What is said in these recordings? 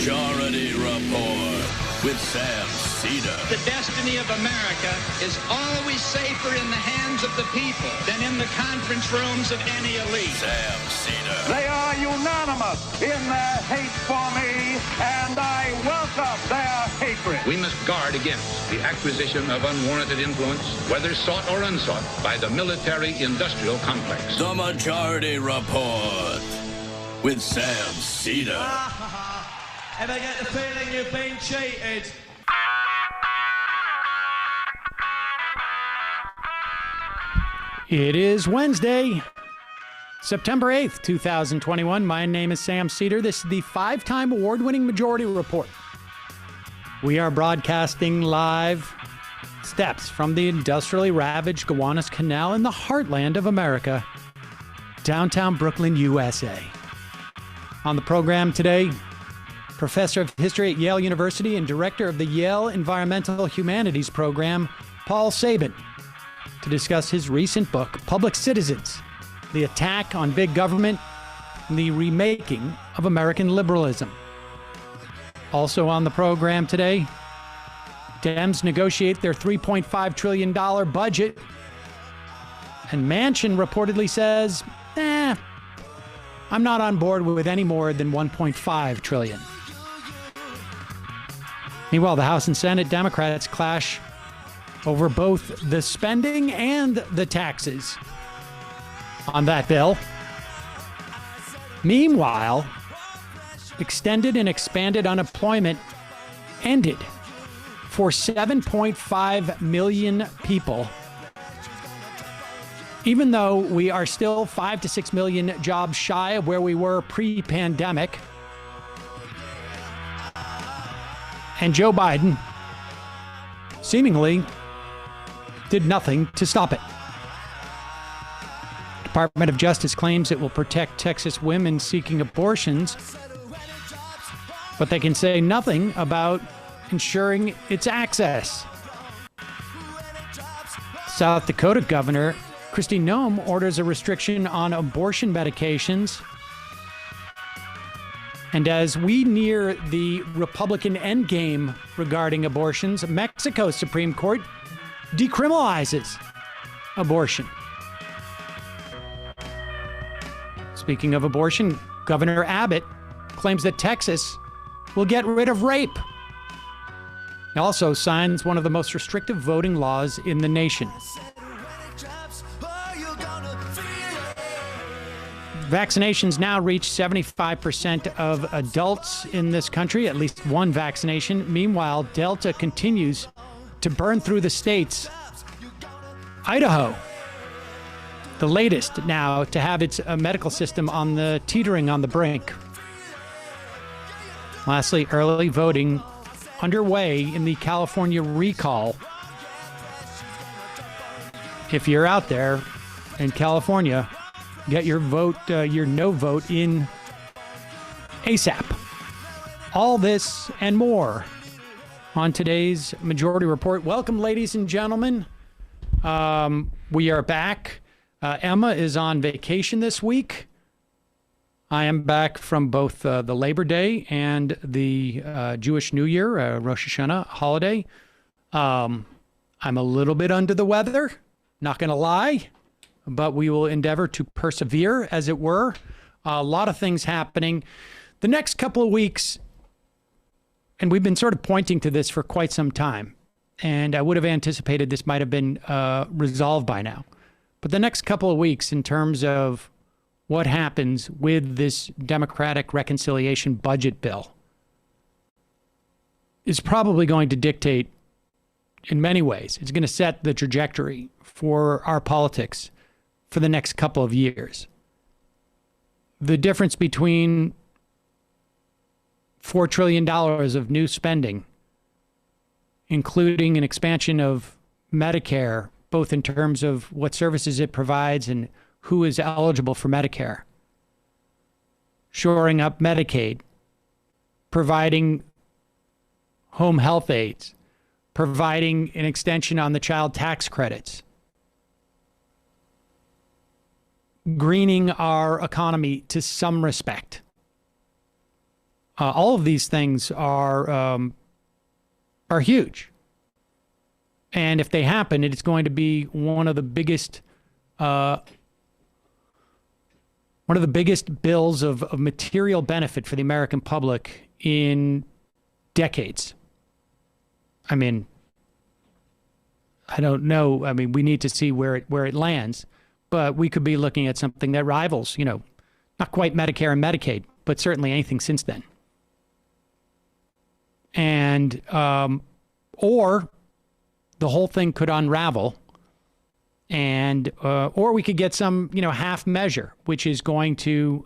Majority Report with Sam Cedar. The destiny of America is always safer in the hands of the people than in the conference rooms of any elite. Sam Cedar. They are unanimous in their hate for me, and I welcome their hatred. We must guard against the acquisition of unwarranted influence, whether sought or unsought, by the military-industrial complex. The Majority Report with Sam Cedar. Ever get the feeling you've been cheated? It is Wednesday, September 8th, 2021. My name is Sam Cedar. This is the five-time award-winning Majority Report. We are broadcasting live steps from the industrially ravaged Gowanus Canal in the heartland of America, downtown Brooklyn, USA. On the program today, Professor of History at Yale University and Director of the Yale Environmental Humanities Program, Paul Sabin, to discuss his recent book, Public Citizens, The Attack on Big Government and the Remaking of American Liberalism. Also on the program today, Dems negotiate their $3.5 trillion budget, and Manchin reportedly says, I'm not on board with any more than $1.5 trillion. Meanwhile, the House and Senate Democrats clash over both the spending and the taxes on that bill. Meanwhile, extended and expanded unemployment ended for 7.5 million people, even though we are still 5 to 6 million jobs shy of where we were pre-pandemic. And Joe Biden seemingly did nothing to stop it. Department of Justice claims it will protect Texas women seeking abortions, but they can say nothing about ensuring its access. South Dakota Governor Kristi Noem orders a restriction on abortion medications. And as we near the Republican endgame regarding abortions, Mexico's Supreme Court decriminalizes abortion. Speaking of abortion, Governor Abbott claims that Texas will get rid of rape. He also signs one of the most restrictive voting laws in the nation. Vaccinations now reach 75% of adults in this country, at least one vaccination. Meanwhile, Delta continues to burn through the states. Idaho, the latest now to have its medical system on the teetering on the brink. Lastly, early voting underway in the California recall. If you're out there in California, get your vote, your no vote in ASAP. All this and more on today's Majority Report. Welcome, ladies and gentlemen. We are back. Emma is on vacation this week. I am back from both the Labor Day and the Jewish New Year, Rosh Hashanah holiday. I'm a little bit under the weather, not going to lie, but we will endeavor to persevere, as it were. A lot of things happening. The next couple of weeks, and we've been sort of pointing to this for quite some time, and I would have anticipated this might have been resolved by now. But the next couple of weeks, in terms of what happens with this Democratic reconciliation budget bill, is probably going to dictate, in many ways, it's going to set the trajectory for our politics for the next couple of years. The difference between $4 trillion of new spending, including an expansion of Medicare, both in terms of what services it provides and who is eligible for Medicare, shoring up Medicaid, providing home health aides, providing an extension on the child tax credits, greening our economy to some respect. All of these things are huge. And if they happen, it's going to be one of the biggest bills of material benefit for the American public in decades. I mean, I don't know. I mean, we need to see where it lands, but we could be looking at something that rivals, not quite Medicare and Medicaid, but certainly anything since then. And or the whole thing could unravel, and or we could get some half measure, which is going to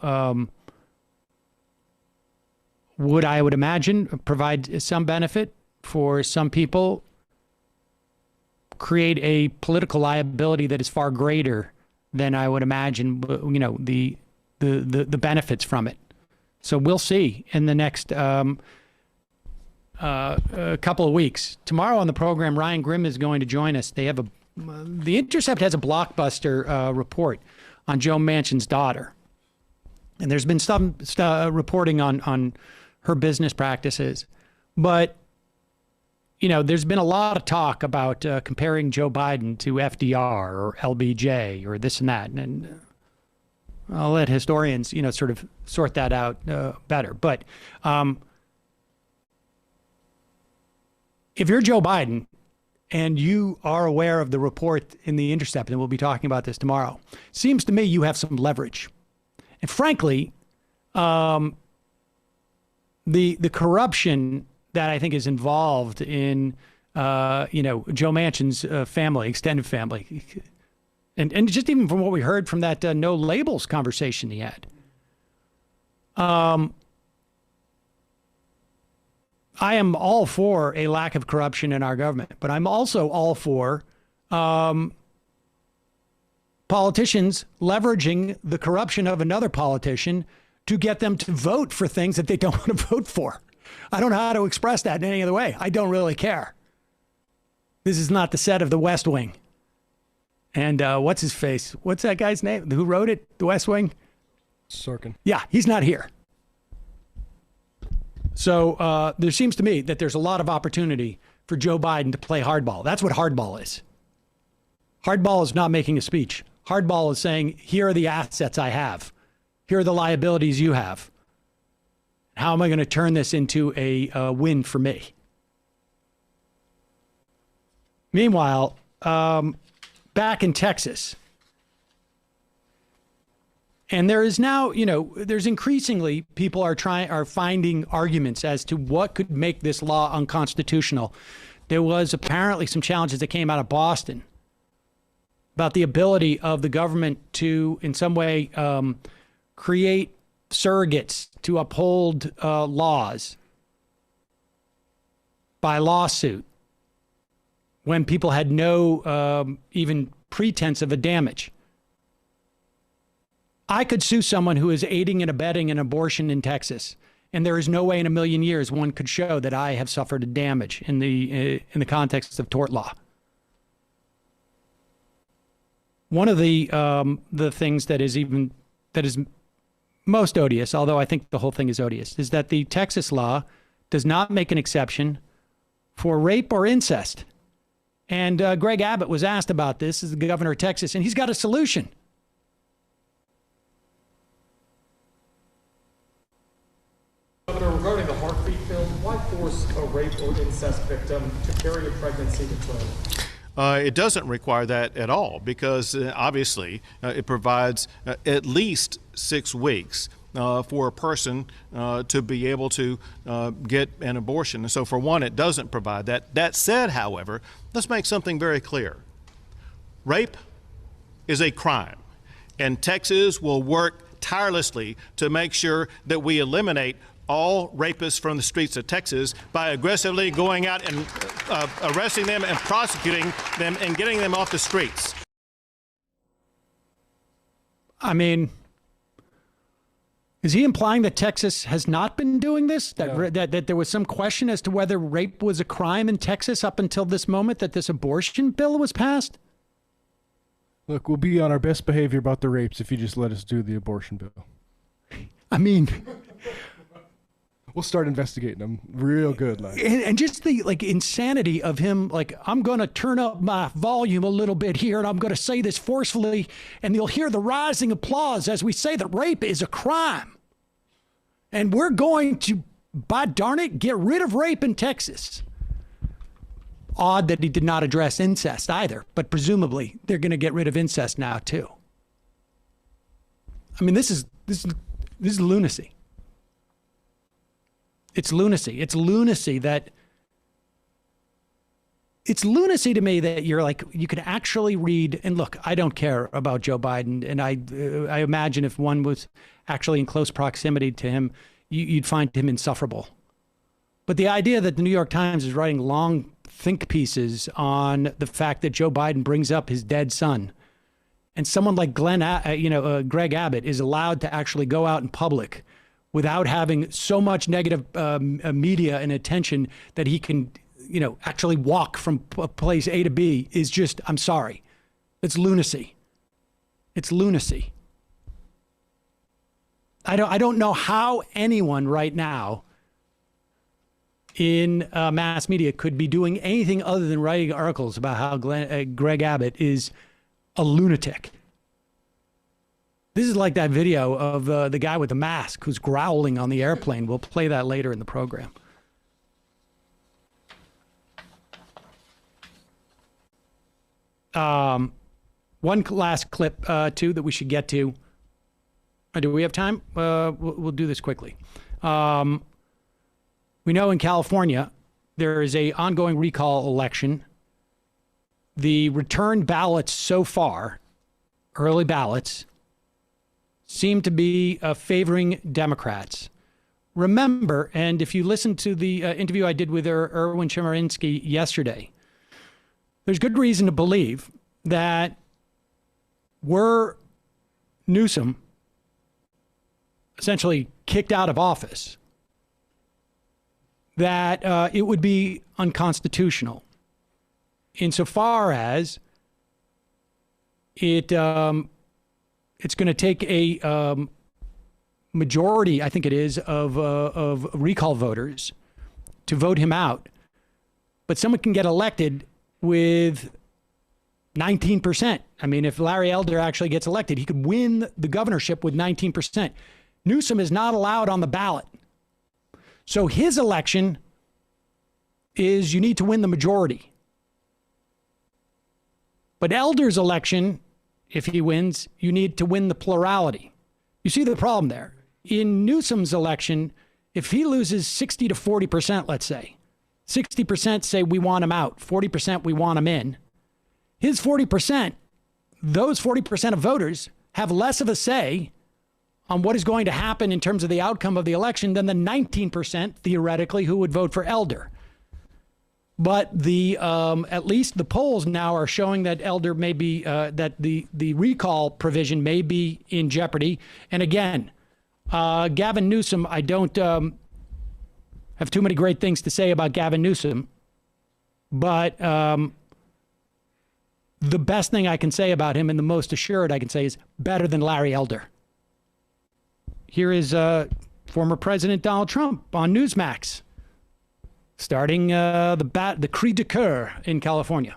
I would imagine provide some benefit for some people, create a political liability that is far greater than I would imagine the benefits from it. So we'll see in the next a couple of weeks. Tomorrow on the program, Ryan Grimm is going to join us. They have The Intercept has a blockbuster report on Joe Manchin's daughter, and there's been some reporting on her business practices, but there's been a lot of talk about comparing Joe Biden to FDR or LBJ or this and that, and I'll let historians sort of sort that out better. But if you're Joe Biden and you are aware of the report in The Intercept, and we'll be talking about this tomorrow, seems to me you have some leverage. And frankly, the corruption that I think is involved in, Joe Manchin's family, extended family, and just even from what we heard from that no labels conversation he had, I am all for a lack of corruption in our government, but I'm also all for politicians leveraging the corruption of another politician to get them to vote for things that they don't want to vote for. I don't know how to express that in any other way. I don't really care. This is not the set of The West Wing. And what's his face? What's that guy's name? Who wrote it? The West Wing? Sorkin. Yeah, he's not here. So there seems to me that there's a lot of opportunity for Joe Biden to play hardball. That's what hardball is. Hardball is not making a speech. Hardball is saying, here are the assets I have. Here are the liabilities you have. How am I going to turn this into a win for me? Meanwhile, back in Texas, and there is now, there's increasingly people are finding arguments as to what could make this law unconstitutional. There was apparently some challenges that came out of Boston about the ability of the government to, in some way, create surrogates to uphold laws by lawsuit when people had no even pretense of a damage. I could sue someone who is aiding and abetting an abortion in Texas, and there is no way in a million years one could show that I have suffered a damage in the context of tort law. One of the things that is most odious, although I think the whole thing is odious, is that the Texas law does not make an exception for rape or incest. And Greg Abbott was asked about this as the governor of Texas, and he's got a solution. Governor, regarding the heartbeat bill, why force a rape or incest victim to carry a pregnancy to term? It doesn't require that at all because obviously it provides at least 6 weeks for a person to be able to get an abortion. And so for one, it doesn't provide that. That said, however, let's make something very clear. Rape is a crime, and Texas will work tirelessly to make sure that we eliminate all rapists from the streets of Texas by aggressively going out and arresting them and prosecuting them and getting them off the streets. I mean, is he implying that Texas has not been doing this? That there was some question as to whether rape was a crime in Texas up until this moment that this abortion bill was passed? Look, we'll be on our best behavior about the rapes if you just let us do the abortion bill. I mean, We'll start investigating him real good. And just the insanity of him, I'm going to turn up my volume a little bit here and I'm going to say this forcefully and you'll hear the rising applause as we say that rape is a crime. And we're going to, by darn it, get rid of rape in Texas. Odd that he did not address incest either, but presumably they're going to get rid of incest now too. I mean, this is lunacy. It's lunacy. It's lunacy to me that you can actually read, and look, I don't care about Joe Biden, and I imagine if one was actually in close proximity to him, you'd find him insufferable. But the idea that the New York Times is writing long think pieces on the fact that Joe Biden brings up his dead son, and someone like Greg Abbott is allowed to actually go out in public without having so much negative media and attention that he can, actually walk from place A to B is just, I'm sorry. It's lunacy. It's lunacy. I don't know how anyone right now in mass media could be doing anything other than writing articles about how Greg Abbott is a lunatic. This is like that video of the guy with the mask who's growling on the airplane. We'll play that later in the program. One last clip, too, that we should get to. Do we have time? We'll do this quickly. We know in California, there is an ongoing recall election. The return ballots so far, early ballots, seem to be favoring Democrats. Remember, and if you listen to the interview I did with Erwin Chemerinsky yesterday, there's good reason to believe that were Newsom essentially kicked out of office, that it would be unconstitutional insofar as it's going to take a majority, I think it is, of recall voters to vote him out. But someone can get elected with 19%. I mean, if Larry Elder actually gets elected, he could win the governorship with 19%. Newsom is not allowed on the ballot. So his election is you need to win the majority. But Elder's election, if he wins, you need to win the plurality. You see the problem there. In Newsom's election, if he loses 60 to 40%, let's say, 60% say we want him out, 40% we want him in. His 40%, those 40% of voters have less of a say on what is going to happen in terms of the outcome of the election than the 19%, theoretically, who would vote for Elder. But at least the polls now are showing that Elder may be, that the recall provision may be in jeopardy. And again, Gavin Newsom, I don't have too many great things to say about Gavin Newsom, but the best thing I can say about him and the most assured I can say is better than Larry Elder. Here is former President Donald Trump on Newsmax, starting the cri de coeur in California.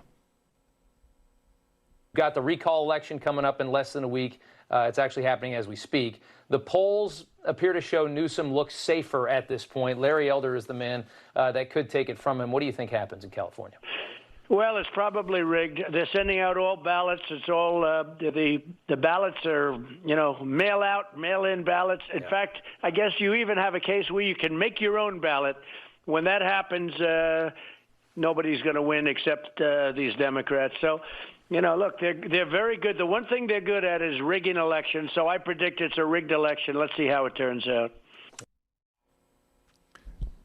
Got the recall election coming up in less than a week. It's actually happening as we speak. The polls appear to show Newsom looks safer at this point. Larry Elder is the man that could take it from him. What do you think happens in California? Well, it's probably rigged. They're sending out all ballots. It's all the ballots are, mail out, mail in ballots. In fact, I guess you even have a case where you can make your own ballot. When that happens, nobody's going to win except these Democrats. So, look, they're very good. The one thing they're good at is rigging elections. So I predict it's a rigged election. Let's see how it turns out.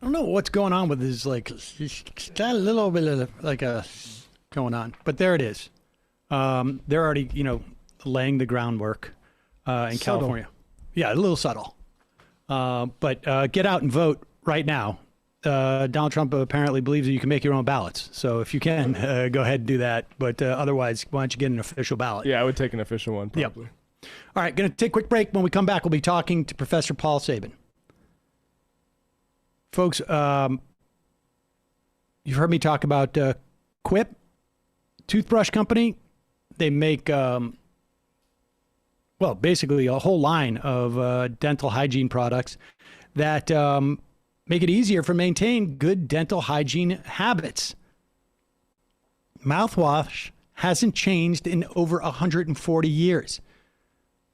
I don't know what's going on with this. He's got a little bit of going on, but there it is. They're already, laying the groundwork in California. Yeah, a little subtle. But get out and vote right now. Donald Trump apparently believes that you can make your own ballots. So if you can, go ahead and do that. But otherwise, why don't you get an official ballot? Yeah, I would take an official one, probably. Yep. All right, going to take a quick break. When we come back, we'll be talking to Professor Paul Sabin. folks, you've heard me talk about Quip, toothbrush company. They make, basically a whole line of dental hygiene products that make it easier to maintain good dental hygiene habits. Mouthwash hasn't changed in over 140 years.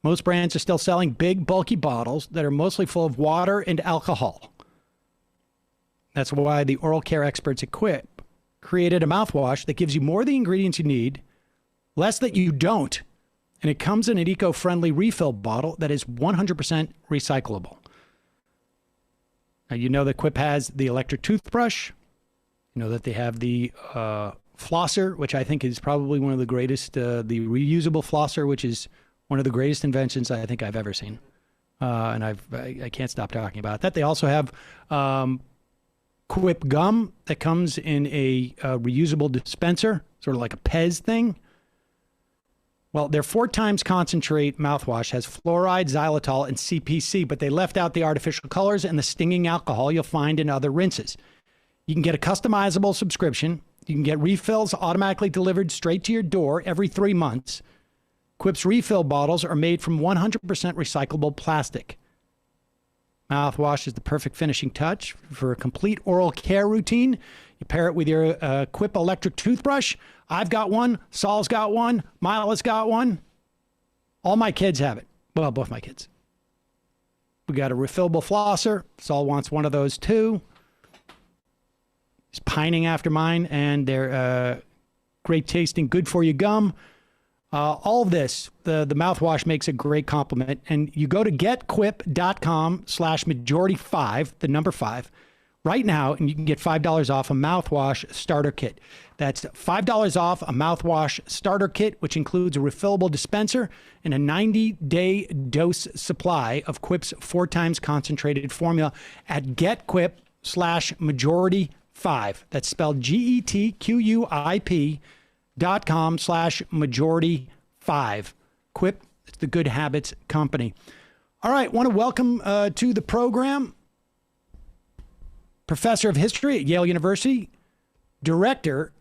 Most brands are still selling big, bulky bottles that are mostly full of water and alcohol. That's why the oral care experts at Quip created a mouthwash that gives you more of the ingredients you need, less that you don't, and it comes in an eco-friendly refill bottle that is 100% recyclable. Now, you know that Quip has the electric toothbrush. You know that they have the flosser, which I think is probably one of the greatest, the reusable flosser, which is one of the greatest inventions I think I've ever seen. And I can't stop talking about that. They also have Quip gum that comes in a reusable dispenser, sort of like a Pez thing. Well, their 4 times concentrate mouthwash has fluoride, xylitol, and CPC, but they left out the artificial colors and the stinging alcohol you'll find in other rinses. You can get a customizable subscription. You can get refills automatically delivered straight to your door every 3 months. Quip's refill bottles are made from 100% recyclable plastic. Mouthwash is the perfect finishing touch for a complete oral care routine. You pair it with your Quip electric toothbrush. I've got one. Saul's got one. Mila's got one. All my kids have it. Well, both my kids. We got a refillable flosser. Saul wants one of those too. He's pining after mine, and they're great tasting, good for you gum. All this, the mouthwash makes a great compliment. And you go to getquip.com/majority5, the number 5, right now, and you can get $5 off a mouthwash starter kit. That's $5 off a mouthwash starter kit, which includes a refillable dispenser and a 90-day dose supply of Quip's 4 times concentrated formula at getquip/majority5. That's spelled getquip.com/majority5. Quip, it's the Good Habits Company. All right, want to welcome to the program Professor of History at Yale University, Director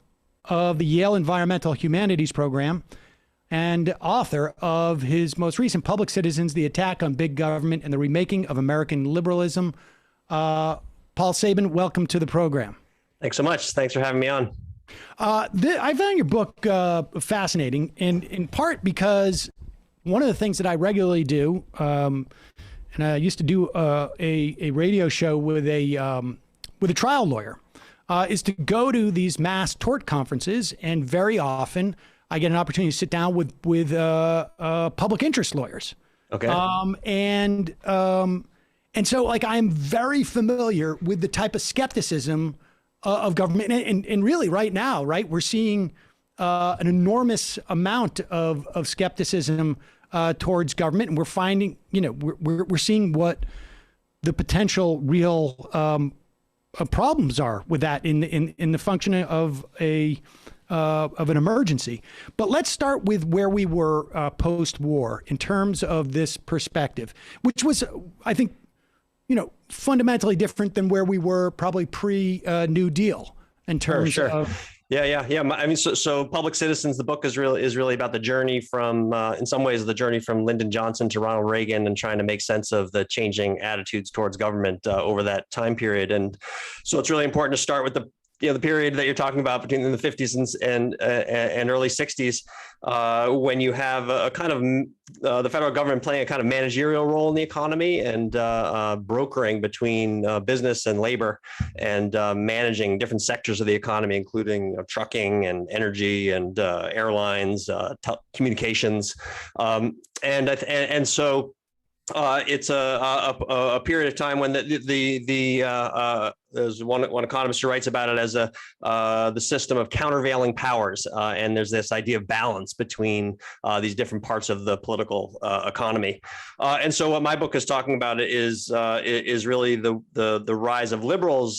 of the Yale Environmental Humanities Program, and author of his most recent Public Citizens, The Attack on Big Government and the Remaking of American Liberalism. Paul Sabin, welcome to the program. Thanks so much. Thanks for having me on. I found your book fascinating, in part because one of the things that I regularly do, and I used to do a radio show with a trial lawyer, is to go to these mass tort conferences, and very often I get an opportunity to sit down with public interest lawyers. Okay. And so, like, I'm very familiar with the type of skepticism of government, and really right now, right, we're seeing an enormous amount of skepticism towards government, and we're finding, we're seeing what the potential real problems are with that in the functioning of an emergency. But let's start with where we were post-war in terms of this perspective, which was, I think, fundamentally different than where we were probably pre-New Deal in terms of. Yeah. I mean, so Public Citizens, the book is really about the journey from, in some ways, the journey from Lyndon Johnson to Ronald Reagan, and trying to make sense of the changing attitudes towards government over that time period. And so it's really important to start with the period that you're talking about between the 50s and early 60s, when you have a kind of the federal government playing a kind of managerial role in the economy and brokering between business and labor, and managing different sectors of the economy, including trucking and energy and airlines, communications, and so it's a period of time when the there's one economist who writes about it as the system of countervailing powers, and there's this idea of balance between these different parts of the political economy. And so what my book is talking about is really the rise of liberals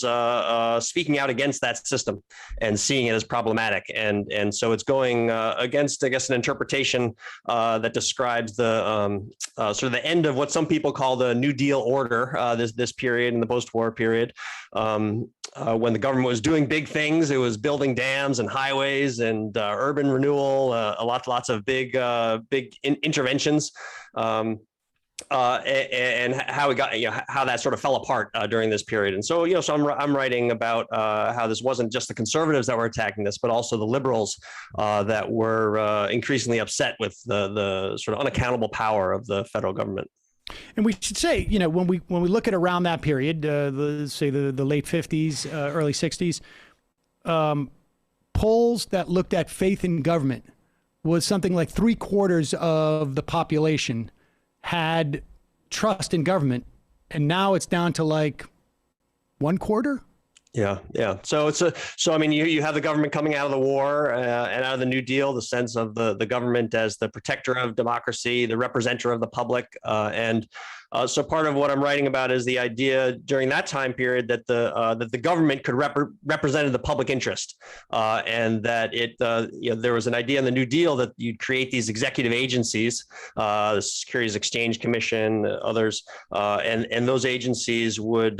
speaking out against that system and seeing it as problematic. And so it's going against, I guess, an interpretation that describes the sort of the end of what some people call the New Deal order, this period in the post-war period, when the government was doing big things. It was building dams and highways and urban renewal, lots of big interventions. And how we got, how that sort of fell apart during this period. And so, so I'm writing about how this wasn't just the conservatives that were attacking this, but also the liberals that were increasingly upset with the sort of unaccountable power of the federal government. And we should say, when we look at around that period, say the late 50s, early 60s, polls that looked at faith in government was something like 3/4 of the population had trust in government, and now it's down to like 1/4. Yeah. So I mean, you have the government coming out of the war and out of the New Deal, the sense of the government as the protector of democracy, the representative of the public, and so part of what I'm writing about is the idea during that time period that the government could represent the public interest, and that there was an idea in the New Deal that you'd create these executive agencies, the Securities Exchange Commission, others, and those agencies would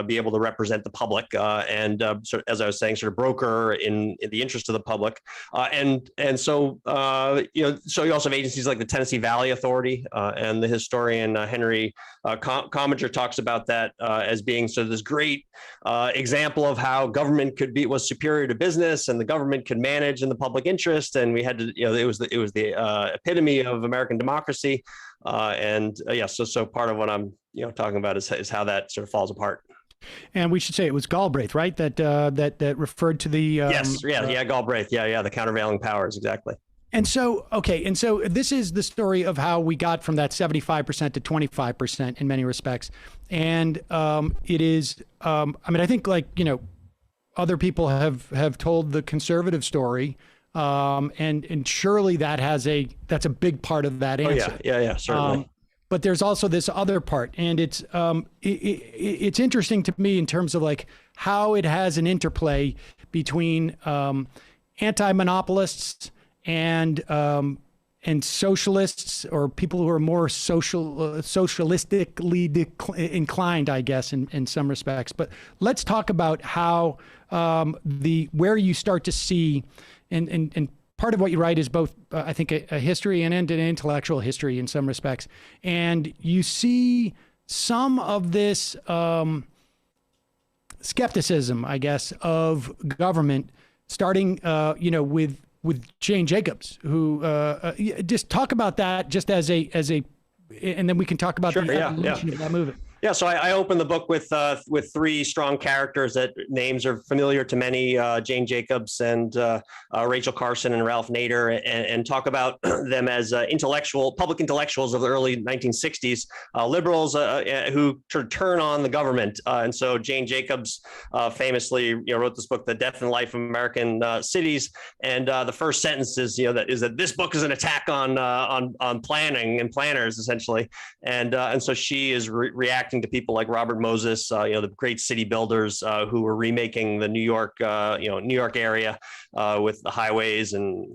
be able to represent the public and sort of, as I was saying, sort of broker in the interest of the public, and so so you also have agencies like the Tennessee Valley Authority, and the historian Henry Commager talks about that as being sort of this great example of how government was superior to business, and the government could manage in the public interest, and we had to, it was the epitome of American democracy, so part of what I'm talking about is how that sort of falls apart. And we should say it was Galbraith, right? That referred to the yes, Galbraith, the countervailing powers, exactly. And so, this is the story of how we got from that 75% to 25% in many respects. And it is, I think other people have told the conservative story, and surely that's a big part of that answer. Oh, yeah, certainly. But there's also this other part, and it's interesting to me in terms of like how it has an interplay between anti-monopolists and socialists, or people who are more socialistically inclined, I guess, in some respects. But let's talk about how where you start to see, and part of what you write is both, I think, a history and an intellectual history in some respects. And you see some of this skepticism, I guess, of government starting, with Jane Jacobs, who just talk about that just as a, and then we can talk about the evolution of that movement. Yeah, so I opened the book with three strong characters that names are familiar to many, Jane Jacobs and Rachel Carson and Ralph Nader, and talk about them as public intellectuals of the early 1960s, liberals who turn on the government. And so Jane Jacobs famously wrote this book, The Death and Life of American Cities, and the first sentence is that this book is an attack on planning and planners, essentially, and so she is reacting to people like Robert Moses, the great city builders who were remaking the New York area with the highways and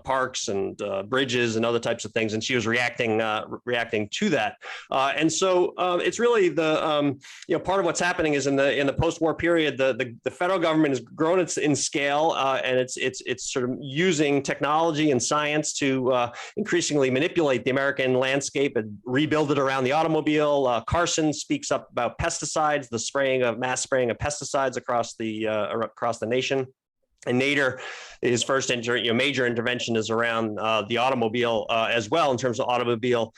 parks and bridges and other types of things, and she was reacting to that. And so it's really the part of what's happening is in the post-war period, the federal government has grown in scale, and it's sort of using technology and science to increasingly manipulate the American landscape and rebuild it around the automobile. Carson speaks up about pesticides, the mass spraying of pesticides across the nation. And Nader, his first major intervention is around the automobile as well, in terms of automobile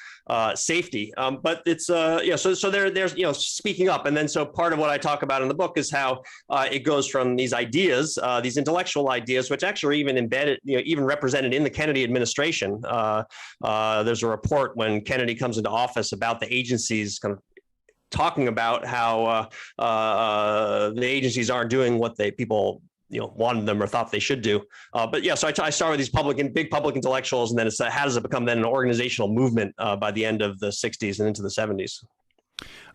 safety. But it's so there's speaking up, and then so part of what I talk about in the book is how it goes from these ideas, these intellectual ideas, which actually are even embedded, even represented in the Kennedy administration. There's a report when Kennedy comes into office about the agencies kind of talking about how the agencies aren't doing what people wanted them or thought they should do. But yeah, so I start with these big public intellectuals, and then it's how does it become then an organizational movement by the end of the 60s and into the 70s.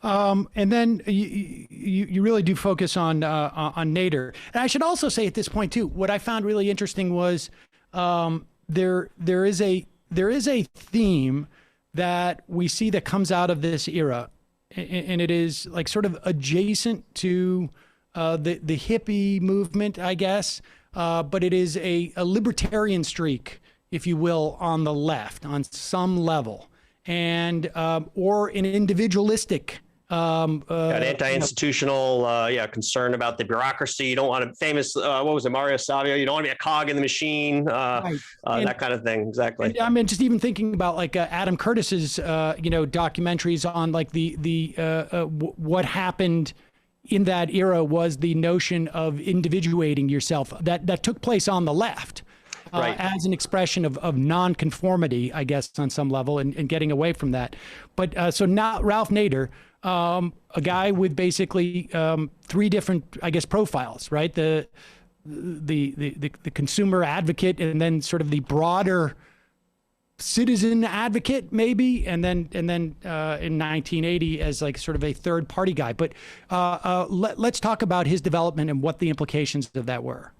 And then you really do focus on Nader. And I should also say at this point too, what I found really interesting was there is a theme that we see that comes out of this era, and it is like sort of adjacent to the hippie movement, I guess, but it is a libertarian streak, if you will, on the left on some level, and or an individualistic. An anti-institutional, concern about the bureaucracy. You don't want to what was it, Mario Savio? You don't want to be a cog in the machine, right. That kind of thing. Exactly. And, I mean, just even thinking about like Adam Curtis's, documentaries on like what happened in that era was the notion of individuating yourself that took place on the left. Right. As an expression of nonconformity, I guess, on some level, and getting away from that. But so now Ralph Nader, a guy with basically three different, I guess, profiles, right? The consumer advocate, and then sort of the broader citizen advocate, maybe, and then in 1980 as like sort of a third party guy. But let's talk about his development and what the implications of that were.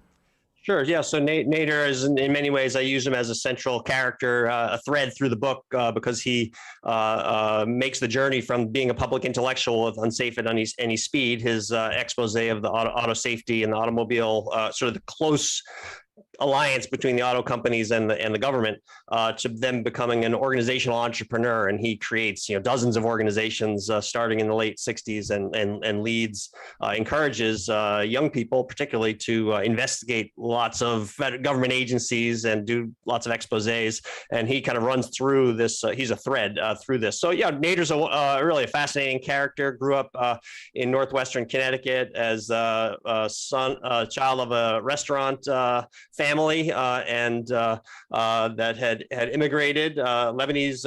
Sure. Yeah. So Nader is, in many ways, I use him as a central character, a thread through the book, because he makes the journey from being a public intellectual with Unsafe at Any Speed, his expose of the auto safety and the automobile, sort of the close alliance between the auto companies and the government, to them becoming an organizational entrepreneur. And he creates, dozens of organizations starting in the late 60s and leads, encourages young people, particularly, to investigate lots of government agencies and do lots of exposés. And he kind of runs through this. He's a thread through this. So yeah, Nader's really a fascinating character. Grew up in Northwestern Connecticut as child of a restaurant family, and that had immigrated, Lebanese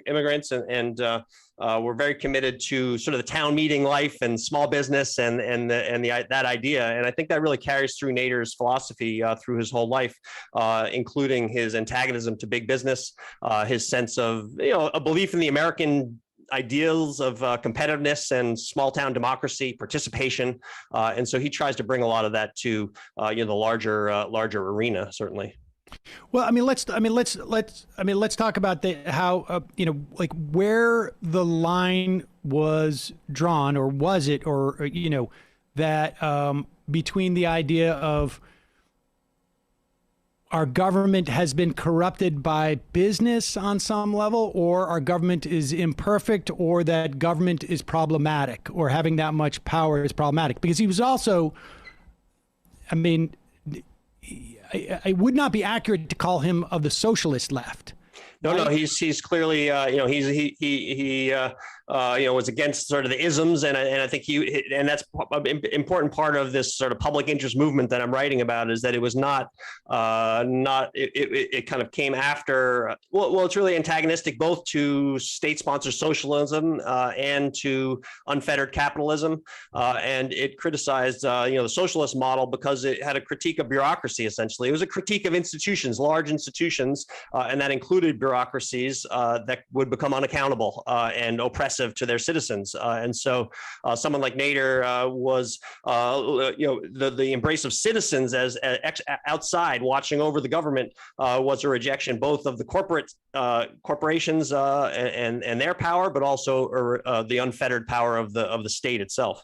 immigrants, and were very committed to sort of the town meeting life and small business and that idea. And I think that really carries through Nader's philosophy through his whole life, including his antagonism to big business, his sense of a belief in the American ideals of competitiveness and small town democracy, participation, and so he tries to bring a lot of that to the larger arena, certainly. Well, let's talk about how like where the line was drawn, or was it, or that between the idea of our government has been corrupted by business on some level, or our government is imperfect, or that government is problematic, or having that much power is problematic. Because he was also, it would not be accurate to call him of the socialist left. No, he's clearly, he was against sort of the isms, and I think that's an important part of this sort of public interest movement that I'm writing about, is that it was not it kind of came after. Well, it's really antagonistic both to state-sponsored socialism and to unfettered capitalism, and it criticized the socialist model because it had a critique of bureaucracy. Essentially, it was a critique of institutions, large institutions, and that included bureaucracies that would become unaccountable and oppressive to their citizens. And so someone like Nader was, the embrace of citizens as outside watching over the government was a rejection both of the corporations and their power, but also the unfettered power of the state itself.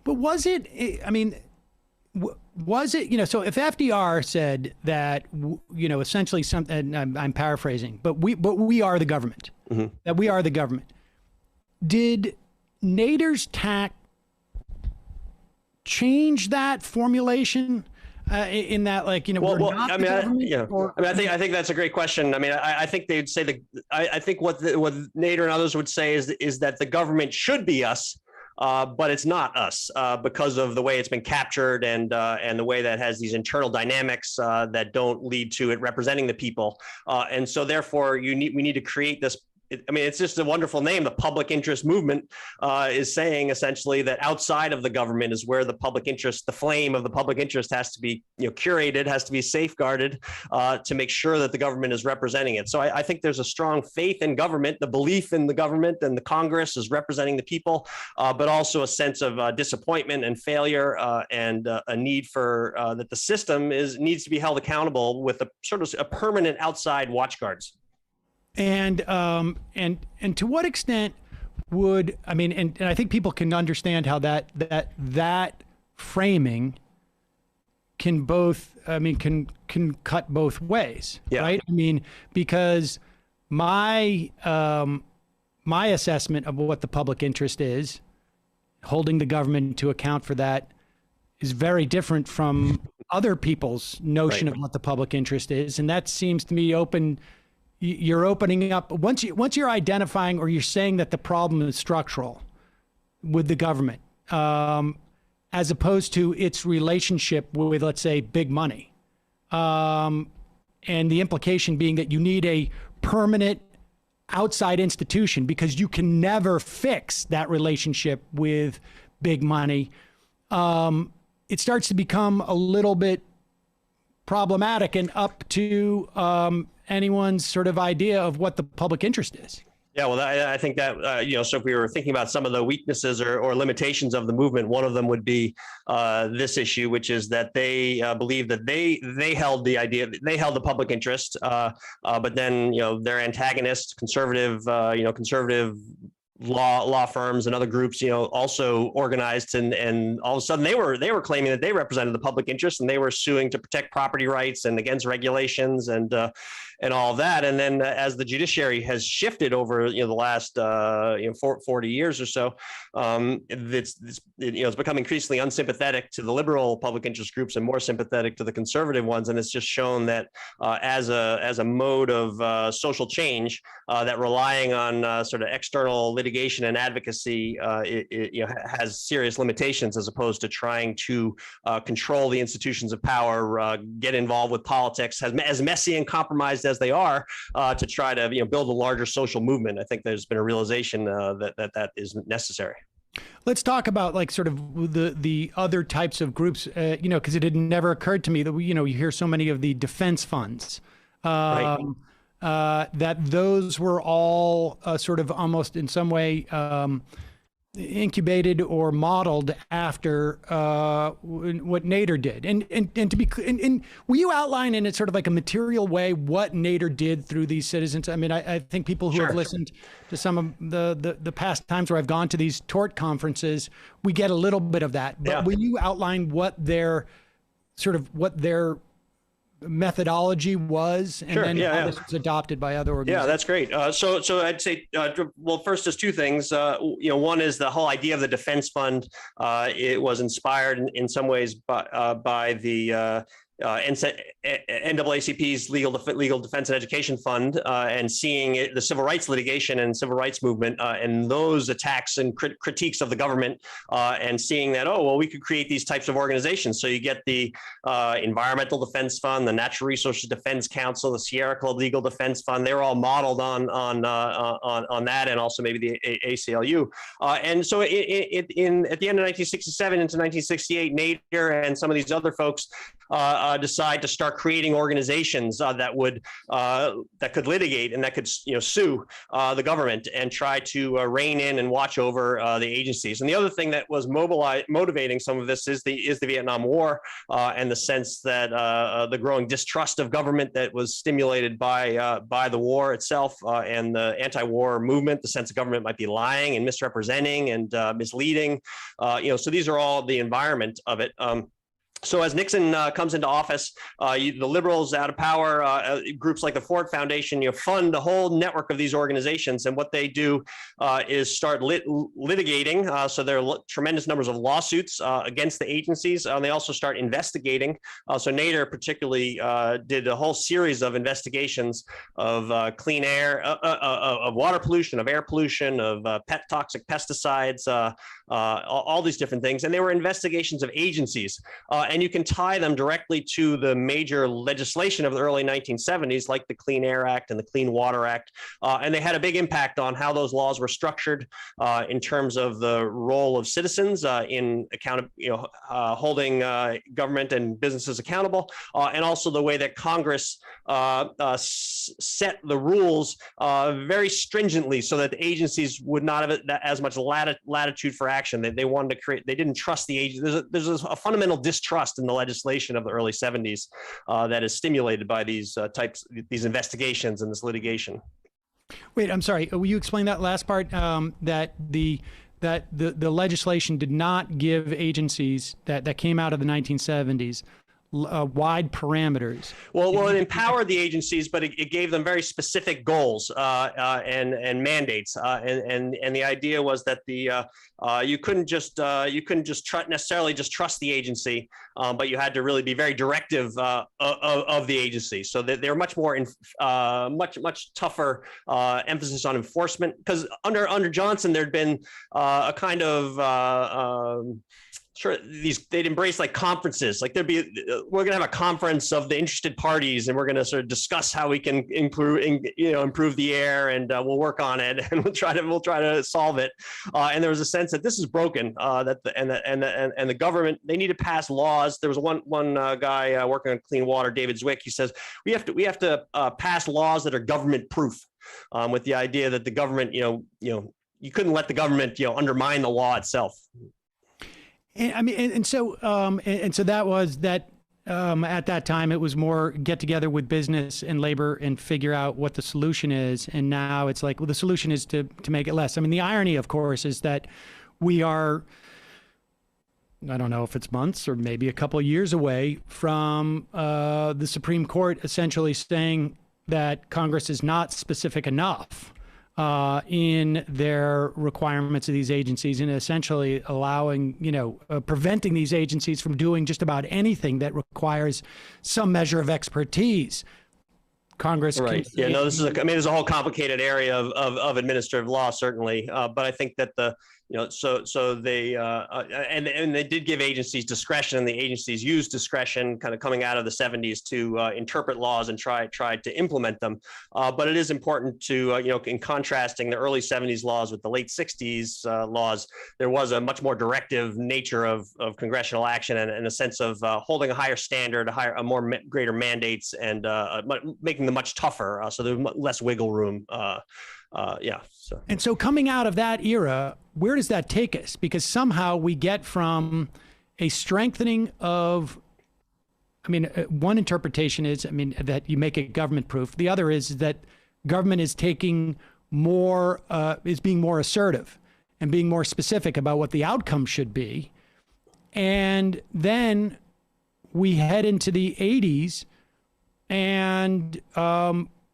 But was it, was it, so if FDR said that, essentially something, and I'm paraphrasing, but we are the government, mm-hmm. that we are the government. Did Nader's tack change that formulation in that, like, we're not the government? I think that's a great question. I think they'd say I think what Nader and others would say is that the government should be us. But it's not us because of the way it's been captured and the way that has these internal dynamics that don't lead to it representing the people. And so therefore we need to create this it's just a wonderful name. The public interest movement is saying essentially that outside of the government is where the public interest, the flame of the public interest, has to be curated, has to be safeguarded to make sure that the government is representing it. So I think there's a strong faith in government, the belief in the government and the Congress is representing the people, but also a sense of disappointment and failure and a need for that the system needs to be held accountable with a sort of a permanent outside watchguards. And to what extent would, and I think people can understand how that framing can both, can cut both ways, right? Because my assessment of what the public interest is, holding the government to account for that, is very different from other people's notion of what the public interest is. And that seems to me you're opening up, once you're identifying or you're saying that the problem is structural with the government, as opposed to its relationship with, let's say, big money. And the implication being that you need a permanent outside institution because you can never fix that relationship with big money. It starts to become a little bit problematic and up to anyone's sort of idea of what the public interest is. Yeah, well, I think that, so if we were thinking about some of the weaknesses or limitations of the movement, one of them would be this issue, which is that they believe that they held the public interest, but then, their antagonists, conservative law firms and other groups, also organized, and all of a sudden they were claiming that they represented the public interest, and they were suing to protect property rights and against regulations and all of that. And then as the judiciary has shifted over the last 40 years or so, it's become increasingly unsympathetic to the liberal public interest groups and more sympathetic to the conservative ones. And it's just shown that as a mode of social change, that relying on sort of external litigation and advocacy has serious limitations, as opposed to trying to control the institutions of power, get involved with politics, as messy and compromised as they are, to try to build a larger social movement. I think there's been a realization that is necessary. Let's talk about sort of the other types of groups, because it had never occurred to me that you hear so many of the defense funds. That those were all sort of almost in some way incubated or modeled after what Nader did. And to be clear, will you outline in it sort of like a material way what Nader did through these citizens? I think people who have listened to some of the past times where I've gone to these tort conferences, we get a little bit of that. But will you outline what their methodology was, and then how this was adopted by other organizations? Yeah, that's great. So I'd say, well, first, there's two things. One is the whole idea of the defense fund. It was inspired in some ways by the NAACP's Legal Defense and Education Fund, and seeing the civil rights litigation and civil rights movement and those attacks and critiques of the government, and seeing that, we could create these types of organizations. So you get the Environmental Defense Fund, the Natural Resources Defense Council, the Sierra Club Legal Defense Fund. They were all modeled on that, and also maybe the ACLU. And so at the end of 1967 into 1968, Nader and some of these other folks decide to start creating organizations that could litigate and that could sue the government and try to rein in and watch over the agencies. And the other thing that was motivating some of this is the Vietnam War, and the sense that the growing distrust of government that was stimulated by the war itself, and the anti-war movement, the sense the government might be lying and misrepresenting and misleading. So these are all the environment of it. So as Nixon comes into office, the liberals out of power, groups like the Ford Foundation, fund a whole network of these organizations. And what they do is start litigating. So there are tremendous numbers of lawsuits against the agencies. They also start investigating. So Nader particularly did a whole series of investigations of clean air, of water pollution, of air pollution, of toxic pesticides, all these different things. And they were investigations of agencies. and you can tie them directly to the major legislation of the early 1970s, like the Clean Air Act and the Clean Water Act. And they had a big impact on how those laws were structured in terms of the role of citizens in holding government and businesses accountable, and also the way that Congress set the rules very stringently so that the agencies would not have as much latitude for action. They wanted to create, they didn't trust the agency. There's a fundamental distrust in the legislation of the early 70s that is stimulated by these these investigations and this litigation. Wait, I'm sorry. Will you explain that last part? That the legislation did not give agencies that came out of the 1970s wide parameters. Well, it empowered the agencies, but it gave them very specific goals and mandates. And the idea was that you couldn't just necessarily just trust the agency, but you had to really be very directive of the agency. So that they're much more much tougher emphasis on enforcement, because under Johnson there'd been a kind of sure, they'd embrace like conferences, like we're going to have a conference of the interested parties, and we're going to sort of discuss how we can improve the air, and we'll work on it, and we'll try to solve it. And there was a sense that this is broken, that the government, they need to pass laws. There was one guy working on clean water, David Zwick. He says we have to pass laws that are government proof, with the idea that the government, you couldn't let the government undermine the law itself. And so that was that. At that time, it was more get together with business and labor and figure out what the solution is. And now it's like, well, the solution is to make it less. I mean, the irony, of course, is that we are, I don't know if it's months or maybe a couple of years away from the Supreme Court essentially saying that Congress is not specific enough in their requirements of these agencies, and essentially allowing, preventing these agencies from doing just about anything that requires some measure of expertise. Congress, right? Yeah, no, this is there's a whole complicated area of administrative law, certainly, but I think that so they and they did give agencies discretion, and the agencies used discretion kind of coming out of the 70s to interpret laws and try to implement them. But it is important to in contrasting the early 70s laws with the late 60s laws, there was a much more directive nature of congressional action, and a sense of holding a higher standard, greater mandates, and making them much tougher. So there's less wiggle room. And so coming out of that era, where does that take us? Because somehow we get from a strengthening of, one interpretation is, that you make it government proof. The other is that government is taking more, is being more assertive and being more specific about what the outcome should be. And then we head into the 80s, and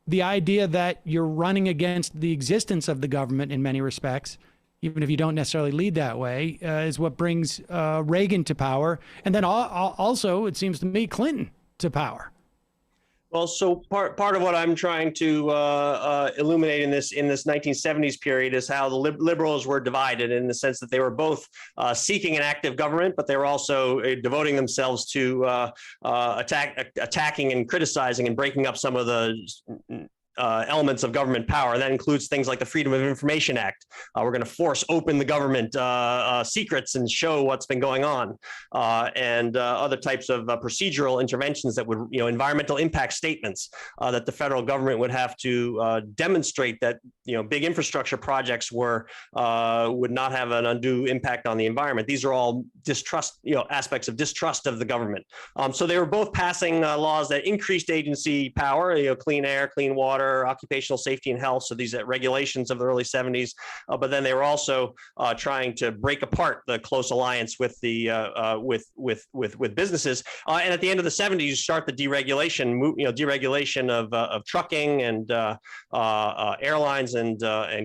the idea that you're running against the existence of the government in many respects, even if you don't necessarily lead that way, is what brings Reagan to power. And then also, it seems to me, Clinton to power. Well, so part of what I'm trying to illuminate in this 1970s period is how the liberals were divided, in the sense that they were both seeking an active government, but they were also devoting themselves to attacking and criticizing and breaking up some of the elements of government power. And that includes things like the Freedom of Information Act. We're going to force open the government secrets and show what's been going on, and other types of procedural interventions that would, environmental impact statements that the federal government would have to demonstrate that, big infrastructure projects would not have an undue impact on the environment. These are all distrust, aspects of distrust of the government. So they were both passing laws that increased agency power, clean air, clean water, occupational safety and health. So these regulations of the early 70s, but then they were also trying to break apart the close alliance with the with businesses. And at the end of the 70s, you start the deregulation of trucking and airlines and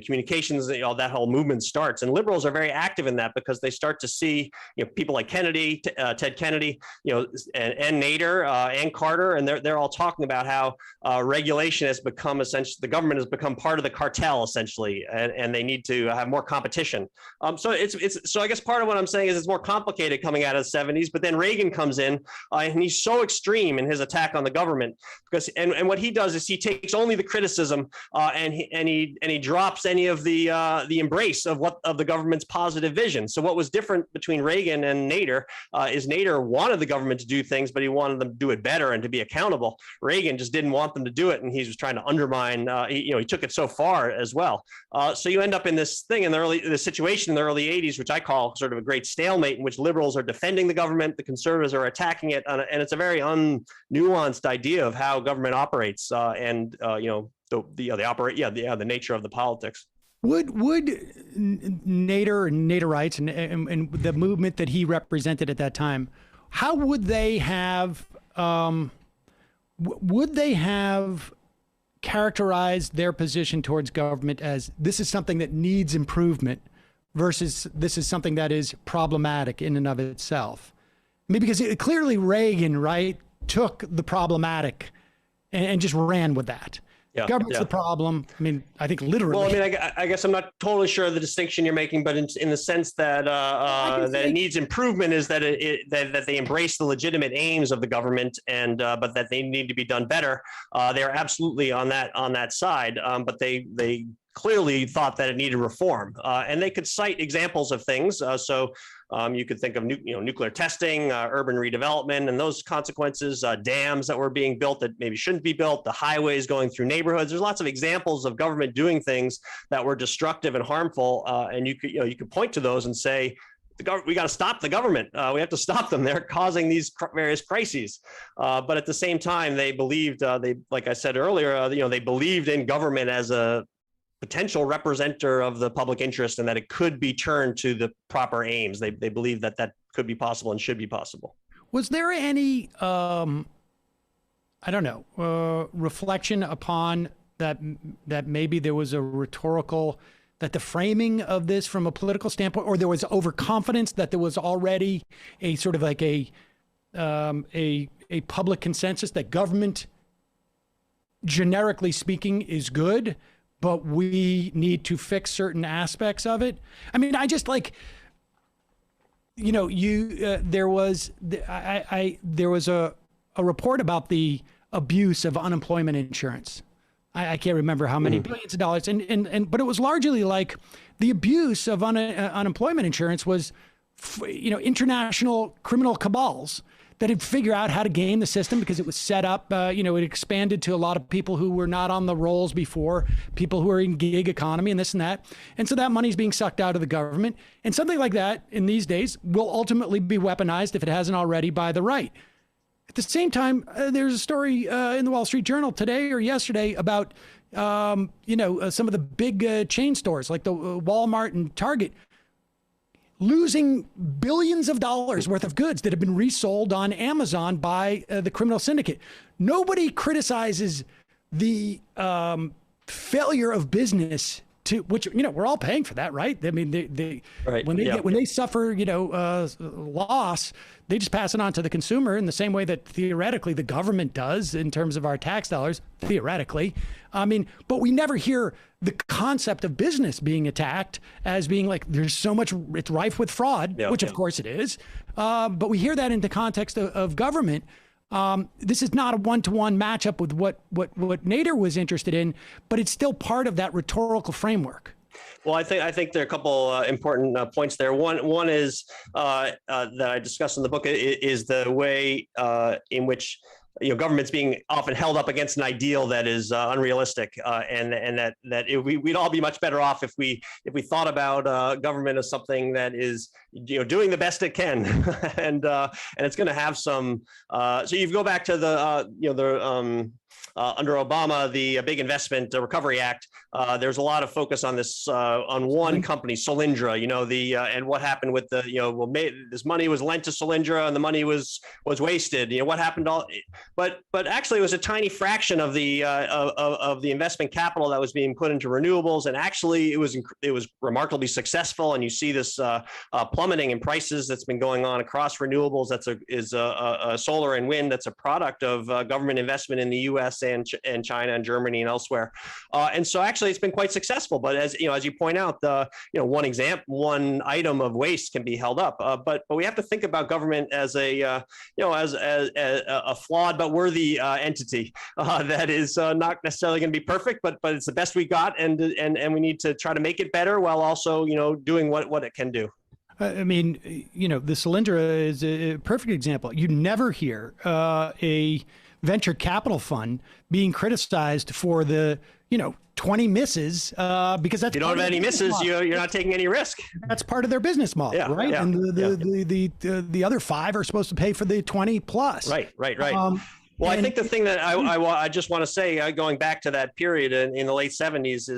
communications. That whole movement starts, and liberals are very active in that, because they start to see people like Kennedy, Ted Kennedy, and Nader and Carter, and they're all talking about how regulation has become essentially, the government has become part of the cartel essentially, and they need to have more competition. So I guess part of what I'm saying is it's more complicated coming out of the 70s, but then Reagan comes in and he's so extreme in his attack on the government because and what he does is he takes only the criticism and he drops any of the embrace of the government's positive vision. So what was different between Reagan and Nader is Nader wanted the government to do things, but he wanted them to do it better and to be accountable. Reagan just didn't want them to do it, and he was trying to undermine. He took it so far as well. So you end up in this thing in the situation in the early 80s, which I call sort of a great stalemate, in which liberals are defending the government, the conservatives are attacking it, and it's a very unnuanced idea of how government operates, and the nature of the politics. Would Nader and Naderites and the movement that he represented at that time, how would they have characterized their position towards government as this is something that needs improvement versus this is something that is problematic in and of itself? I mean, because clearly Reagan, right, took the problematic and just ran with that. Yeah, government's the problem. I mean, I think literally. Well, I mean, I guess I'm not totally sure of the distinction you're making, but in the sense that that it needs improvement is that that they embrace the legitimate aims of the government, and but that they need to be done better. They're absolutely on that side, but they clearly thought that it needed reform, and they could cite examples of things. You could think of nuclear testing, urban redevelopment, and those consequences, dams that were being built that maybe shouldn't be built, the highways going through neighborhoods. There's lots of examples of government doing things that were destructive and harmful, and you could point to those and say, we got to stop the government. We have to stop them. They're causing these various crises. But at the same time, they believed, like I said earlier, they believed in government as a potential representative of the public interest, and that it could be turned to the proper aims. They believe that could be possible and should be possible. Was there any, reflection upon that maybe there was a rhetorical, that the framing of this from a political standpoint, or there was overconfidence that there was already a sort of like a public consensus that government, generically speaking, is good, but we need to fix certain aspects of it? I mean, I just like, there was a report about the abuse of unemployment insurance. I can't remember how many billions of dollars, but it was largely like the abuse of unemployment insurance was, international criminal cabals that had figured out how to game the system because it was set up, it expanded to a lot of people who were not on the rolls before, people who are in gig economy and this and that. And so that money's being sucked out of the government. And something like that in these days will ultimately be weaponized, if it hasn't already, by the right. At the same time, there's a story in the Wall Street Journal today or yesterday about, some of the big chain stores like the Walmart and Target losing billions of dollars worth of goods that have been resold on Amazon by the criminal syndicate. Nobody criticizes the failure of business, to which we're all paying for that, right? I mean, when they suffer loss, they just pass it on to the consumer in the same way that theoretically the government does in terms of our tax dollars, theoretically. I mean, but we never hear the concept of business being attacked as being like, there's so much, it's rife with fraud, which of course it is. But we hear that in the context of government. This is not a one-to-one matchup with what Nader was interested in, but it's still part of that rhetorical framework. Well, I think there are a couple important points there. One is that I discussed in the book is the way in which government's being often held up against an ideal that is unrealistic, and that we'd all be much better off if we thought about government as something that is doing the best it can, and it's going to have some. So you go back to the under Obama, the Big Investment Recovery Act, there's a lot of focus on this on one company, Solyndra. And what happened with the this money was lent to Solyndra and the money was wasted. What happened? But actually, it was a tiny fraction of the investment capital that was being put into renewables, and actually, it was remarkably successful. And you see this plummeting in prices that's been going on across renewables. Is solar and wind. That's a product of government investment in the U.S. and China and Germany and elsewhere. And so actually it's been quite successful. But as you point out, one item of waste can be held up. But we have to think about government as a flawed but worthy entity that is not necessarily going to be perfect, but it's the best we got, and we need to try to make it better while also doing what it can do. I mean, the Solyndra is a perfect example. You never hear a venture capital fund being criticized for the 20 misses because that's you don't have any misses. You're not taking any risk. That's part of their business model, right? Yeah, and the other 5 are supposed to pay for the 20 plus. Right. Well, I think the thing that I just want to say, going back to that period in the late 70s,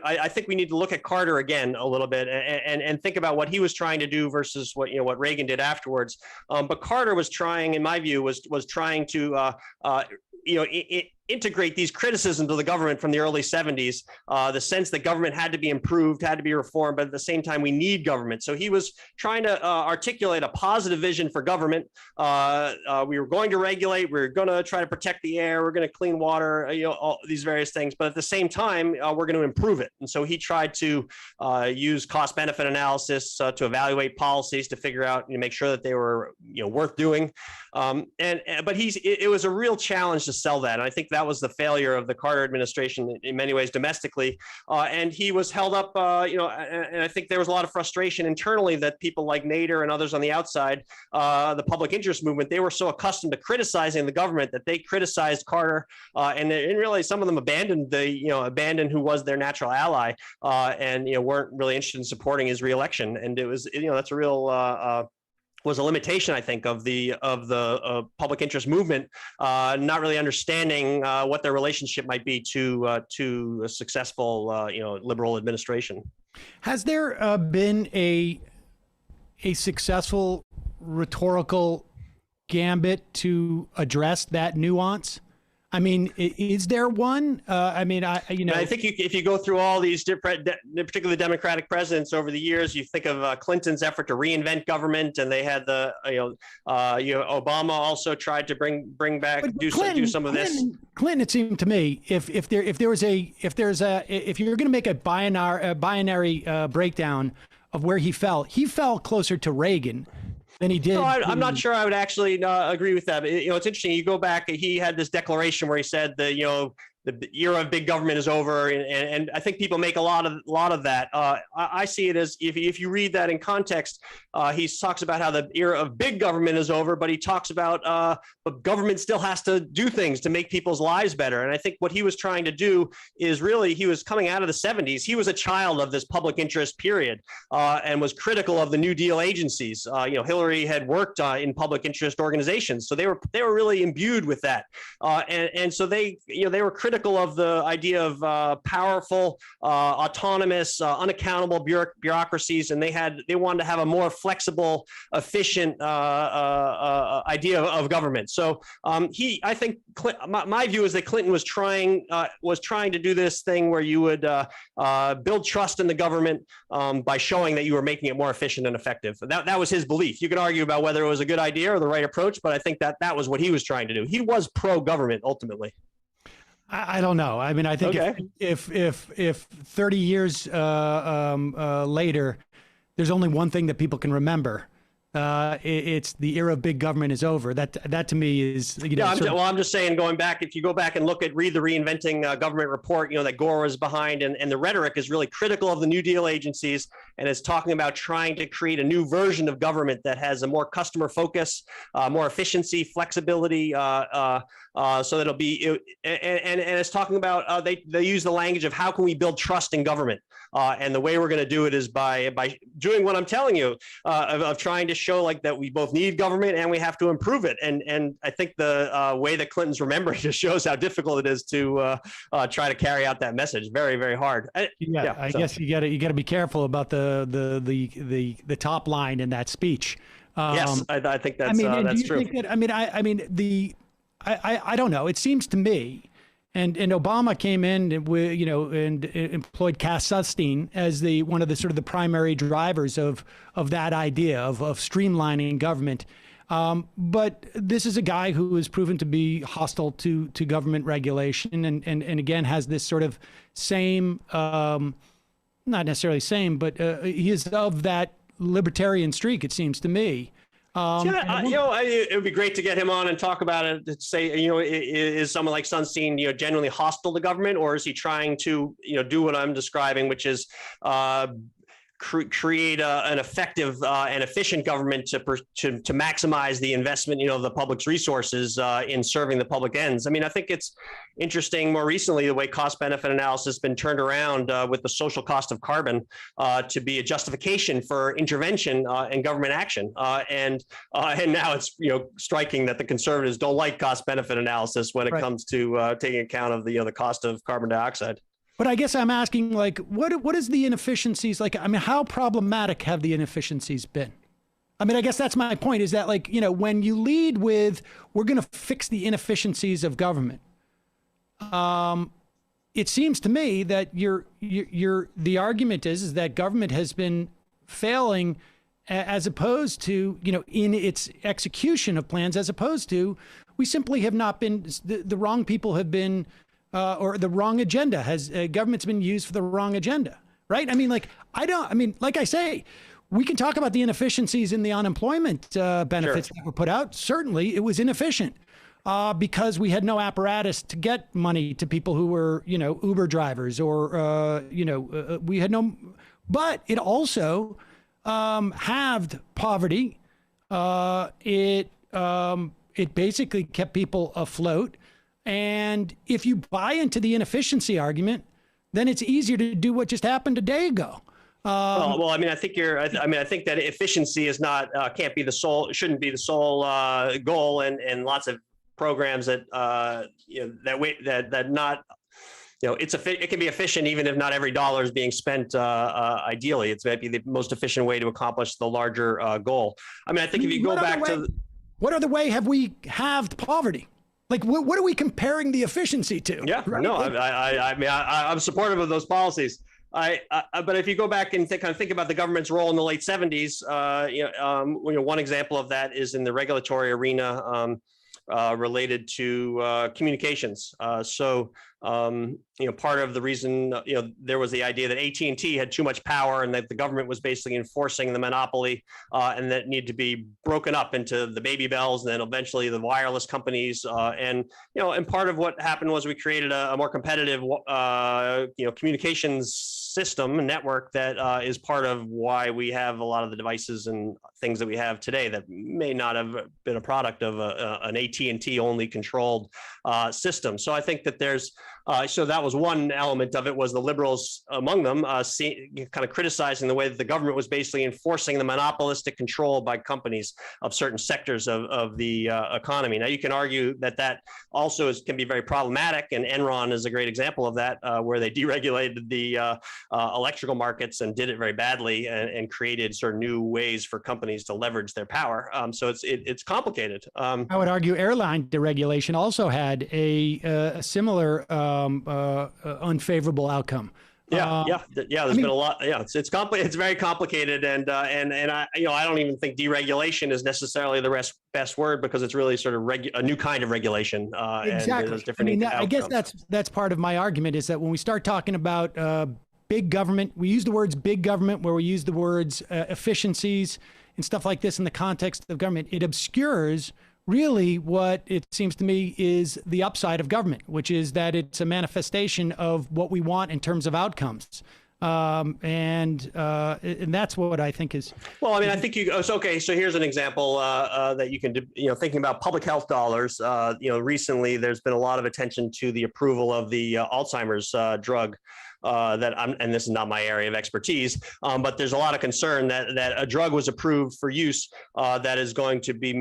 I think we need to look at Carter again a little bit and think about what he was trying to do versus what Reagan did afterwards. But Carter was trying, in my view, was trying to integrate these criticisms of the government from the early 70s, the sense that government had to be improved, had to be reformed, but at the same time, we need government. So he was trying to articulate a positive vision for government. We were going to regulate, we were going to try to protect the air, we're going to clean water, all these various things. But at the same time, we're going to improve it. And so he tried to use cost-benefit analysis to evaluate policies to figure out, make sure that they were, worth doing. But it was a real challenge to sell that. And I think that was the failure of the Carter administration in many ways domestically. And he was held up, and I think there was a lot of frustration internally that people like Nader and others on the outside, the public interest movement, they were so accustomed to criticizing the government that they criticized Carter. And really some of them abandoned who was their natural ally and weren't really interested in supporting his reelection. And it was, that's a real was a limitation, I think, of the public interest movement, not really understanding what their relationship might be to a successful, liberal administration. Has there been a successful rhetorical gambit to address that nuance? I mean, is there one? I think if you go through all these different, particularly Democratic presidents over the years, you think of Clinton's effort to reinvent government, and they had Obama also tried to bring back do some of this. Clinton, it seemed to me, if you're going to make a binary breakdown of where he fell closer to Reagan than he did. No, I'm not sure I would actually agree with that. But, it's interesting. You go back, he had this declaration where he said that, the era of big government is over, and I think people make a lot of that. I see it as if you read that in context, he talks about how the era of big government is over, but he talks about but government still has to do things to make people's lives better. And I think what he was trying to do is really, he was coming out of the 70s. He was a child of this public interest period and was critical of the New Deal agencies. Hillary had worked in public interest organizations, so they were really imbued with that, and so they were critical of the idea of powerful, autonomous, unaccountable bureaucracies, and they wanted to have a more flexible, efficient idea of government. So I think my view is that Clinton was trying to do this thing where you would build trust in the government by showing that you were making it more efficient and effective. That was his belief. You could argue about whether it was a good idea or the right approach, but I think that was what he was trying to do. He was pro-government ultimately. I don't know. I mean, I think if 30 years later, there's only one thing that people can remember. It's the era of big government is over. That to me is, I'm just saying, going back, if you go back and read the Reinventing Government report, that Gore was behind, and the rhetoric is really critical of the New Deal agencies, and is talking about trying to create a new version of government that has a more customer focus, more efficiency, flexibility, So that'll be, and it's talking about, they use the language of how can we build trust in government? And the way we're going to do it is by doing what I'm telling you, of trying to show like that we both need government and we have to improve it. And I think the way that Clinton's remembering just shows how difficult it is to try to carry out that message. Very, very hard. I guess you got to be careful about the top line in that speech. Yes, I think that's that's true. I don't know. It seems to me, and Obama came in and employed Cass Sunstein as one of the sort of the primary drivers of that idea of streamlining government. But this is a guy who has proven to be hostile to government regulation, and again has this sort of same, not necessarily same, but he is of that libertarian streak, it seems to me. It would be great to get him on and talk about it. To say, is someone like Sunstein, generally hostile to government, or is he trying to, do what I'm describing, which is create an effective and efficient government to maximize the investment, of the public's resources in serving the public ends. I mean, I think it's interesting more recently the way cost-benefit analysis has been turned around with the social cost of carbon to be a justification for intervention in government action. And now it's striking that the conservatives don't like cost-benefit analysis when it comes to taking account of the cost of carbon dioxide. But I guess I'm asking, like, what is the inefficiencies like? I mean, how problematic have the inefficiencies been? I mean, I guess that's my point, is that, like, when you lead with, we're going to fix the inefficiencies of government, it seems to me that the argument is that government has been failing as opposed to, in its execution of plans, as opposed to, we simply have not been, the wrong people have been, or the wrong agenda has, government's been used for the wrong agenda, right? I mean, like I say, we can talk about the inefficiencies in the unemployment benefits that were put out. Certainly, it was inefficient because we had no apparatus to get money to people who were, Uber drivers or, we had no, but it also halved poverty. It basically kept people afloat. And if you buy into the inefficiency argument, then it's easier to do what just happened a day ago. Well, I mean, I think I think that efficiency is not, shouldn't be the sole goal, and lots of programs that it can be efficient even if not every dollar is being spent. Ideally, it's maybe the most efficient way to accomplish the larger goal. I mean, I think if you go back to what other way have we halved poverty? Like, what are we comparing the efficiency to? Yeah, right? No, I'm supportive of those policies. But if you go back and think about the government's role in the late 70s, one example of that is in the regulatory arena related to communications. Part of the reason, there was the idea that AT&T had too much power and that the government was basically enforcing the monopoly, and that needed to be broken up into the baby bells and then eventually the wireless companies. And part of what happened was we created a more competitive, communications system and network that is part of why we have a lot of the devices and things that we have today that may not have been a product of an AT&T only controlled system. So I think that there's so that was one element of it, was the liberals among them kind of criticizing the way that the government was basically enforcing the monopolistic control by companies of certain sectors of the economy. Now, you can argue that also can be very problematic, and Enron is a great example of that, where they deregulated the electrical markets and did it very badly and created sort of new ways for companies to leverage their power. So it's complicated. I would argue airline deregulation also had a similar unfavorable outcome. There's been a lot. Yeah, it's complicated. It's very complicated, and I don't even think deregulation is necessarily the best word, because it's really sort of a new kind of regulation. Exactly. And I guess that's part of my argument, is that when we start talking about big government, we use the words big government, where we use the words efficiencies and stuff like this in the context of government, it obscures really what it seems to me is the upside of government, which is that it's a manifestation of what we want in terms of outcomes. and that's what I think is. Well, I mean, I think okay. So here's an example that you can, thinking about public health dollars. Recently there's been a lot of attention to the approval of the Alzheimer's drug. And this is not my area of expertise, but there's a lot of concern that a drug was approved for use that is going to be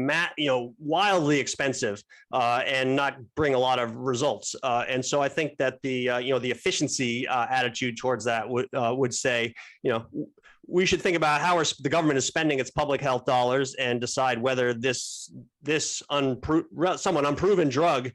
wildly expensive and not bring a lot of results. And so I think that the efficiency attitude towards that would say, we should think about how the government is spending its public health dollars and decide whether this somewhat unproven drug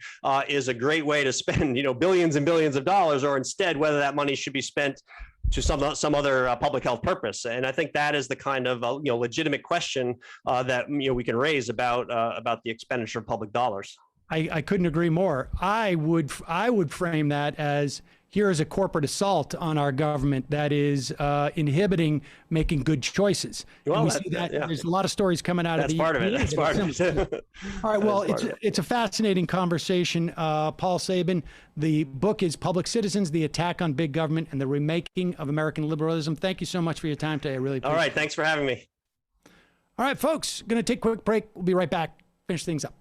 is a great way to spend billions and billions of dollars, or instead whether that money should be spent to some other public health purpose. And I think that is the kind of legitimate question that we can raise about the expenditure of public dollars. I couldn't agree more. I would frame that as, here is a corporate assault on our government that is inhibiting making good choices. Well, we see that there's a lot of stories coming out of the. That's part of it. That's part of it. All right. Well, it's a fascinating conversation. Paul Sabin, the book is Public Citizens: The Attack on Big Government and the Remaking of American Liberalism. Thank you so much for your time today. I really appreciate it. All right. Thanks for having me. All right, folks. Going to take a quick break. We'll be right back. Finish things up.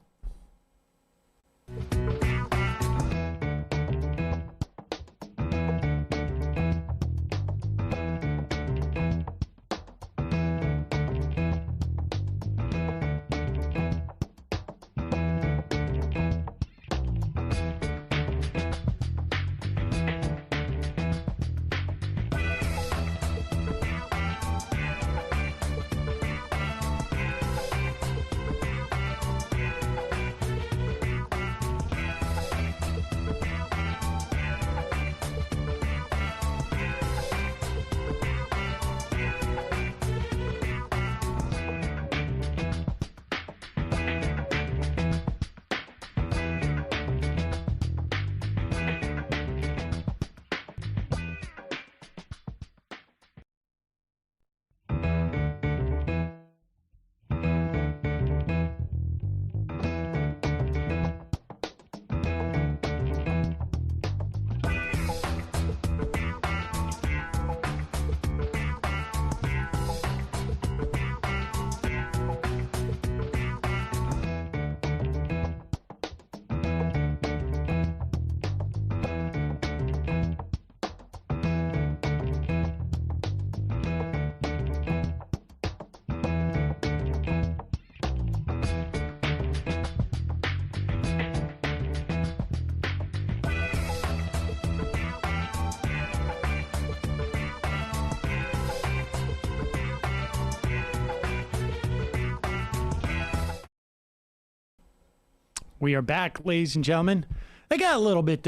We are back, ladies and gentlemen. They got a little bit,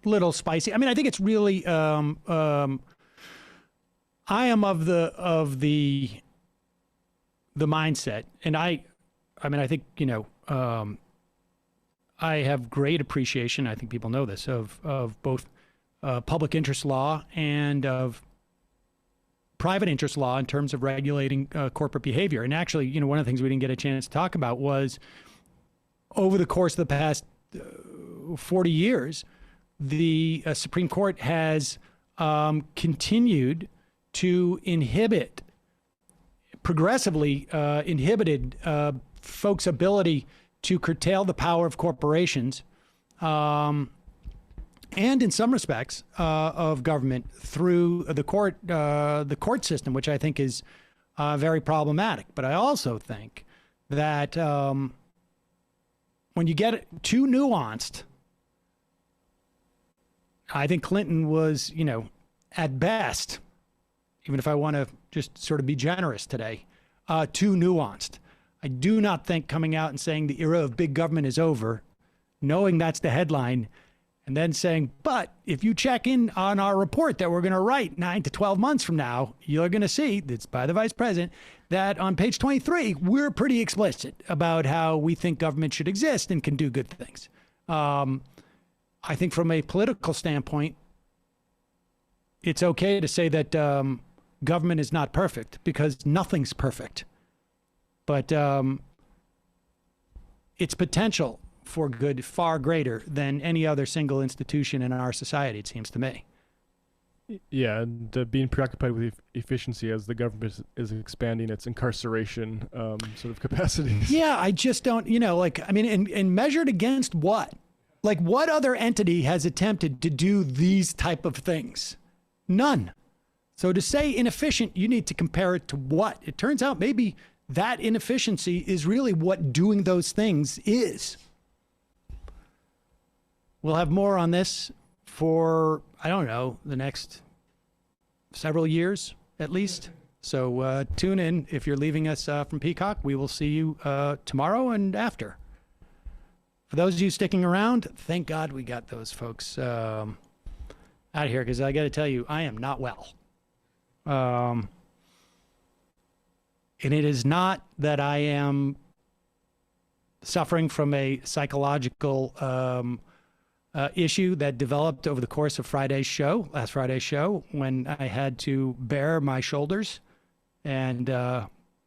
little spicy. I mean, I think it's really. I am of the mindset, and I mean, I think I have great appreciation. I think people know this of both public interest law and of private interest law in terms of regulating corporate behavior. And actually, one of the things we didn't get a chance to talk about was, over the course of the past 40 years, the Supreme Court has continued to progressively inhibited folks' ability to curtail the power of corporations, and in some respects of government through the court system, which I think is very problematic. But I also think that when you get too nuanced, I think Clinton was, at best, even if I want to just sort of be generous today, too nuanced. I do not think coming out and saying the era of big government is over, knowing that's the headline, and then saying, but if you check in on our report that we're going to write 9 to 12 months from now, you're going to see, that's by the vice president, that on page 23, we're pretty explicit about how we think government should exist and can do good things. I think from a political standpoint, it's okay to say that government is not perfect, because nothing's perfect. But its potential for good far greater than any other single institution in our society, it seems to me. Yeah, and being preoccupied with efficiency as the government is expanding its incarceration sort of capacities. Yeah, I just don't, and measured against what? Like, what other entity has attempted to do these type of things? None. So to say inefficient, you need to compare it to what? It turns out maybe that inefficiency is really what doing those things is. We'll have more on this for, I don't know, the next several years at least. So tune in if you're leaving us from Peacock. We will see you tomorrow and after. For those of you sticking around, thank God we got those folks out of here, because I got to tell you, I am not well. And it is not that I am suffering from a psychological issue that developed over the course of last Friday's show, when I had to bare my shoulders and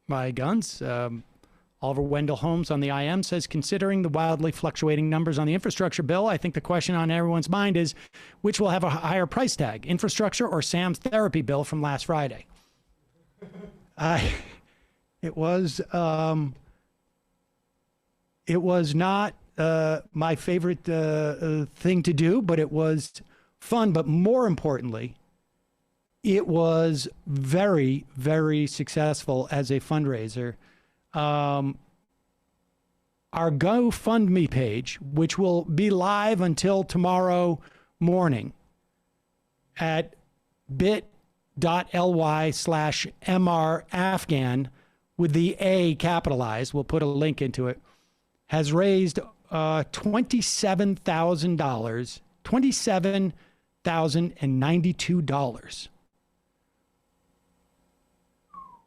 my guns. Oliver Wendell Holmes on the IM says, considering the wildly fluctuating numbers on the infrastructure bill, I think the question on everyone's mind is, which will have a higher price tag, infrastructure or Sam's therapy bill from last Friday? It was not my favorite thing to do, but it was fun. But more importantly, it was very, very successful as a fundraiser. Our GoFundMe page, which will be live until tomorrow morning at bit.ly/MRAfghan with the A capitalized, we'll put a link into it, has raised $27,000, $27,092.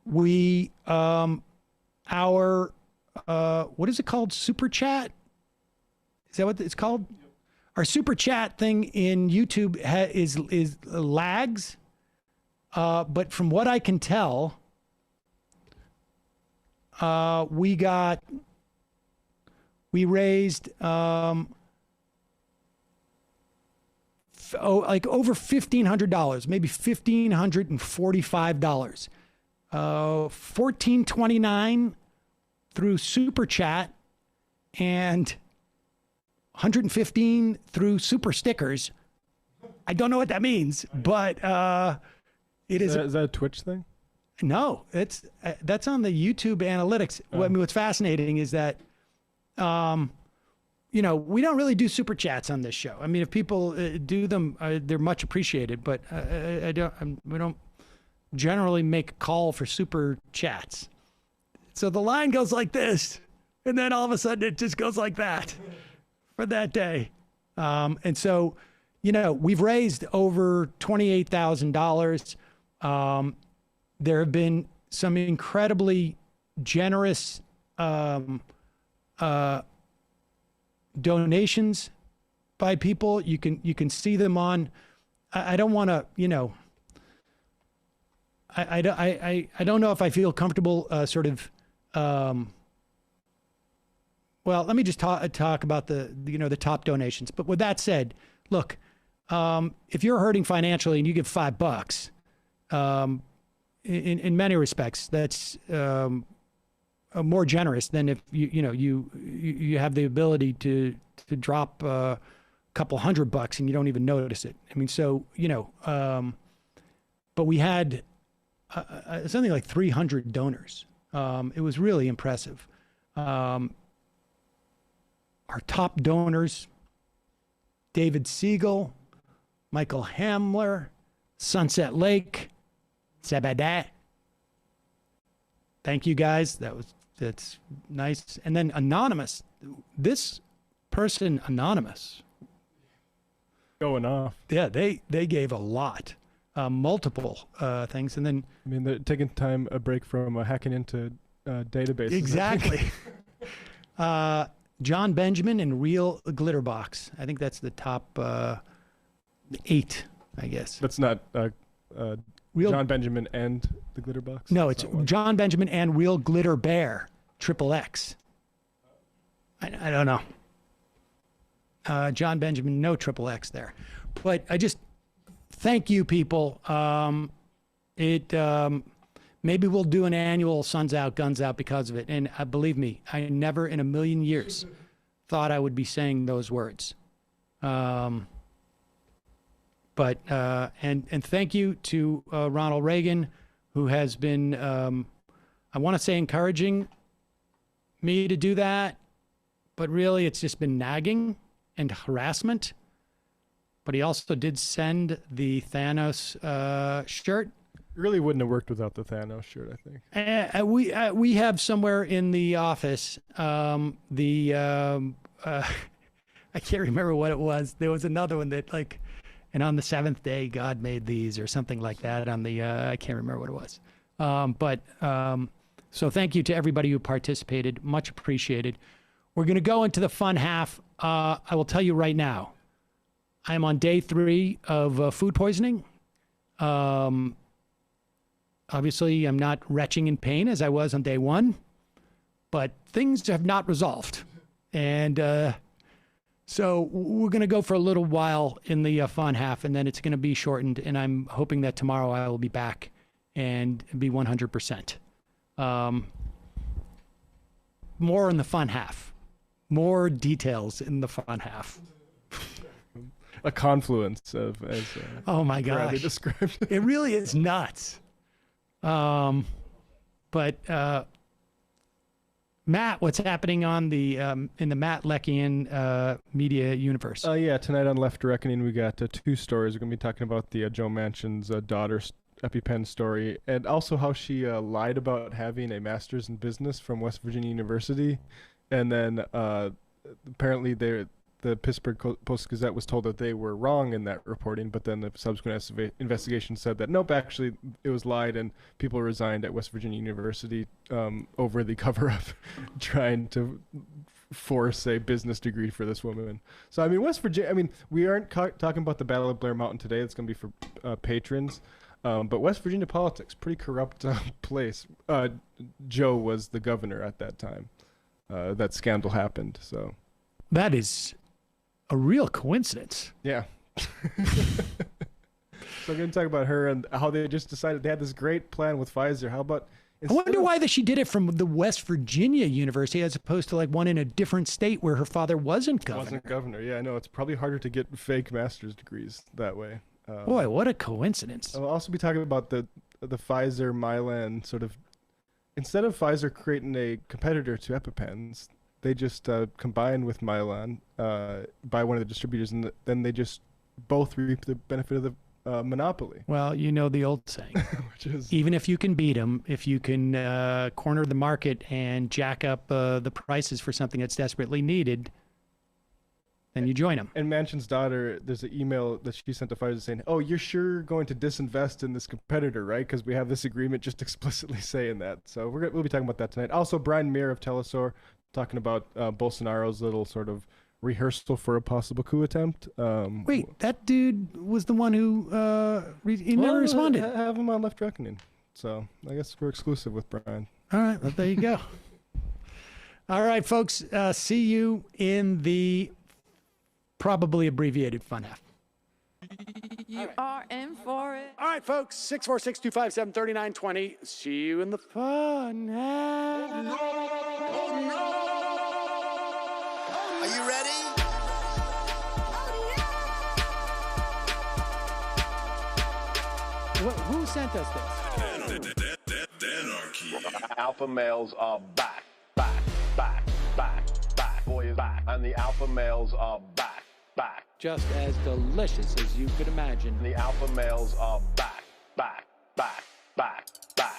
We, our, what is it called? Super chat? Is that what it's called? Yep. Our super chat thing in YouTube is lags. But from what I can tell, we raised, like over $1,500, maybe $1,545. $14.29 through Super Chat and $115 through Super Stickers. I don't know what that means, but it is. Is that a Twitch thing? No, that's on the YouTube analytics. Oh. I mean, what's fascinating is that, we don't really do Super Chats on this show. I mean, if people do them, they're much appreciated, but we don't generally make a call for Super Chats. So the line goes like this, and then all of a sudden it just goes like that for that day. And so, we've raised over $28,000. There have been some incredibly generous donations by people. You can see them on. I don't want to, I don't know if I feel comfortable well, let me just talk about the top donations. But with that said, look, if you're hurting financially and you give $5, in many respects, that's more generous than if you have the ability to drop a couple $100 and you don't even notice it. I mean, so but we had something like 300 donors. It was really impressive. Our top donors: David Siegel, Michael Hamler, Sunset Lake, Sabadat. Thank you guys. That's nice. And then Anonymous. This person, Anonymous, going off. Yeah, they gave a lot. Multiple things, and then they're taking a break from hacking into databases. Exactly. John Benjamin and Real Glitterbox. I think that's the top 8, I guess. That's not Real John Benjamin and the Glitterbox. No, it's John Benjamin and Real Glitter Bear XXX. I don't know. John Benjamin, no XXX there, but I just thank you, people. Maybe we'll do an annual Suns Out, Guns Out because of it. And believe me, I never in a million years thought I would be saying those words. And thank you to Ronald Reagan, who has been, I want to say, encouraging me to do that, but really it's just been nagging and harassment. But he also did send the Thanos shirt. Really wouldn't have worked without the Thanos shirt, I think. We have somewhere in the office I can't remember what it was. There was another one that like, and on the seventh day God made these or something like that. On the I can't remember what it was. So thank you to everybody who participated. Much appreciated. We're going to go into the fun half. I will tell you right now, I am on day 3 of food poisoning. Obviously, I'm not retching in pain as I was on day 1, but things have not resolved. And so we're going to go for a little while in the fun half, and then it's going to be shortened. And I'm hoping that tomorrow I will be back and be 100%. More in the fun half. More details in the fun half. A confluence of, as oh my gosh, described. It really is nuts. But Matt, what's happening on the in the Matt Leckian media universe? Yeah, tonight on Left Reckoning we got 2 stories. We're gonna be talking about the Joe Manchin's daughter's EpiPen story, and also how she lied about having a master's in business from West Virginia University, and then apparently the Pittsburgh Post-Gazette was told that they were wrong in that reporting, but then the subsequent investigation said that nope, actually it was lied, and people resigned at West Virginia University over the cover-up, trying to force a business degree for this woman. So I mean, West Virginia. I mean, we aren't talking about the Battle of Blair Mountain today. It's going to be for patrons. But West Virginia politics, pretty corrupt place. Joe was the governor at that time. That scandal happened. So that is a real coincidence. Yeah. So I'm going to talk about her and how they just decided they had this great plan with Pfizer. How about... I wonder why she did it from the West Virginia University as opposed to like one in a different state where her father wasn't governor. Yeah, I know. It's probably harder to get fake master's degrees that way. Boy, what a coincidence. I'll also be talking about the Pfizer Mylan sort of... Instead of Pfizer creating a competitor to EpiPens, they just combine with Mylan by one of the distributors, and then they just both reap the benefit of the monopoly. Well, you know the old saying, which is, even if you can beat them, if you can corner the market and jack up the prices for something that's desperately needed, then you join them. And Manchin's daughter, there's an email that she sent to Pfizer saying, oh, you're sure going to disinvest in this competitor, right? Because we have this agreement just explicitly saying that. So we'll be talking about that tonight. Also, Brian Mayer of Telesur talking about Bolsonaro's little sort of rehearsal for a possible coup attempt. Wait, that dude was the one who never responded. Have him on Left Reckoning. So I guess we're exclusive with Brian. All right, well, there you go. All right, folks, see you in the probably abbreviated fun half. You are in for it. All right, folks, 646-257-3920. See you in the fun half. Oh, no. Oh, no. Are you ready? Who sent us this? Anarchy. Alpha males are back. Boy is back. And the alpha males are back. Just as delicious as you could imagine. The alpha males are back.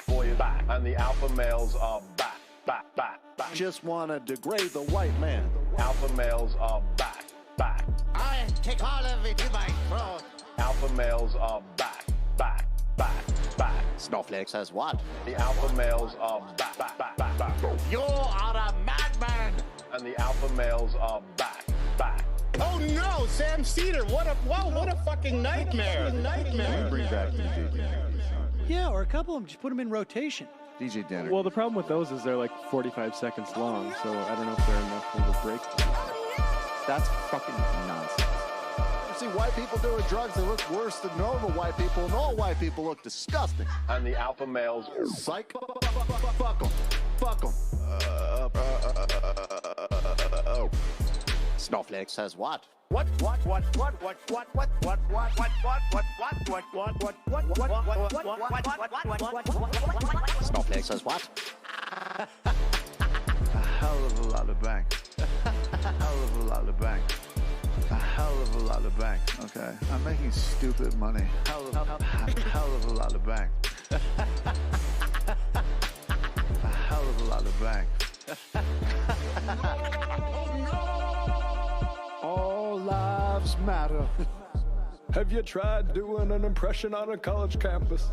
Boy is back. And the alpha males are back. Just wanna degrade the white man. Alpha males are back. I take all of it in my throat. Alpha males are back. Snowflake says what? The alpha males are back. You are a madman. And the alpha males are back. Oh no, Sam Cedar! What a fucking nightmare! Bring back DJ Danner. Yeah, or a couple of them. Just put them in rotation. DJ Danner. Well, the problem with those is they're like 45 seconds long, so I don't know if they're enough of a break. That's fucking nonsense. see white people doing drugs that look worse than normal white people, and all white people look disgusting. And the alpha males. Psych. Fuck them. Fuck them. Snowflake says what? Snowflake says what? A hell of a lot of bank. A hell of a lot of bank. A hell of a lot of bank. Okay, I'm making stupid money. Hell of a lot of bank. A hell of a lot of bank. All lives matter. Have you tried doing an impression on a college campus?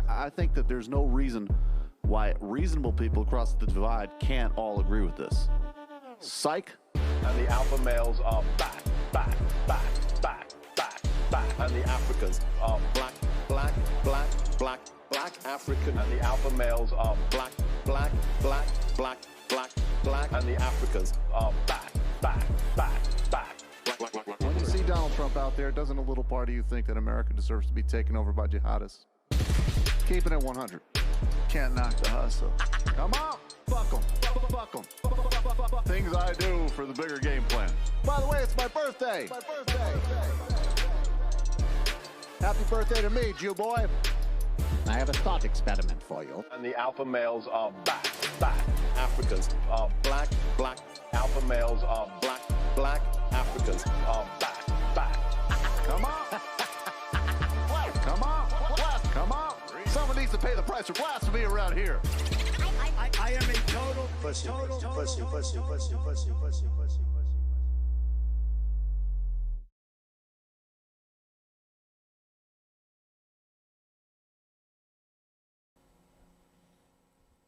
I think that there's no reason why reasonable people across the divide can't all agree with this. Psych. And the alpha males are back. And the Africans are black African. And the alpha males are black. And the Africans are back. When you see Donald Trump out there, doesn't a little part of you think that America deserves to be taken over by jihadists? Keeping it 100. Can't knock the hustle. Come on, fuck them. Things I do for the bigger game plan. By the way, it's my birthday. Happy birthday to me, Jew boy. I have a thought experiment for you. And the alpha males are back. Africans are black. Alpha males are black. Africans are back. Come on. Come on. Someone needs to pay the price for blasphemy around here. I am a total pussy.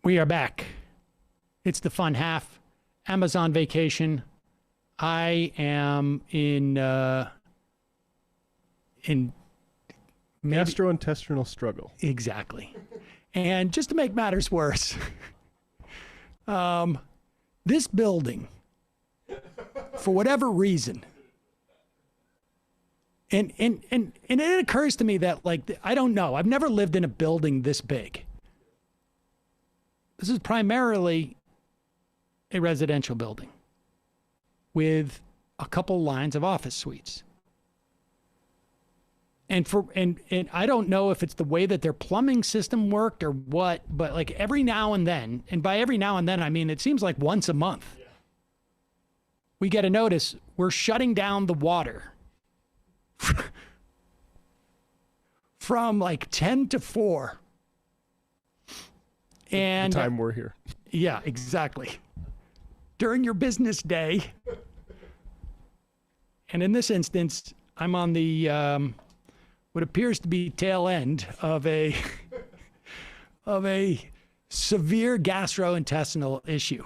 We are back. It's the fun half. Amazon vacation. I am in gastrointestinal struggle. Exactly. And just to make matters worse, this building, for whatever reason, and it occurs to me that, like, I don't know. I've never lived in a building this big. This is primarily a residential building with a couple lines of office suites. And I don't know if it's the way that their plumbing system worked or what, but like every now and then, and by every now and then, I mean, it seems like once a month, we get a notice, we're shutting down the water from like 10 to 4. And the time we're here. Yeah, exactly. During your business day. And in this instance, I'm on the what appears to be tail end of a severe gastrointestinal issue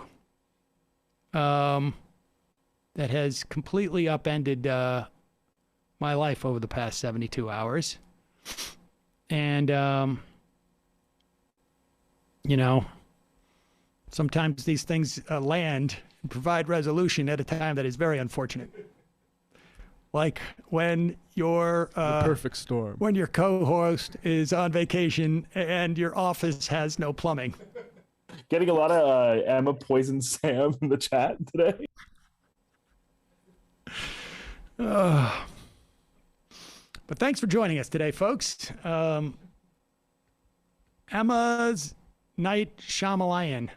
that has completely upended my life over the past 72 hours. And you know, sometimes these things land and provide resolution at a time that is very unfortunate. Like when your the perfect storm. When your co-host is on vacation and your office has no plumbing. Getting a lot of Emma Poison Sam in the chat today. But thanks for joining us today, folks. Emma's Night Shyamalan.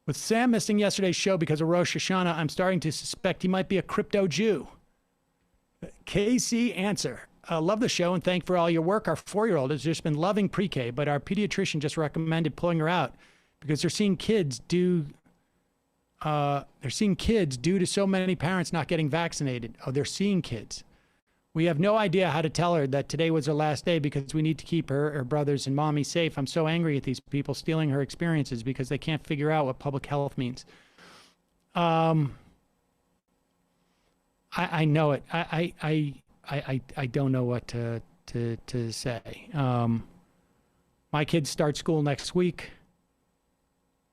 With Sam missing yesterday's show because of Rosh Hashanah, I'm starting to suspect he might be a crypto Jew. KC answer. Love the show and thank for all your work. Our 4-year-old has just been loving pre-K, but our pediatrician just recommended pulling her out because they're seeing kids due to so many parents not getting vaccinated. Oh, they're seeing kids. We have no idea how to tell her that today was her last day because we need to keep her brothers and mommy safe. I'm so angry at these people stealing her experiences because they can't figure out what public health means. I know it. I don't know what to say. My kids start school next week.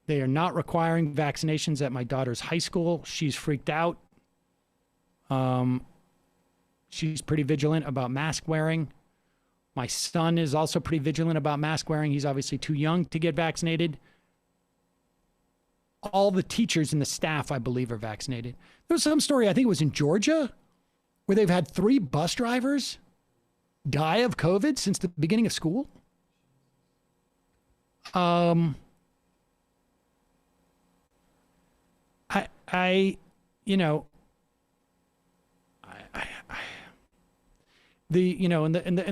They are not requiring vaccinations at my daughter's high school. She's freaked out. She's pretty vigilant about mask wearing. My son is also pretty vigilant about mask wearing. He's obviously too young to get vaccinated. All the teachers and the staff, I believe, are vaccinated. There was some story, I think it was in Georgia, where they've had 3 bus drivers die of COVID since the beginning of school. And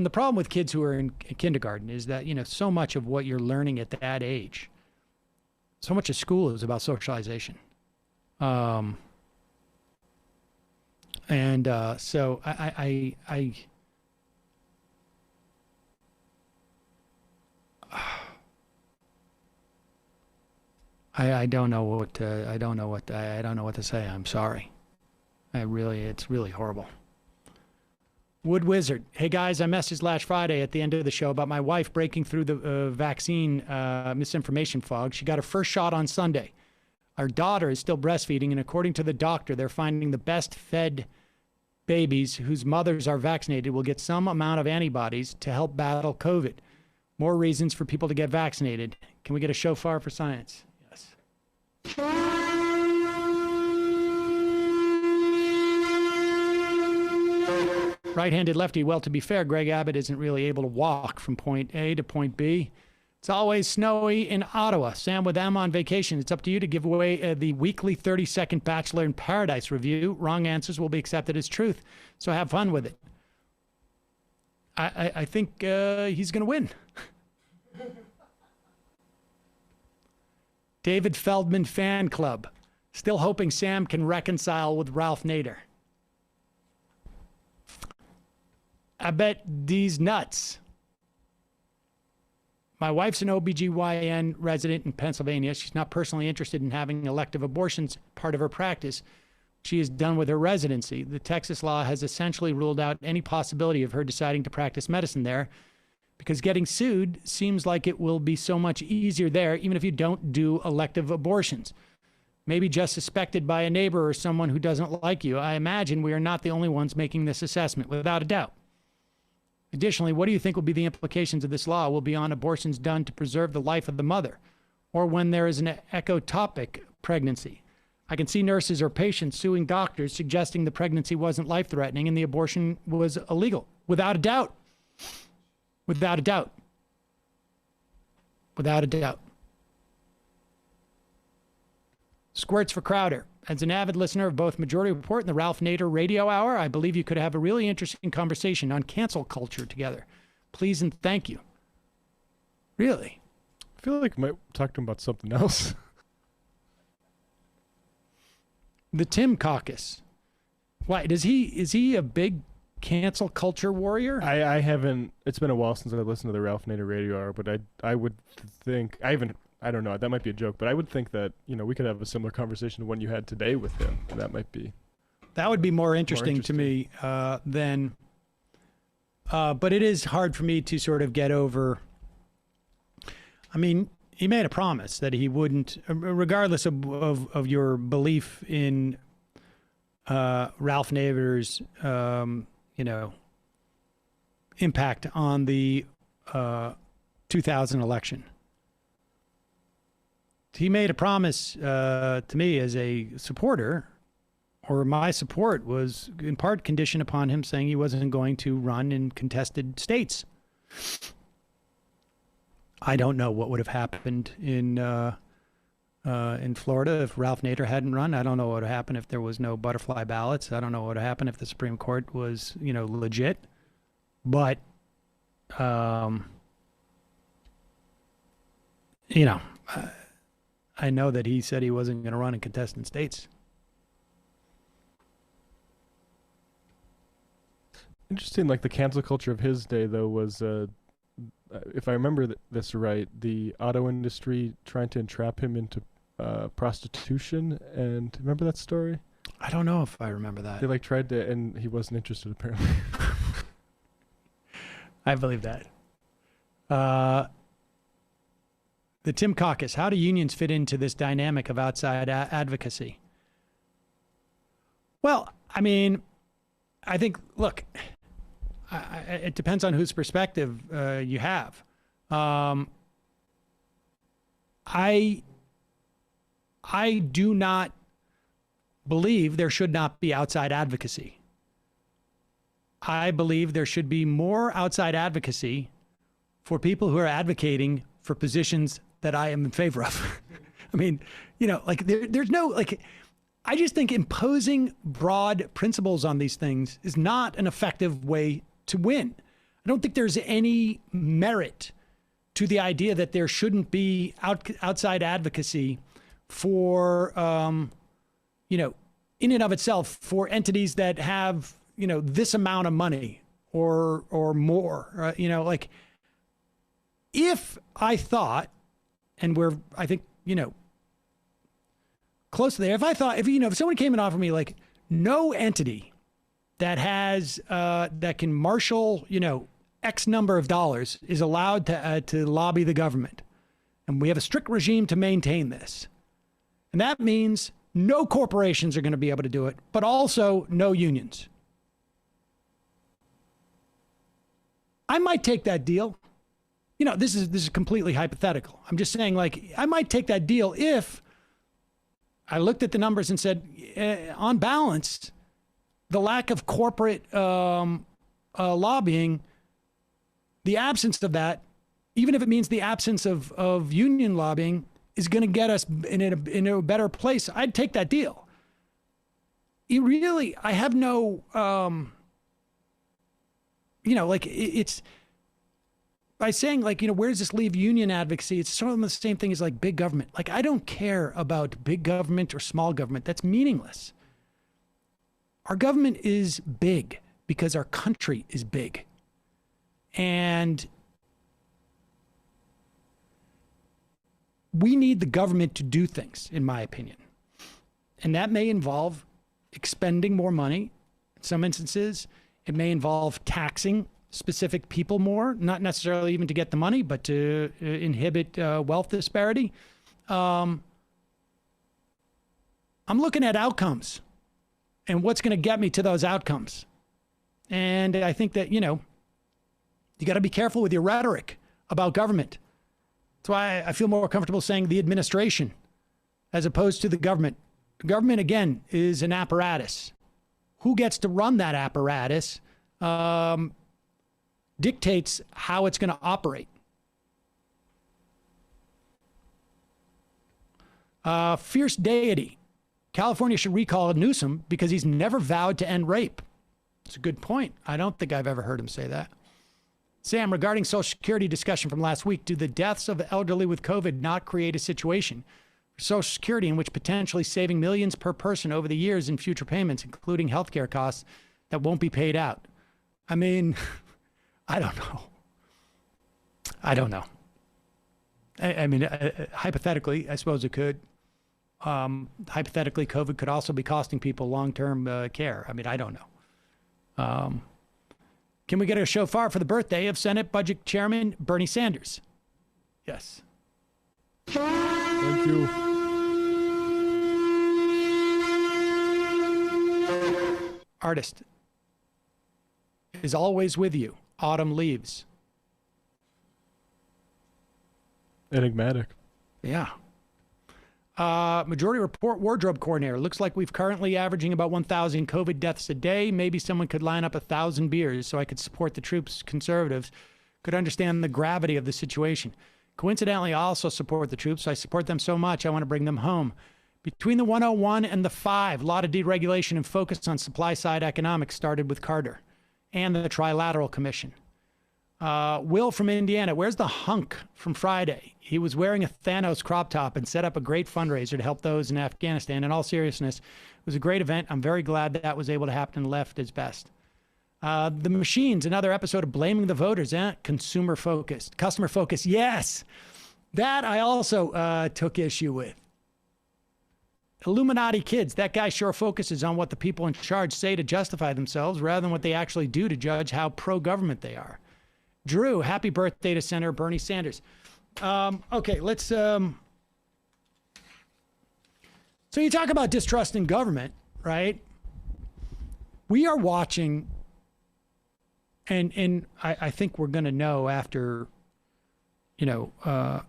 the problem with kids who are in kindergarten is that, so much of what you're learning at that age, so much of school is about socialization. So I don't know what to say. I'm sorry. It's really horrible. Wood Wizard. Hey guys, I messaged last Friday at the end of the show about my wife breaking through the vaccine misinformation fog. She got her first shot on Sunday. Our daughter is still breastfeeding, and according to the doctor, they're finding the best fed babies whose mothers are vaccinated will get some amount of antibodies to help battle COVID. More reasons for people to get vaccinated. Can we get a shofar for science? Yes. Right-handed lefty. Well, to be fair, Greg Abbott isn't really able to walk from point A to point B. It's always snowy in Ottawa. Sam with M on vacation. It's up to you to give away the weekly 30-second Bachelor in Paradise review. Wrong answers will be accepted as truth. So have fun with it. I think he's going to win. David Feldman Fan Club. Still hoping Sam can reconcile with Ralph Nader. I bet these nuts. My wife's an OBGYN resident in Pennsylvania. She's not personally interested in having elective abortions part of her practice. She is done with her residency. The Texas law has essentially ruled out any possibility of her deciding to practice medicine there because getting sued seems like it will be so much easier there, even if you don't do elective abortions. Maybe just suspected by a neighbor or someone who doesn't like you. I imagine we are not the only ones making this assessment, without a doubt. Additionally, what do you think will be the implications of this law will be on abortions done to preserve the life of the mother, or when there is an ectopic pregnancy? I can see nurses or patients suing doctors suggesting the pregnancy wasn't life-threatening and the abortion was illegal. Without a doubt. Without a doubt. Without a doubt. Squirts for Crowder. As an avid listener of both Majority Report and the Ralph Nader Radio Hour, I believe you could have a really interesting conversation on cancel culture together. Please and thank you. Really? I feel like I might talk to him about something else. The Tim Caucus. Why is he a big cancel culture warrior? I haven't. It's been a while since I listened to the Ralph Nader Radio Hour, but I would think I don't know. That might be a joke, but I would think that we could have a similar conversation to one you had today with him. That might be. That would be more interesting to me than. But it is hard for me to sort of get over. I mean, he made a promise that he wouldn't, regardless of your belief in Ralph Nader's, impact on the 2000 election. He made a promise to me as a supporter, or my support was in part conditioned upon him saying he wasn't going to run in contested states. I don't know what would have happened in Florida if Ralph Nader hadn't run. I don't know what would have happened if there was no butterfly ballots. I don't know what would have happened if the Supreme Court was, legit. But, I know that he said he wasn't going to run in contested states. Interesting, like the cancel culture of his day, though, was, if I remember this right, the auto industry trying to entrap him into prostitution. And remember that story? I don't know if I remember that. They tried to, and he wasn't interested, apparently. I believe that. The Tim Caucus. How do unions fit into this dynamic of outside advocacy? Well, I mean, I think, look, it depends on whose perspective you have. I do not believe there should not be outside advocacy. I believe there should be more outside advocacy for people who are advocating for positions that I am in favor of. I mean, you know, like there's no, like, I just think imposing broad principles on these things is not an effective way to win. I don't think there's any merit to the idea that there shouldn't be outside advocacy for, you know, in and of itself, for entities that have, you know, this amount of money or more, you know, like, if I thought, and I think, you know, close to there, if someone came and offered me, like, no entity that has, that can marshal, you know, X number of dollars is allowed to lobby the government. And we have a strict regime to maintain this. And that means no corporations are going to be able to do it, but also no unions. I might take that deal. You know, this is completely hypothetical. I'm just saying, like, I might take that deal if I looked at the numbers and said, on balance, the lack of corporate lobbying, the absence of that, even if it means the absence of union lobbying, is going to get us in a better place. I'd take that deal. I have no, you know, like, it's by saying, like, you know, where does this leave union advocacy? It's sort of the same thing as, like, big government. Like, I don't care about big government or small government. That's meaningless. Our government is big because our country is big. And we need the government to do things, in my opinion. And that may involve expending more money. In some instances, it may involve taxing specific people more, not necessarily even to get the money, but to inhibit wealth disparity. I'm looking at outcomes and what's going to get me to those outcomes. And I think that, you know, you got to be careful with your rhetoric about government. That's why I feel more comfortable saying the administration as opposed to the government. The government, again, is an apparatus. Who gets to run that apparatus dictates how it's going to operate. Fierce deity. California should recall Newsom because he's never vowed to end rape. It's a good point. I don't think I've ever heard him say that. Sam, regarding Social Security discussion from last week, do the deaths of the elderly with COVID not create a situation for Social Security in which potentially saving millions per person over the years in future payments, including healthcare costs, that won't be paid out? I mean, I don't know. I mean, hypothetically, I suppose it could. Hypothetically, COVID could also be costing people long-term care. I mean, I don't know. Can we get a shofar for the birthday of Senate Budget Chairman Bernie Sanders? Yes. Thank you. Artist is always with you. Autumn leaves. Enigmatic. Yeah. Majority Report wardrobe coordinator. Looks like we've currently averaging about 1,000 COVID deaths a day. Maybe someone could line up 1,000 beers so I could support the troops. Conservatives could understand the gravity of the situation. Coincidentally, I also support the troops. I support them so much, I want to bring them home. Between the 101 and the 5, a lot of deregulation and focus on supply-side economics started with Carter and the Trilateral Commission. Will from Indiana, where's the hunk from Friday? He was wearing a Thanos crop top and set up a great fundraiser to help those in Afghanistan. In all seriousness, it was a great event. I'm very glad that was able to happen and left is best. The Machines, another episode of Blaming the Voters, consumer focused, customer focused. Yes, that I also took issue with. Illuminati kids, that guy sure focuses on what the people in charge say to justify themselves rather than what they actually do to judge how pro-government they are. Drew, happy birthday to Senator Bernie Sanders. Okay, let's... So you talk about distrust in government, right? We are watching, and I think we're going to know after, the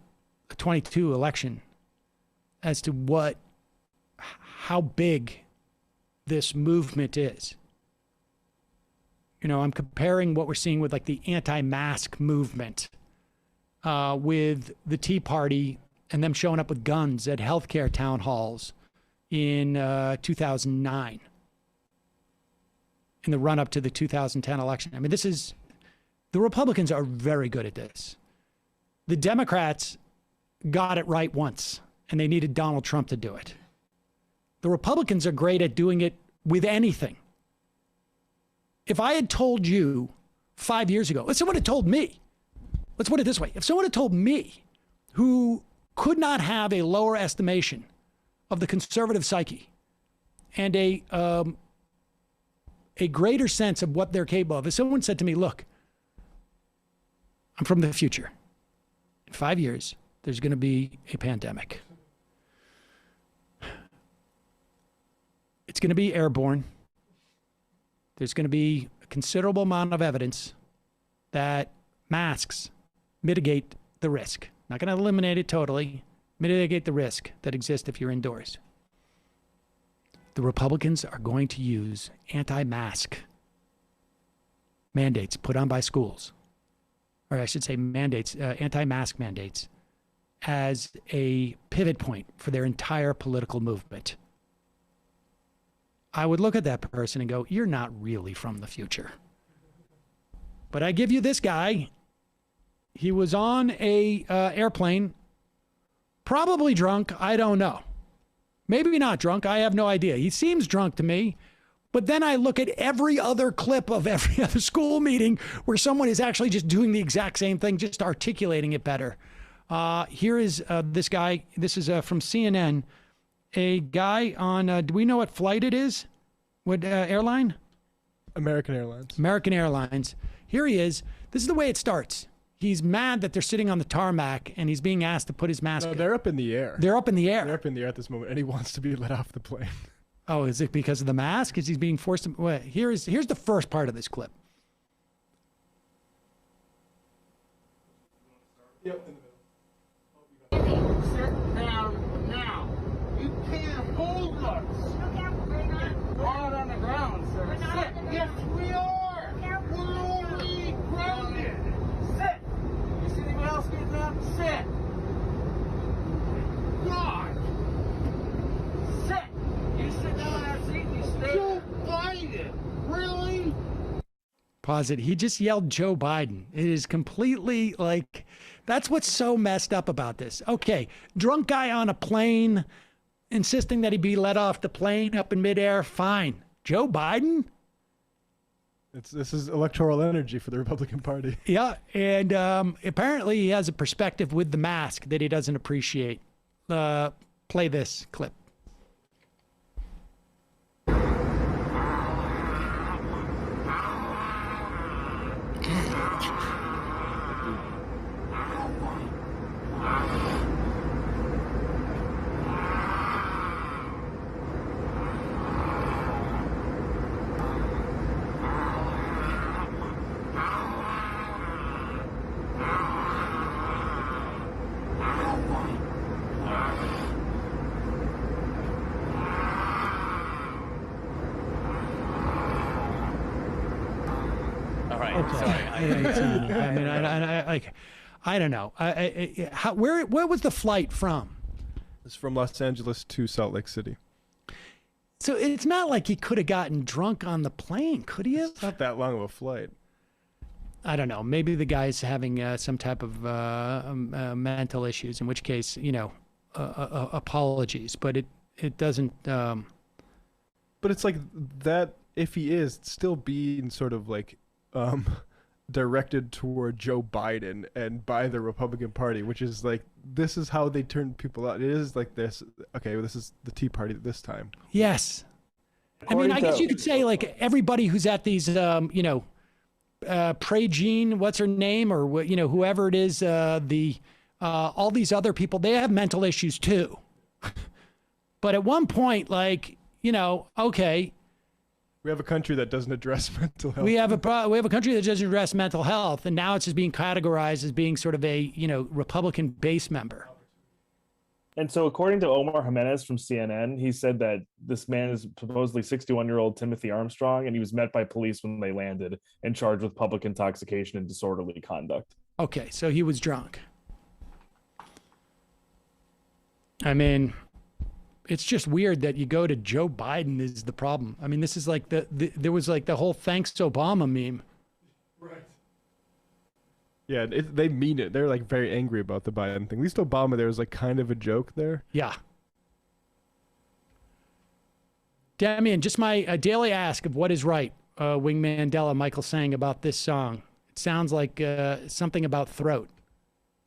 22 election as to how big this movement is. I'm comparing what we're seeing with like the anti-mask movement with the Tea Party and them showing up with guns at healthcare town halls in 2009, in the run-up to the 2010 election. I mean, the Republicans are very good at this. The Democrats got it right once, and they needed Donald Trump to do it. The Republicans are great at doing it with anything. If I had told you 5 years ago, if someone had told me, let's put it this way, if someone had told me, who could not have a lower estimation of the conservative psyche and a greater sense of what they're capable of, if someone said to me, look, I'm from the future. In 5 years, there's going to be a pandemic. It's going to be airborne. There's going to be a considerable amount of evidence that masks mitigate the risk. Not going to eliminate it totally, mitigate the risk that exists if you're indoors. The Republicans are going to use anti-mask mandates put on by schools, or I should say mandates, anti-mask mandates, as a pivot point for their entire political movement. I would look at that person and go, you're not really from the future. But I give you this guy. He was on a airplane, probably drunk. I don't know. Maybe not drunk. I have no idea. He seems drunk to me. But then I look at every other clip of every other school meeting where someone is actually just doing the exact same thing, just articulating it better. Here is this guy. This is from CNN. A guy on, do we know what flight it is? What airline? American Airlines. American Airlines. Here he is. This is the way it starts. He's mad that they're sitting on the tarmac and he's being asked to put his mask on. No, they're up in the air. They're up in the air. They're up in the air at this moment, and he wants to be let off the plane. Oh, is it because of the mask? Is he being forced to? Wait, here's the first part of this clip. Yep, in the middle. Sit down now. You can't hold us. We're not on the ground, sir. Sit. Yes, we are. We're only grounded. Sit. You see anyone else getting up? Sit. God. Sit. You sit down in that seat and you stay. Joe Biden. Really? Pause it. He just yelled Joe Biden. It is completely like, that's what's so messed up about this. Okay, drunk guy on a plane insisting that he be let off the plane up in midair. Fine. Joe Biden? This is electoral energy for the Republican Party. Yeah, and apparently he has a perspective with the mask that he doesn't appreciate. Play this clip. I don't know. Where was the flight from? It's from Los Angeles to Salt Lake City. So it's not like he could have gotten drunk on the plane, could he have? It's not that long of a flight. I don't know. Maybe the guy's having some type of mental issues, in which case, apologies. But it doesn't. But it's like that. If he is still being sort of like directed toward Joe Biden and by the Republican Party, which is like, this is how they turn people out. It is like this. Okay, well, this is the Tea Party this time. Yes. I mean, I guess you could say like everybody who's at these, Pray Jean, what's her name, or whoever it is, all these other people, they have mental issues too. But at one point, like, okay, We have a country that doesn't address mental health. We have a country that doesn't address mental health, and now it's just being categorized as being sort of a Republican base member. And so, according to Omar Jimenez from CNN, he said that this man is supposedly 61-year-old Timothy Armstrong, and he was met by police when they landed and charged with public intoxication and disorderly conduct. Okay, so he was drunk. I mean, it's just weird that you go to Joe Biden is the problem. I mean, this is like there was like the whole thanks Obama meme. Right. Yeah, they mean it. They're like very angry about the Biden thing. At least Obama, there was like kind of a joke there. Yeah. Damian, just my daily ask of what is right. Wing Mandela, Michael saying about this song. It sounds like something about throat.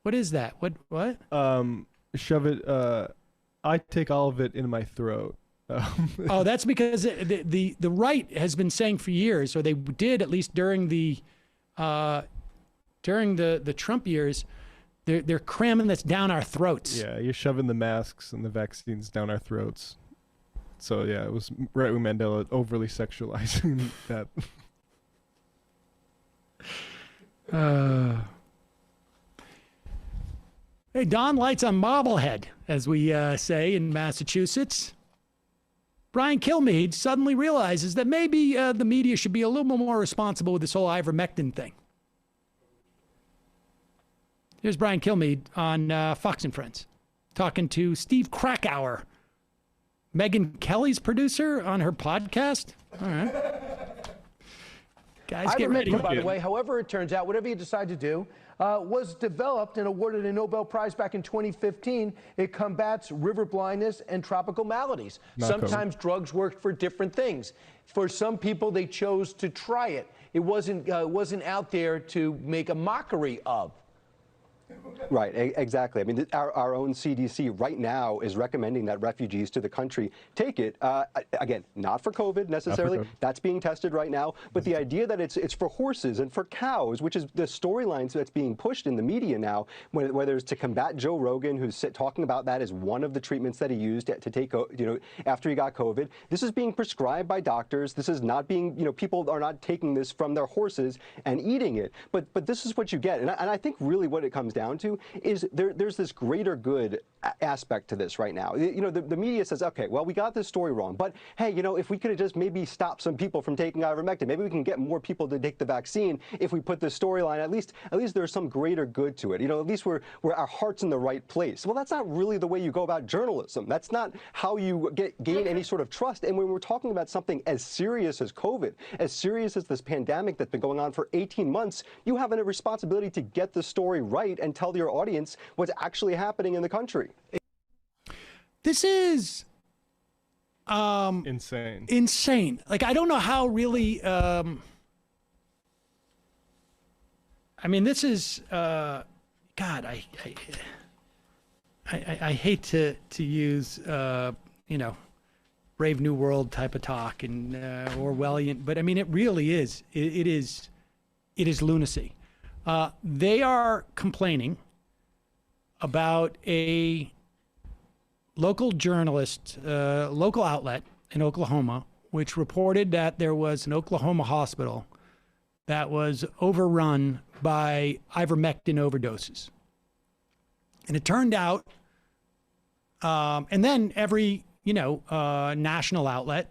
What is that? What? Shove it. I take all of it in my throat. Oh, that's because the right has been saying for years, or they did at least during the Trump years, they're cramming this down our throats. Yeah, you're shoving the masks and the vaccines down our throats. So yeah, it was right with Mandela overly sexualizing that. Hey, Don lights on Marblehead, as we say in Massachusetts. Brian Kilmeade suddenly realizes that maybe the media should be a little more responsible with this whole ivermectin thing. Here's Brian Kilmeade on Fox and Friends, talking to Steve Krakauer, Megyn Kelly's producer, on her podcast. All right. Guys, get ready. By the way, however it turns out, whatever you decide to do, was developed and awarded a Nobel Prize back in 2015. It combats river blindness and tropical maladies. Sometimes drugs work for different things. For some people, they chose to try it. It wasn't out there to make a mockery of. Right, exactly. I mean, our own CDC right now is recommending that refugees to the country take it. Again, not for COVID necessarily. That's being tested right now. But the idea that it's for horses and for cows, which is the storyline that's being pushed in the media now, whether it's to combat Joe Rogan, who's talking about that as one of the treatments that he used to take, after he got COVID. This is being prescribed by doctors. This is not being, people are not taking this from their horses and eating it. But this is what you get. And I think really what it comes down to is there's this greater good aspect to this right now. The media says, okay, well, we got this story wrong, but hey, if we could have just maybe stopped some people from taking ivermectin, maybe we can get more people to take the vaccine if we put this storyline, at least there's some greater good to it. At least we're our heart's in the right place. Well, that's not really the way you go about journalism. That's not how you gain any sort of trust. And when we're talking about something as serious as COVID, as serious as this pandemic that's been going on for 18 months, you have a responsibility to get the story right and tell your audience what's actually happening in the country. This is insane. Like, I don't know how really I mean, this is God, I hate to use Brave New World type of talk and Orwellian, but I mean, it really is. It is lunacy. They are complaining about a local journalist, local outlet in Oklahoma, which reported that there was an Oklahoma hospital that was overrun by ivermectin overdoses. And it turned out, and then every, national outlet,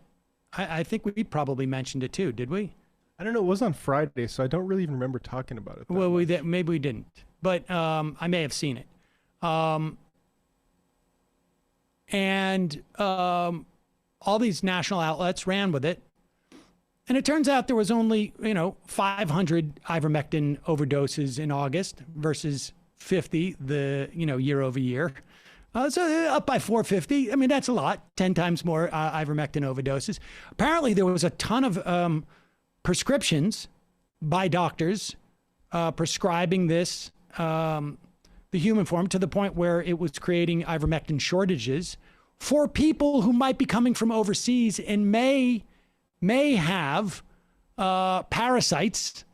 I think we probably mentioned it too, did we? I don't know. It was on Friday, so I don't really even remember talking about it. Well, maybe we didn't, but I may have seen it. And all these national outlets ran with it. And it turns out there was only, 500 ivermectin overdoses in August versus 50 year over year. So up by 450. I mean, that's a lot, 10 times more ivermectin overdoses. Apparently there was a ton of prescriptions by doctors prescribing this, the human form, to the point where it was creating ivermectin shortages for people who might be coming from overseas and may have parasites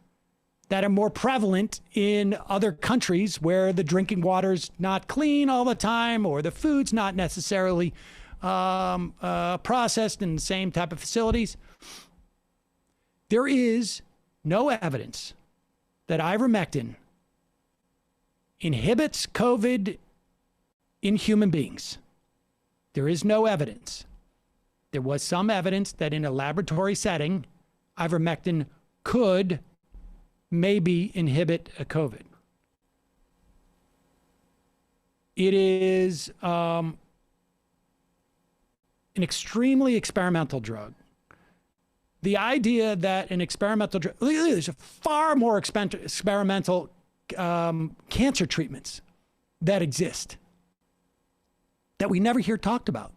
that are more prevalent in other countries where the drinking water's not clean all the time, or the food's not necessarily processed in the same type of facilities. There is no evidence that ivermectin inhibits COVID in human beings. There is no evidence. There was some evidence that in a laboratory setting, ivermectin could maybe inhibit a COVID. It is an extremely experimental drug. The idea that an experimental drug, there's far more experimental cancer treatments that exist that we never hear talked about,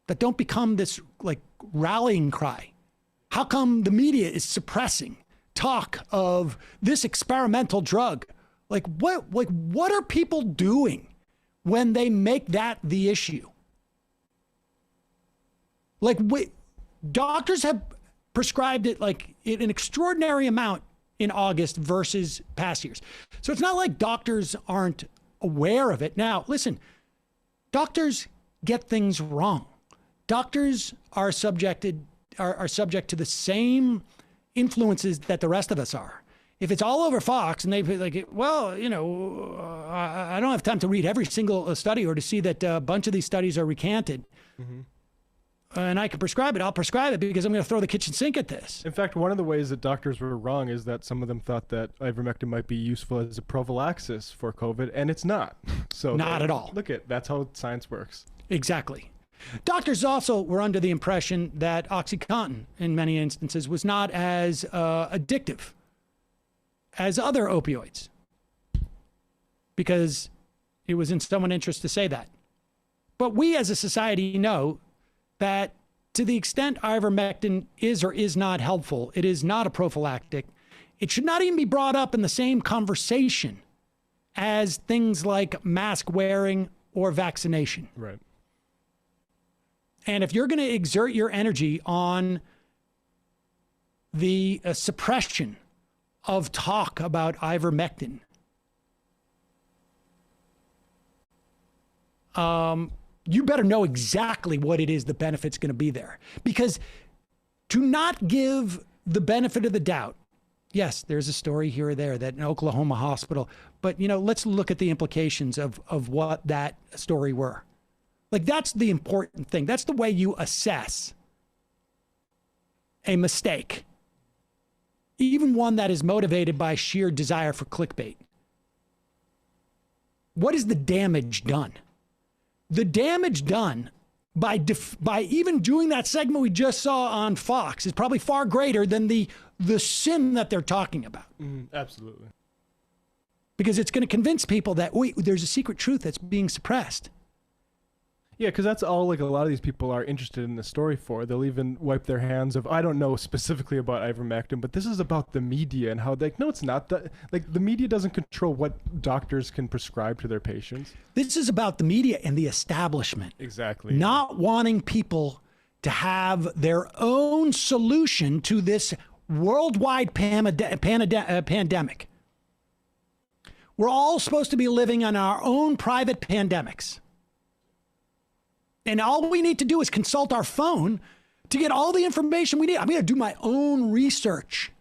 that don't become this like rallying cry. How come the media is suppressing talk of this experimental drug? Like what are people doing when they make that the issue? Like doctors have prescribed it like in an extraordinary amount in August versus past years. So it's not like doctors aren't aware of it. Now, listen, doctors get things wrong. Doctors are subject to the same influences that the rest of us are. If it's all over Fox and they like, well, you know, I don't have time to read every single study or to see that a bunch of these studies are recanted. Mm-hmm. And I can prescribe it. I'll prescribe it because I'm going to throw the kitchen sink at this. In fact, one of the ways that doctors were wrong is that some of them thought that ivermectin might be useful as a prophylaxis for COVID, and it's not. So not at all. That's how science works. Exactly. Doctors also were under the impression that OxyContin, in many instances, was not as addictive as other opioids because it was in someone's interest to say that. But we as a society know that to the extent ivermectin is or is not helpful, it is not a prophylactic. It should not even be brought up in the same conversation as things like mask wearing or vaccination. Right. And if you're going to exert your energy on the suppression of talk about ivermectin, you better know exactly what it is the benefit's going to be there. Because to not give the benefit of the doubt, yes, there's a story here or there that an Oklahoma hospital, but you know, let's look at the implications of what that story were. Like, that's the important thing. That's the way you assess a mistake, even one that is motivated by sheer desire for clickbait. What is the damage done? The damage done by even doing that segment we just saw on Fox is probably far greater than the sin that they're talking about. Absolutely. Because it's going to convince people that, wait, there's a secret truth that's being suppressed. Yeah, because that's all like a lot of these people are interested in the story for. They'll even wipe their hands of, I don't know specifically about ivermectin, but this is about the media and how they, no, it's not. Like the media doesn't control what doctors can prescribe to their patients. This is about the media and the establishment. Exactly. Not wanting people to have their own solution to this worldwide pandemic. We're all supposed to be living on our own private pandemics. And all we need to do is consult our phone to get all the information we need. I'm going to do my own research.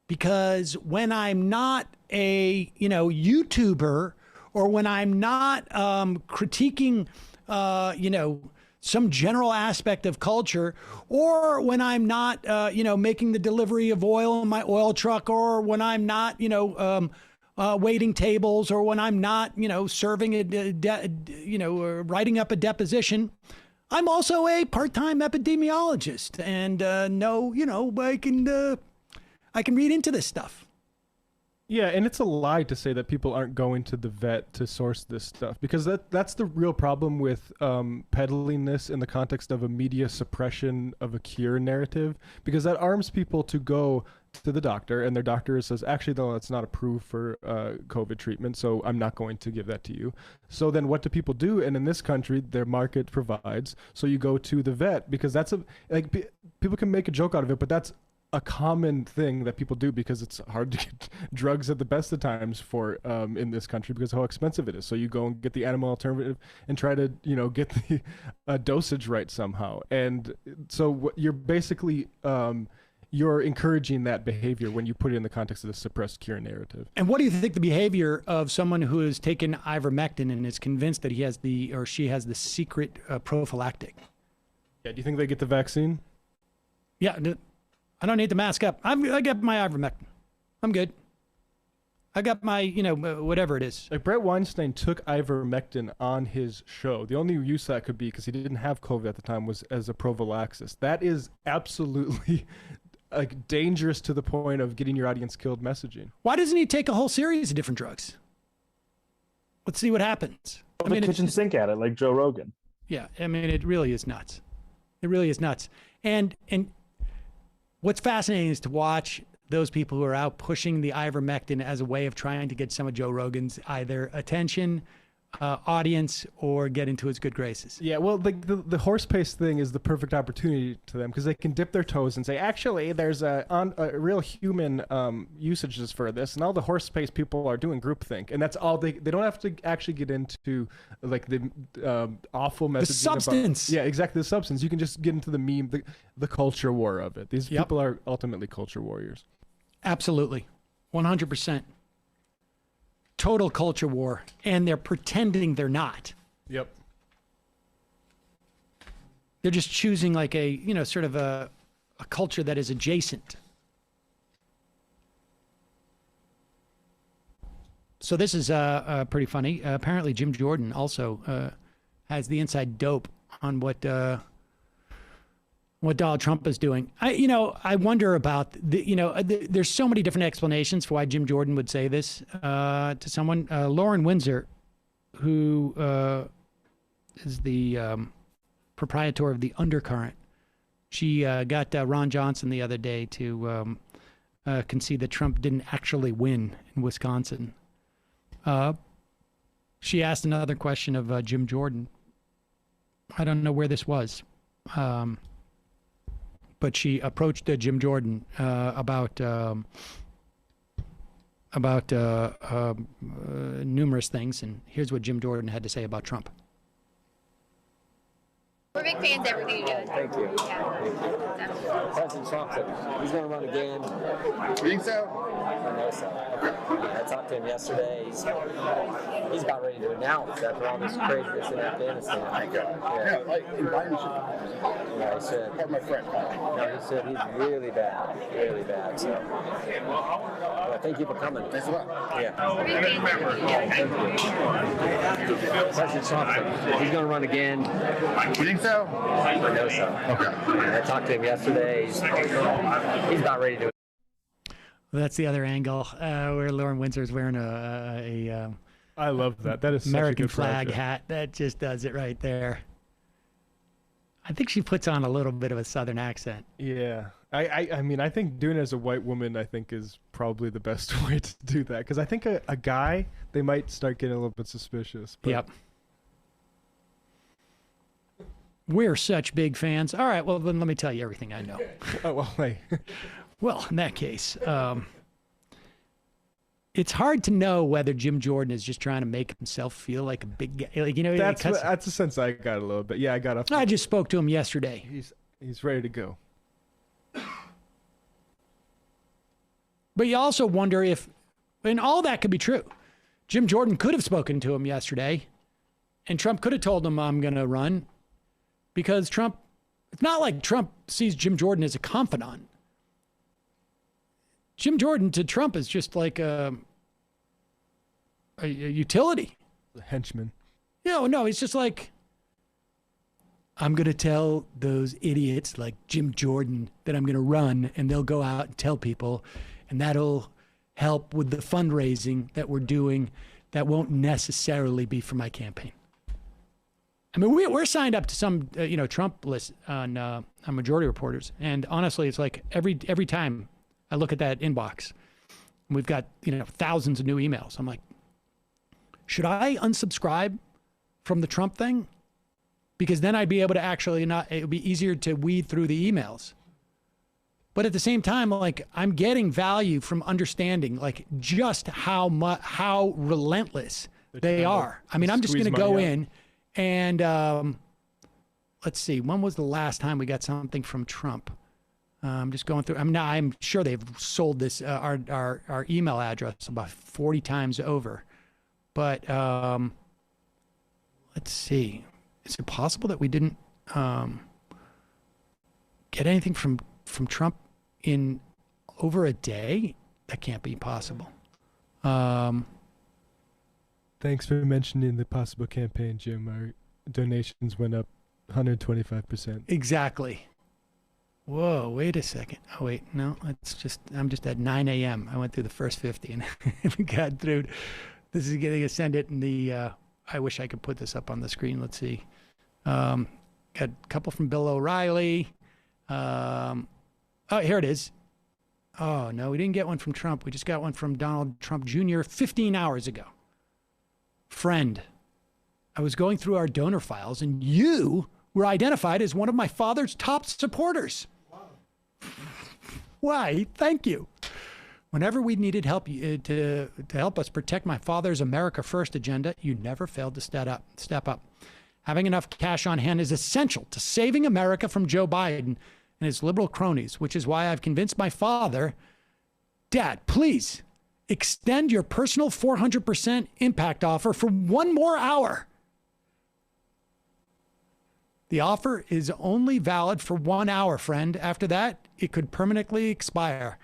Because when I'm not a, YouTuber, or when I'm not critiquing, some general aspect of culture, or when I'm not, making the delivery of oil in my oil truck, or when I'm not, waiting tables, or when I'm not, serving or writing up a deposition, I'm also a part-time epidemiologist, and I can read into this stuff. Yeah, and it's a lie to say that people aren't going to the vet to source this stuff, because that's the real problem with peddling this in the context of a media suppression of a cure narrative, because that arms people to go to the doctor, and their doctor says, actually, though, it's not approved for COVID treatment, so I'm not going to give that to you. So then what do people do? And in this country, their market provides, so you go to the vet, because that's people can make a joke out of it, but that's a common thing that people do, because it's hard to get drugs at the best of times for in this country because of how expensive it is. So you go and get the animal alternative and try to get the dosage right somehow. And so what you're basically you're encouraging that behavior when you put it in the context of the suppressed cure narrative. And what do you think the behavior of someone who has taken ivermectin and is convinced that he has the or she has the secret prophylactic? Yeah, do you think they get the vaccine? Yeah, I don't need to mask up. I got my ivermectin. I'm good. I got my, whatever it is. Like Brett Weinstein took ivermectin on his show. The only use that could be, because he didn't have COVID at the time, was as a prophylaxis. That is absolutely like dangerous to the point of getting your audience killed messaging. Why doesn't he take a whole series of different drugs? Let's see what happens. The kitchen sink at it, like Joe Rogan. Yeah, I mean, it really is nuts. It really is nuts. And what's fascinating is to watch those people who are out pushing the ivermectin as a way of trying to get some of Joe Rogan's either attention, audience, or get into his good graces. Yeah, well, the horse paste thing is the perfect opportunity to them, because they can dip their toes and say, actually, there's a real human usages for this, and all the horse paste people are doing groupthink, and that's all they don't have to actually get into like the awful messaging. The substance. Yeah, exactly, the substance. You can just get into the meme, the culture war of it. These people are ultimately culture warriors. Absolutely. 100%. Total culture war. And they're pretending they're not. Yep. They're just choosing like a, sort of a culture that is adjacent. So this is pretty funny. Apparently Jim Jordan also has the inside dope on what Donald Trump is doing. I wonder about there's so many different explanations for why Jim Jordan would say this to someone. Lauren Windsor, who is the proprietor of the Undercurrent, she got Ron Johnson the other day to concede that Trump didn't actually win in Wisconsin. She asked another question of Jim Jordan. I don't know where this was. But she approached Jim Jordan about numerous things, and here's what Jim Jordan had to say about Trump. We're big fans of everything you're doing. Thank you. Yeah. President Trump said he's going to run again. You think so? I know so. I talked to him yesterday. He's about ready to announce after all this craziness in Afghanistan. Thank God. Yeah, like Biden should. Yeah, he said. Part of my friend. No, he said he's really bad. Really bad. So, well, thank you for coming. Thanks a lot. Yeah. Thank you. President Trump said he's going to run again. You think so? I know so. Okay. I talked to him yesterday. He's about ready to. That's the other angle where Lauren Windsor is wearing a I love that. That is American such a good flag project. hat. That just does it right there. I think she puts on a little bit of a Southern accent. Yeah. I mean, I think doing it as a white woman, I think, is probably the best way to do that. Because I think a guy, they might start getting a little bit suspicious. But Yep. We're such big fans. All right, well, then let me tell you everything I know. Oh, well, hey. Well, in that case, it's hard to know whether Jim Jordan is just trying to make himself feel like a big guy. Like, That's the sense I got a little bit. Yeah, I got up. I just spoke to him yesterday. He's ready to go. But you also wonder if, and all that could be true. Jim Jordan could have spoken to him yesterday, and Trump could have told him, I'm going to run, because Trump, it's not like Trump sees Jim Jordan as a confidant. Jim Jordan to Trump is just like a utility. A henchman. No, he's just like, I'm going to tell those idiots like Jim Jordan that I'm going to run, and they'll go out and tell people, and that'll help with the fundraising that we're doing that won't necessarily be for my campaign. I mean, we're signed up to some, Trump list on Majority Reporters, and honestly, it's like every time I look at that inbox, and we've got, thousands of new emails. I'm like, should I unsubscribe from the Trump thing? Because then I'd be able to actually it would be easier to weed through the emails. But at the same time, like, I'm getting value from understanding, like, just how relentless they are. I mean, I'm just going to go in and let's see, when was the last time we got something from Trump? I'm just going through. I'm sure they've sold this our email address about 40 times over. But let's see. Is it possible that we didn't get anything from Trump in over a day? That can't be possible. Thanks for mentioning the possible campaign, Jim. Our donations went up 125%. Exactly. Whoa, wait a second. Oh, wait, no, I'm just at 9 a.m. I went through the first 50 and we got through. This is going to send it in the, I wish I could put this up on the screen. Let's see. Got a couple from Bill O'Reilly. Oh, here it is. Oh, no, we didn't get one from Trump. We just got one from Donald Trump Jr. 15 hours ago. Friend, I was going through our donor files and you were identified as one of my father's top supporters. Wow. Why? Thank you. Whenever we needed help to help us protect my father's America First agenda, you never failed to step up. Having enough cash on hand is essential to saving America from Joe Biden and his liberal cronies, which is why I've convinced my father, Dad, please extend your personal 400% impact offer for one more hour. The offer is only valid for 1 hour, friend. After that, it could permanently expire.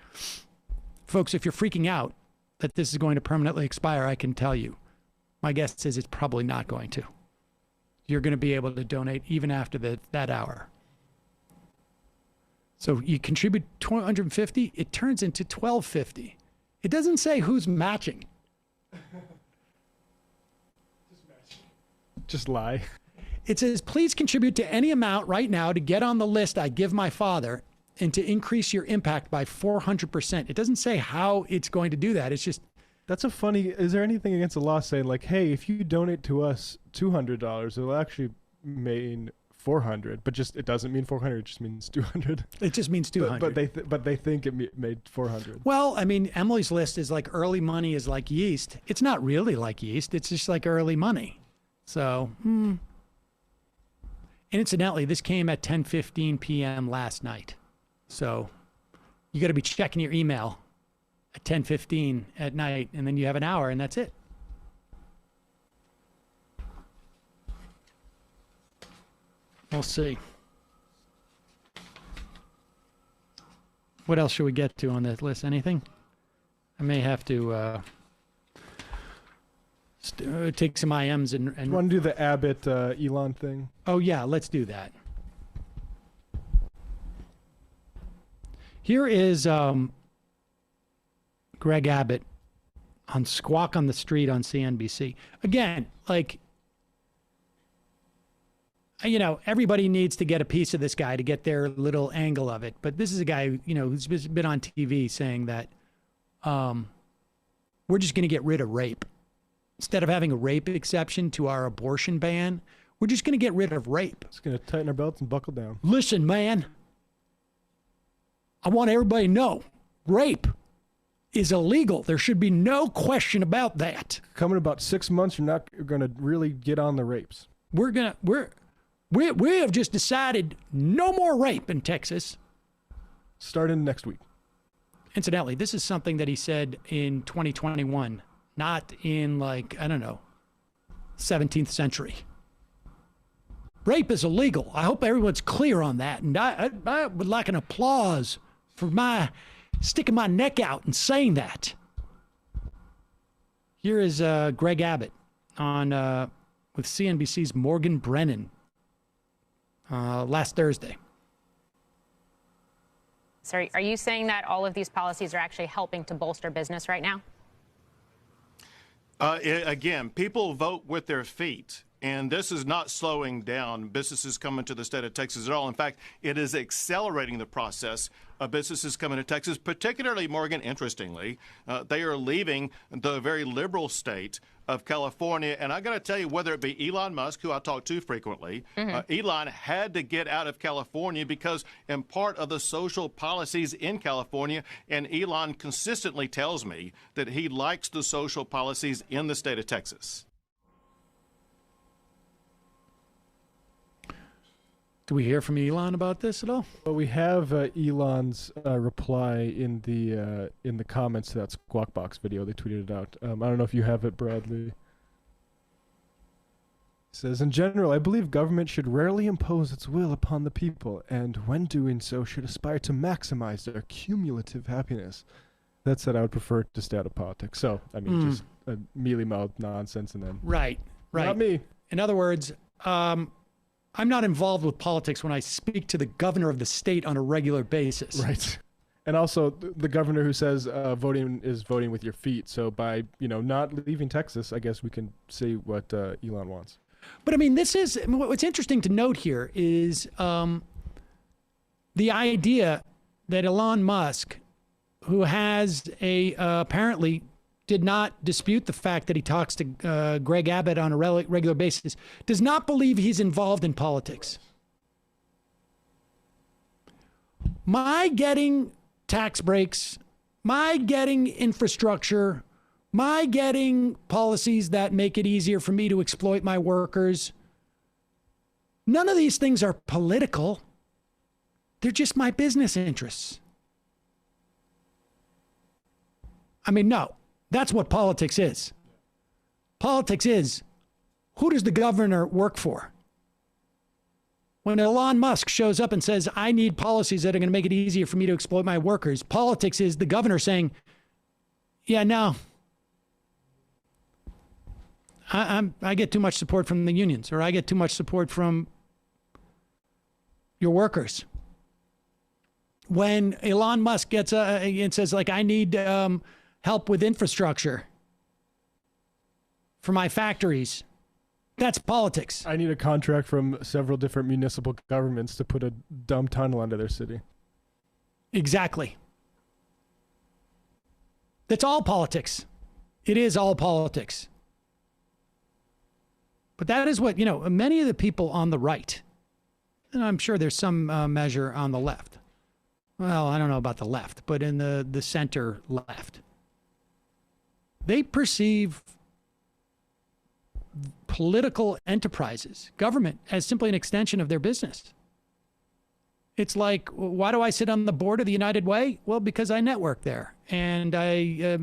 Folks, if you're freaking out that this is going to permanently expire, I can tell you, my guess is it's probably not going to. You're going to be able to donate even after that hour. So you contribute $250, it turns into $1,250. It doesn't say who's matching. Just lie. It says, please contribute to any amount right now to get on the list I give my father and to increase your impact by 400%. It doesn't say how it's going to do that. It's just... That's a funny... Is there anything against the law saying, like, hey, if you donate to us $200, it'll actually mean $400, but just it doesn't mean $400. It just means $200. It just means $200. But they think it made $400. Well, I mean, Emily's list is like early money is like yeast. It's not really like yeast. It's just like early money. So, And incidentally, this came at 10:15 p.m. last night. So you got to be checking your email at 10:15 at night, and then you have an hour, and that's it. We'll see. What else should we get to on this list? Anything? I may have to take some IMs and You want to do the Abbott Elon thing? Oh, yeah, let's do that. Here is Greg Abbott on Squawk on the Street on CNBC. Again, like, you know, everybody needs to get a piece of this guy to get their little angle of it. But this is a guy, you know, who's been on TV saying that we're just going to get rid of rape. Instead of having a rape exception to our abortion ban, we're just going to get rid of rape. Just going to tighten our belts and buckle down. Listen, man, I want everybody to know rape is illegal. There should be no question about that. Coming about 6 months, you're not going to really get on the rapes. We have just decided no more rape in Texas. Starting next week. Incidentally, this is something that he said in 2021, not in, like, I don't know, 17th century. Rape is illegal. I hope everyone's clear on that. And I would like an applause for my sticking my neck out and saying that. Here is Greg Abbott on with CNBC's Morgan Brennan last Thursday. Sorry, are you saying that all of these policies are actually helping to bolster business right now? Again, people vote with their feet. And this is not slowing down businesses coming to the state of Texas at all. In fact, it is accelerating the process of businesses coming to Texas, particularly, Morgan, interestingly. They are leaving the very liberal state of California. And I got to tell you, whether it be Elon Musk, who I talk to frequently, Elon had to get out of California because in part of the social policies in California, and Elon consistently tells me that he likes the social policies in the state of Texas. Do we hear from Elon about this at all? Well, we have Elon's reply in the comments to that Squawk Box video. They tweeted it out. I don't know if you have it, Bradley. It says, in general, I believe government should rarely impose its will upon the people, and when doing so, should aspire to maximize their cumulative happiness. That said, I would prefer to stay out of politics. So, I mean, just a mealy-mouthed nonsense, and then right. Not me. In other words, I'm not involved with politics when I speak to the governor of the state on a regular basis. Right. And also the governor who says voting is voting with your feet. So by, not leaving Texas, I guess we can say what Elon wants. But I mean, what's interesting to note here is the idea that Elon Musk, who has apparently did not dispute the fact that he talks to Greg Abbott on a regular basis, does not believe he's involved in politics. My getting tax breaks, my getting infrastructure, my getting policies that make it easier for me to exploit my workers, none of these things are political. They're just my business interests. I mean, no. That's what politics is. Politics is, who does the governor work for? When Elon Musk shows up and says, I need policies that are going to make it easier for me to exploit my workers, politics is the governor saying, yeah, no. I get too much support from the unions, or I get too much support from your workers. When Elon Musk gets and says, like, I need help with infrastructure for my factories. That's politics. I need a contract from several different municipal governments to put a dumb tunnel under their city. Exactly. That's all politics. It is all politics. But that is what, many of the people on the right, and I'm sure there's some measure on the left. Well, I don't know about the left, but in the center left, they perceive political enterprises, government, as simply an extension of their business. It's like, why do I sit on the board of the United Way? Well, because I network there and I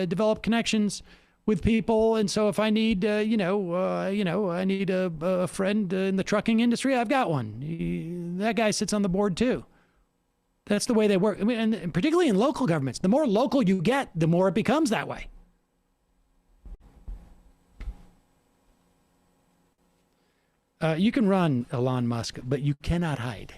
develop connections with people. And so if I need, I need a friend in the trucking industry, I've got one. That guy sits on the board too. That's the way they work. I mean, and particularly in local governments, the more local you get, the more it becomes that way. You can run, Elon Musk, but you cannot hide.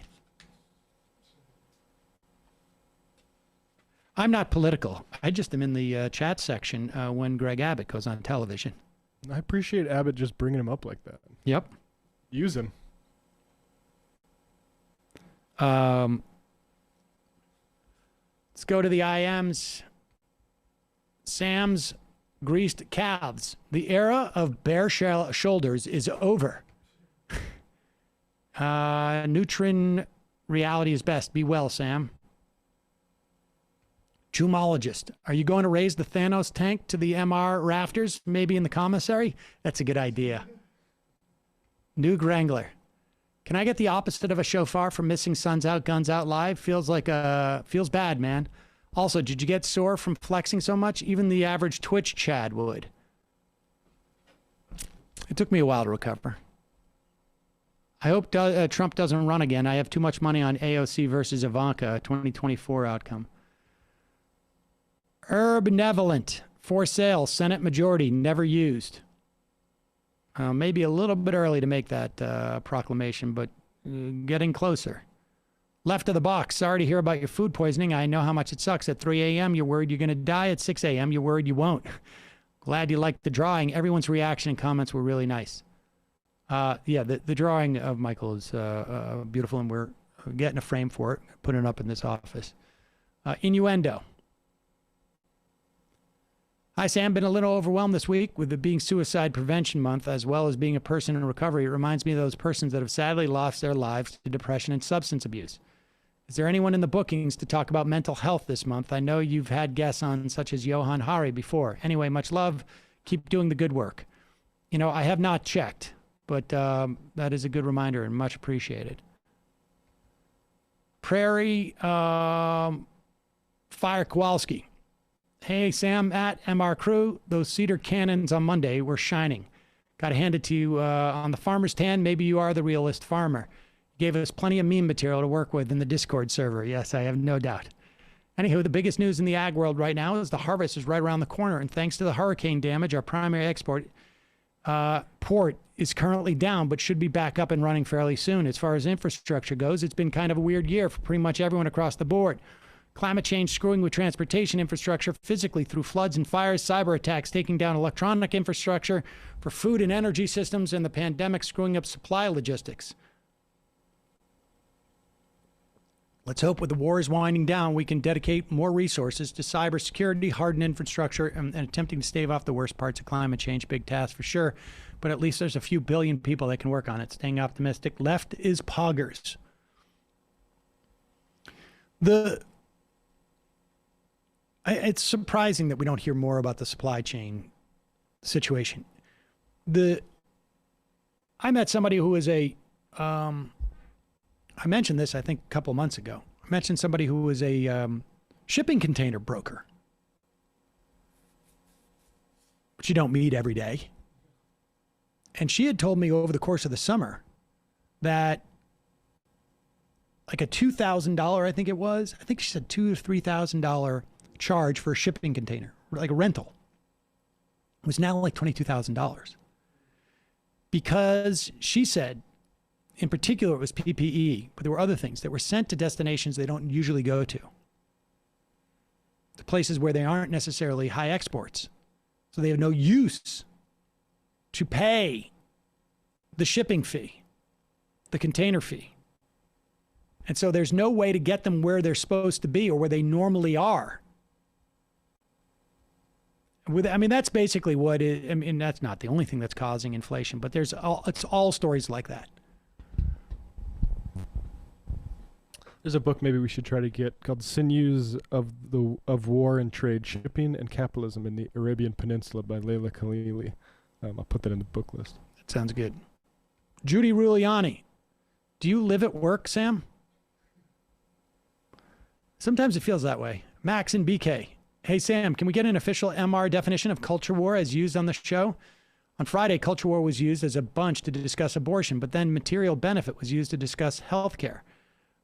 I'm not political. I just am in the chat section when Greg Abbott goes on television. I appreciate Abbott just bringing him up like that. Yep. Use him. Let's go to the IMs. Sam's greased calves. The era of bare shoulders is over. Neutron reality is best. Be well, Sam. Jumologist. Are you going to raise the Thanos tank to the MR rafters? Maybe in the commissary? That's a good idea. New Wrangler. Can I get the opposite of a shofar for missing Suns Out, Guns Out live? Feels bad, man. Also, did you get sore from flexing so much? Even the average Twitch Chad would. It took me a while to recover. I hope Trump doesn't run again. I have too much money on AOC versus Ivanka, 2024 outcome. Benevolent. For sale. Senate majority. Never used. Maybe a little bit early to make that proclamation, but getting closer. Left of the box. Sorry to hear about your food poisoning. I know how much it sucks. At 3 a.m., you're worried you're going to die. At 6 a.m., you're worried you won't. Glad you liked the drawing. Everyone's reaction and comments were really nice. The drawing of Michael is beautiful, and we're getting a frame for it, putting it up in this office. Innuendo. Hi, Sam. Been a little overwhelmed this week with it being Suicide Prevention Month, as well as being a person in recovery. It reminds me of those persons that have sadly lost their lives to depression and substance abuse. Is there anyone in the bookings to talk about mental health this month? I know you've had guests on such as Johan Hari before. Anyway, much love. Keep doing the good work. I have not checked, but that is a good reminder and much appreciated. Prairie Fire Kowalski. Hey, Sam, at MR Crew, those cedar cannons on Monday were shining. Got to hand it to you on the farmer's tan. Maybe you are the realist farmer. You gave us plenty of meme material to work with in the Discord server. Yes, I have no doubt. Anywho, the biggest news in the ag world right now is the harvest is right around the corner. And thanks to the hurricane damage, our primary export port is currently down, but should be back up and running fairly soon. As far as infrastructure goes, it's been kind of a weird year for pretty much everyone across the board. Climate change screwing with transportation infrastructure physically through floods and fires, cyber attacks taking down electronic infrastructure for food and energy systems, and the pandemic screwing up supply logistics. Let's hope with the wars winding down, we can dedicate more resources to cybersecurity, hardened infrastructure, and attempting to stave off the worst parts of climate change. Big task for sure, but at least there's a few billion people that can work on it. Staying optimistic. Left is poggers. It's surprising that we don't hear more about the supply chain situation. I met somebody who was I mentioned this, I think, a couple months ago. I mentioned somebody who was a shipping container broker, which you don't meet every day. And she had told me over the course of the summer that like a $2,000, I think it was, I think she said $2,000 to $3,000 charge for a shipping container, like a rental, was now like $22,000. Because she said, in particular, it was PPE, but there were other things that were sent to destinations they don't usually go to places where they aren't necessarily high exports. So they have no use to pay the shipping fee, the container fee. And so there's no way to get them where they're supposed to be or where they normally are. I mean, that's basically what it, I mean, that's not the only thing that's causing inflation, but it's all stories like that. There's a book maybe we should try to get called Sinews of War and Trade, Shipping and Capitalism in the Arabian Peninsula by Leila Khalili. I'll put that in the book list. That sounds good. Judy Ruliani, do you live at work, Sam? Sometimes it feels that way. Max and BK. Hey, Sam, can we get an official MR definition of culture war as used on the show? On Friday, culture war was used as a bunch to discuss abortion, but then material benefit was used to discuss health care.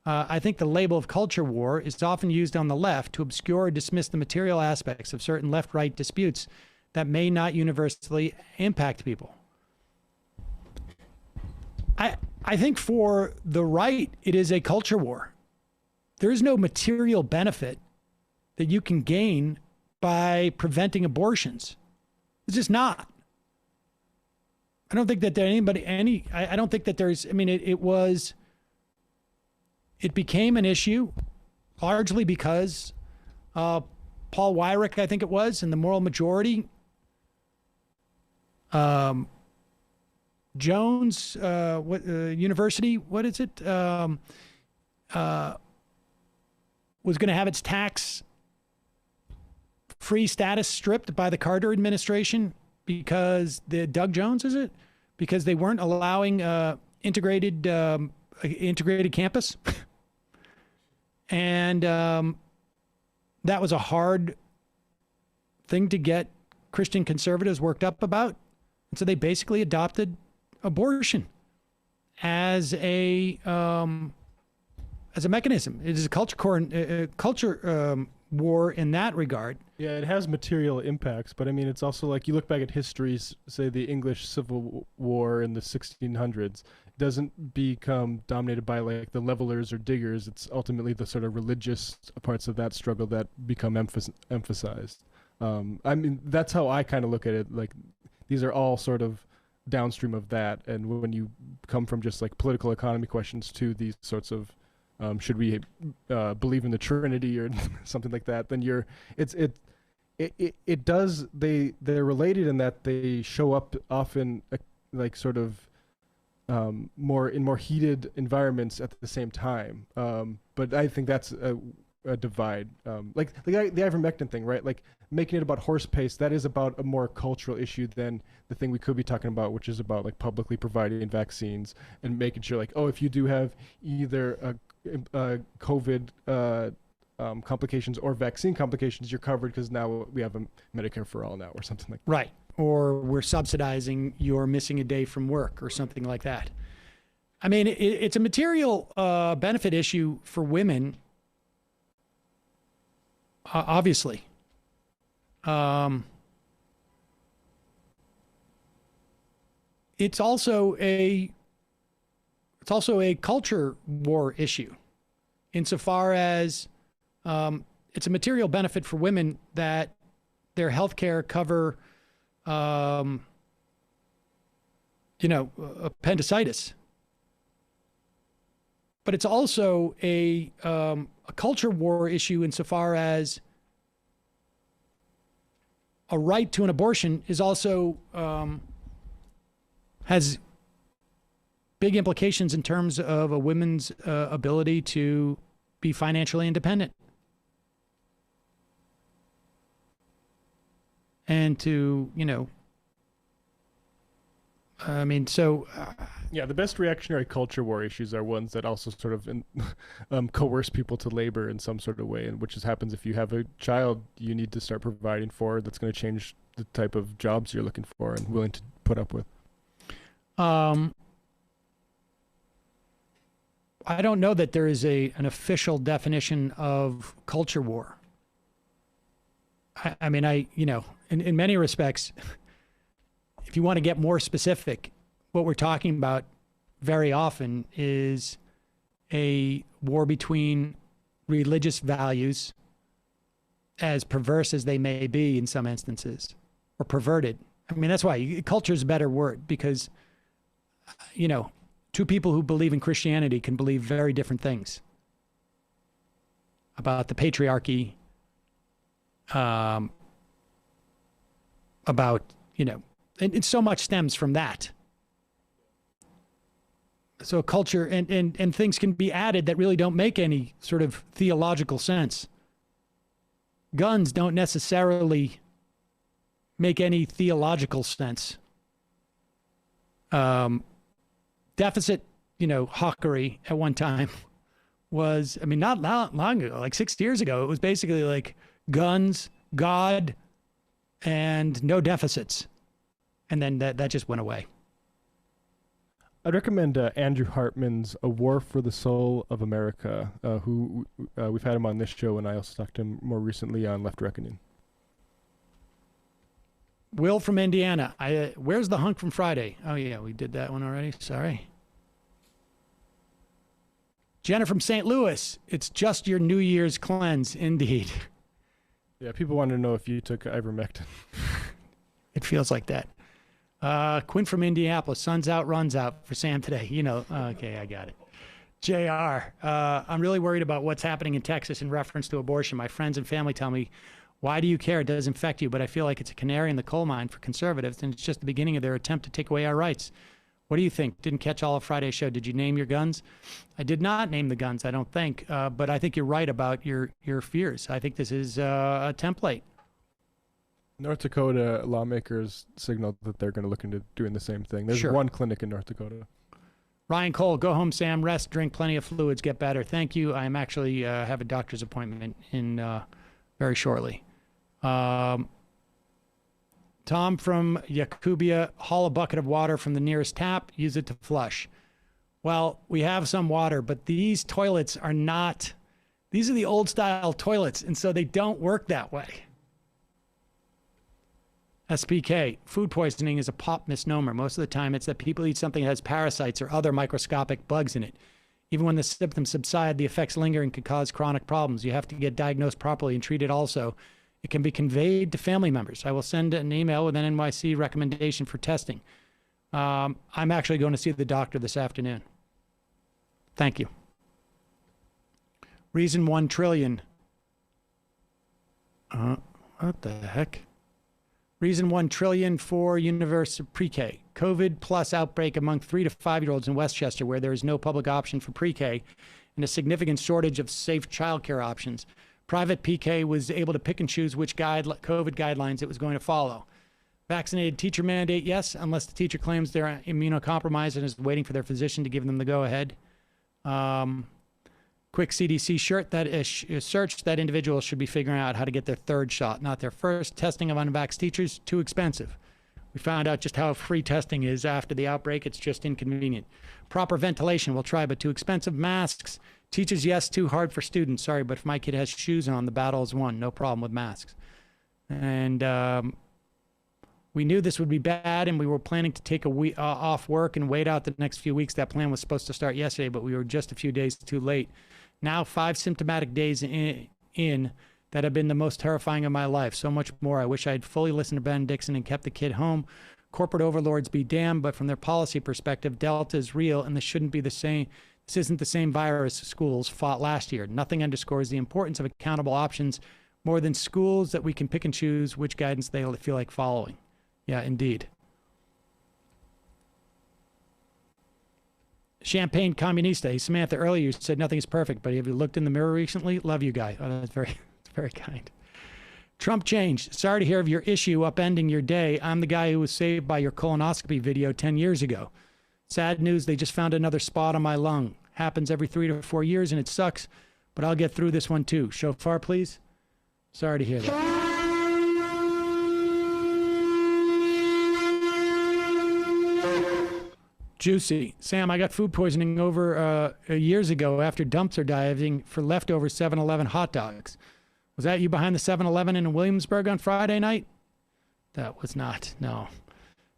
I think the label of culture war is often used on the left to obscure or dismiss the material aspects of certain left-right disputes that may not universally impact people. I think for the right, it is a culture war. There is no material benefit that you can gain by preventing abortions. It's just not. I don't think that there I don't think that there's, I mean, it became an issue largely because Paul Weyrich, I think it was, and the moral majority, Jones University, what is it, was going to have its tax-free status stripped by the Carter administration because Doug Jones, is it? Because they weren't allowing integrated campus. And that was a hard thing to get Christian conservatives worked up about. And so they basically adopted abortion as a mechanism. It is a culture war in that regard. Yeah, it has material impacts, but I mean, it's also like you look back at history, say the English Civil War in the 1600s, doesn't become dominated by like the levelers or diggers. It's ultimately the sort of religious parts of that struggle that become emphasized. I mean, that's how I kind of look at it. Like, these are all sort of downstream of that. And when you come from just like political economy questions to these sorts of should we believe in the Trinity or something like that, then they're related in that they show up often like sort of more heated environments at the same time. But I think that's divide. Like the ivermectin thing, right? Like making it about horse paste, that is about a more cultural issue than the thing we could be talking about, which is about like publicly providing vaccines and making sure like, oh, if you do have either COVID complications or vaccine complications, you're covered because now we have a Medicare for all now or something like that. Right. Or we're subsidizing your missing a day from work or something like that. I mean, it's a material benefit issue for women, obviously. It's also a culture war issue, insofar as it's a material benefit for women that their health care cover, appendicitis. But it's also a culture war issue insofar as a right to an abortion is also has big implications in terms of a woman's ability to be financially independent and to, yeah, the best reactionary culture war issues are ones that also sort of coerce people to labor in some sort of way, and which happens if you have a child you need to start providing for, that's going to change the type of jobs you're looking for and willing to put up with. I don't know that there is an official definition of culture war. I mean, in many respects, if you want to get more specific, what we're talking about very often is a war between religious values, as perverse as they may be in some instances, or perverted. I mean, that's why culture is a better word, because, two people who believe in Christianity can believe very different things about the patriarchy, and so much stems from that. So culture and things can be added that really don't make any sort of theological sense. Guns don't necessarily make any theological sense. Deficit, hawkery at one time was, not long ago, like 6 years ago, it was basically like guns, God, and no deficits. And then that just went away. I'd recommend Andrew Hartman's A War for the Soul of America, who we've had him on this show, and I also talked to him more recently on Left Reckoning. Will from Indiana. Where's the hunk from Friday? Oh, yeah, we did that one already. Sorry. Jenna from St. Louis. It's just your New Year's cleanse, indeed. Yeah, people want to know if you took ivermectin. It feels like that. Quinn from Indianapolis. Sun's out, runs out for Sam today. Okay, I got it. JR, I'm really worried about what's happening in Texas in reference to abortion. My friends and family tell me, why do you care? It does affect you, but I feel like it's a canary in the coal mine for conservatives, and it's just the beginning of their attempt to take away our rights. What do you think? Didn't catch all of Friday's show. Did you name your guns? I did not name the guns, I don't think, but I think you're right about your fears. I think this is a template. North Dakota lawmakers signaled that they're going to look into doing the same thing. There's one clinic in North Dakota. Ryan Cole, go home, Sam. Rest, drink plenty of fluids, get better. Thank you. I'm actually have a doctor's appointment in very shortly. Tom from Yakubia, haul a bucket of water from the nearest tap, use it to flush. Well, we have some water, but these toilets are not, these are the old style toilets, and so they don't work that way. SPK, food poisoning is a pop misnomer. Most of the time it's that people eat something that has parasites or other microscopic bugs in it. Even when the symptoms subside, the effects linger and can cause chronic problems. You have to get diagnosed properly and treated also. It can be conveyed to family members. I will send an email with an NYC recommendation for testing. I'm actually going to see the doctor this afternoon. Thank you. Reason 1 trillion. What the heck? Reason 1 trillion for university pre-K. COVID plus outbreak among 3 to 5-year-olds in Westchester, where there is no public option for pre-K, and a significant shortage of safe childcare options. Private PK was able to pick and choose which COVID guidelines it was going to follow. Vaccinated teacher mandate, yes, unless the teacher claims they're immunocompromised and is waiting for their physician to give them the go-ahead. Quick CDC search that individuals should be figuring out how to get their third shot, not their first. Testing of unvaxxed teachers, too expensive. We found out just how free testing is after the outbreak. It's just inconvenient. Proper ventilation, we'll try, but too expensive. Masks, teachers, yes, too hard for students. Sorry, but if my kid has shoes on, the battle is won. No problem with masks. And we knew this would be bad, and we were planning to take a week off work and wait out the next few weeks. That plan was supposed to start yesterday, but we were just a few days too late. Now 5 symptomatic days in that have been the most terrifying of my life. So much more. I wish I had fully listened to Ben Dixon and kept the kid home. Corporate overlords be damned, but from their policy perspective, Delta is real, and this shouldn't be the same. This isn't the same virus schools fought last year. Nothing underscores the importance of accountable options more than schools that we can pick and choose which guidance they feel like following. Yeah, indeed. Champagne Communista. Hey, Samantha, earlier you said nothing is perfect, but have you looked in the mirror recently? Love you, guy. Oh, that's very kind. Trump changed. Sorry to hear of your issue upending your day. I'm the guy who was saved by your colonoscopy video 10 years ago. Sad news, they just found another spot on my lung. Happens every 3 to 4 years, and it sucks, but I'll get through this one too. Shofar, please. Sorry to hear that. Juicy. Sam, I got food poisoning over years ago after dumpster diving for leftover 7-Eleven hot dogs. Was that you behind the 7-Eleven in Williamsburg on Friday night? That was not, no.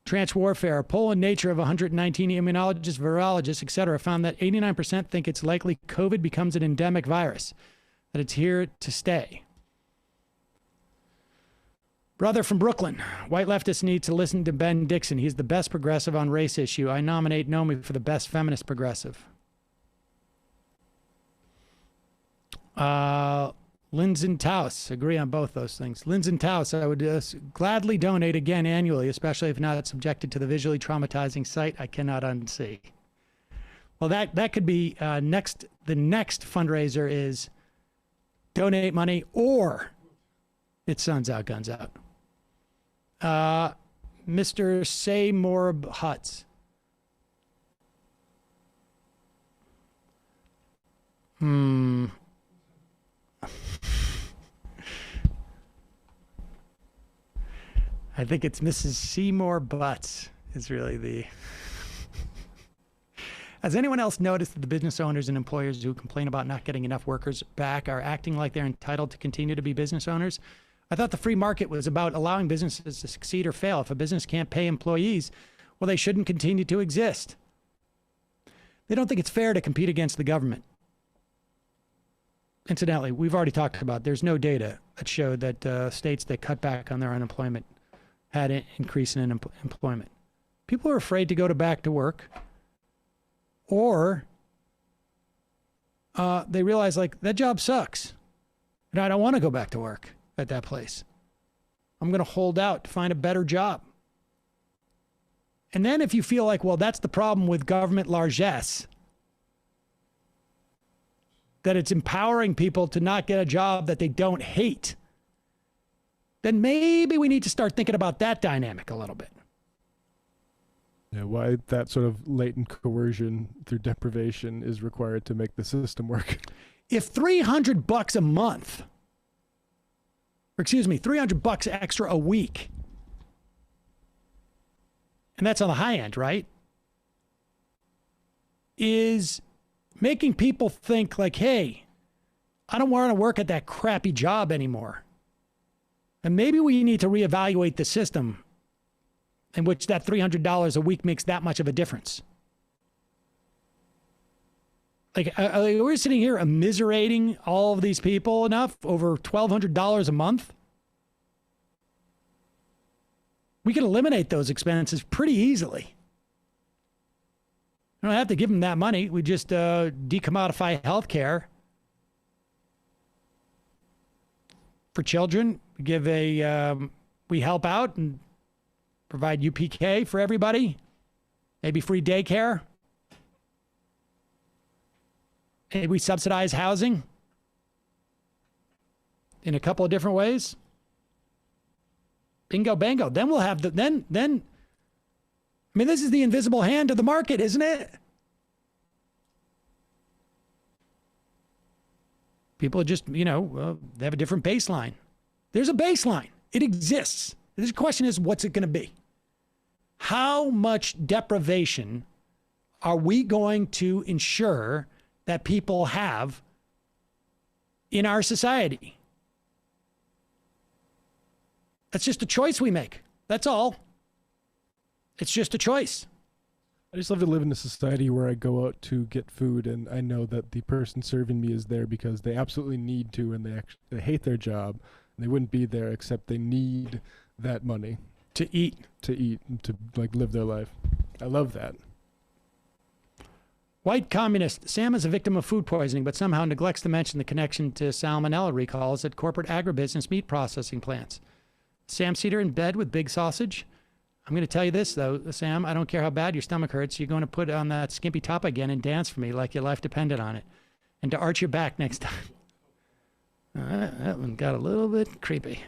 Trench warfare. A poll in Nature of 119 immunologists, virologists, etc. found that 89% think it's likely COVID becomes an endemic virus, that it's here to stay. Brother from Brooklyn. White leftists need to listen to Ben Dixon. He's the best progressive on race issue. I nominate Nomi for the best feminist progressive. Lindsay Taus. Agree on both those things. Lindsay Taus, I would gladly donate again annually, especially if not subjected to the visually traumatizing sight I cannot unsee. Well, that could be the next fundraiser is donate money or it's Suns Out, Guns Out. Mr. Seymour Hutz. I think it's Mrs. Seymour Butts is really the... Has anyone else noticed that the business owners and employers who complain about not getting enough workers back are acting like they're entitled to continue to be business owners? I thought the free market was about allowing businesses to succeed or fail. If a business can't pay employees, well, they shouldn't continue to exist. They don't think it's fair to compete against the government. Incidentally, we've already talked about there's no data that showed that states that cut back on their unemployment had an increase in employment. People are afraid to go back to work, or they realize, like, that job sucks, and I don't want to go back to work at that place. I'm going to hold out to find a better job. And then if you feel like, well, that's the problem with government largesse, that it's empowering people to not get a job that they don't hate, then maybe we need to start thinking about that dynamic a little bit. Yeah, why that sort of latent coercion through deprivation is required to make the system work. If $300 a month, or excuse me, $300 extra a week, and that's on the high end, right, is making people think like, hey, I don't want to work at that crappy job anymore. And maybe we need to reevaluate the system in which that $300 a week makes that much of a difference. Like, we're sitting here immiserating all of these people enough over $1,200 a month. We can eliminate those expenses pretty easily. We don't have to give them that money. We just decommodify healthcare for children. We give we help out and provide UPK for everybody. Maybe free daycare. And we subsidize housing in a couple of different ways. Bingo, bango. Then we'll have then, I mean, this is the invisible hand of the market, isn't it? People are just, they have a different baseline. There's a baseline. It exists. The question is, what's it going to be? How much deprivation are we going to ensure that people have in our society? That's just a choice we make. That's all. It's just a choice. I just love to live in a society where I go out to get food and I know that the person serving me is there because they absolutely need to, and they hate their job and they wouldn't be there except they need that money to eat and to like live their life. I love that. White communist. Sam is a victim of food poisoning, but somehow neglects to mention the connection to salmonella recalls at corporate agribusiness meat processing plants. Sam Cedar in bed with big sausage. I'm going to tell you this, though, Sam. I don't care how bad your stomach hurts. You're going to put on that skimpy top again and dance for me like your life depended on it. And to arch your back next time. That one got a little bit creepy.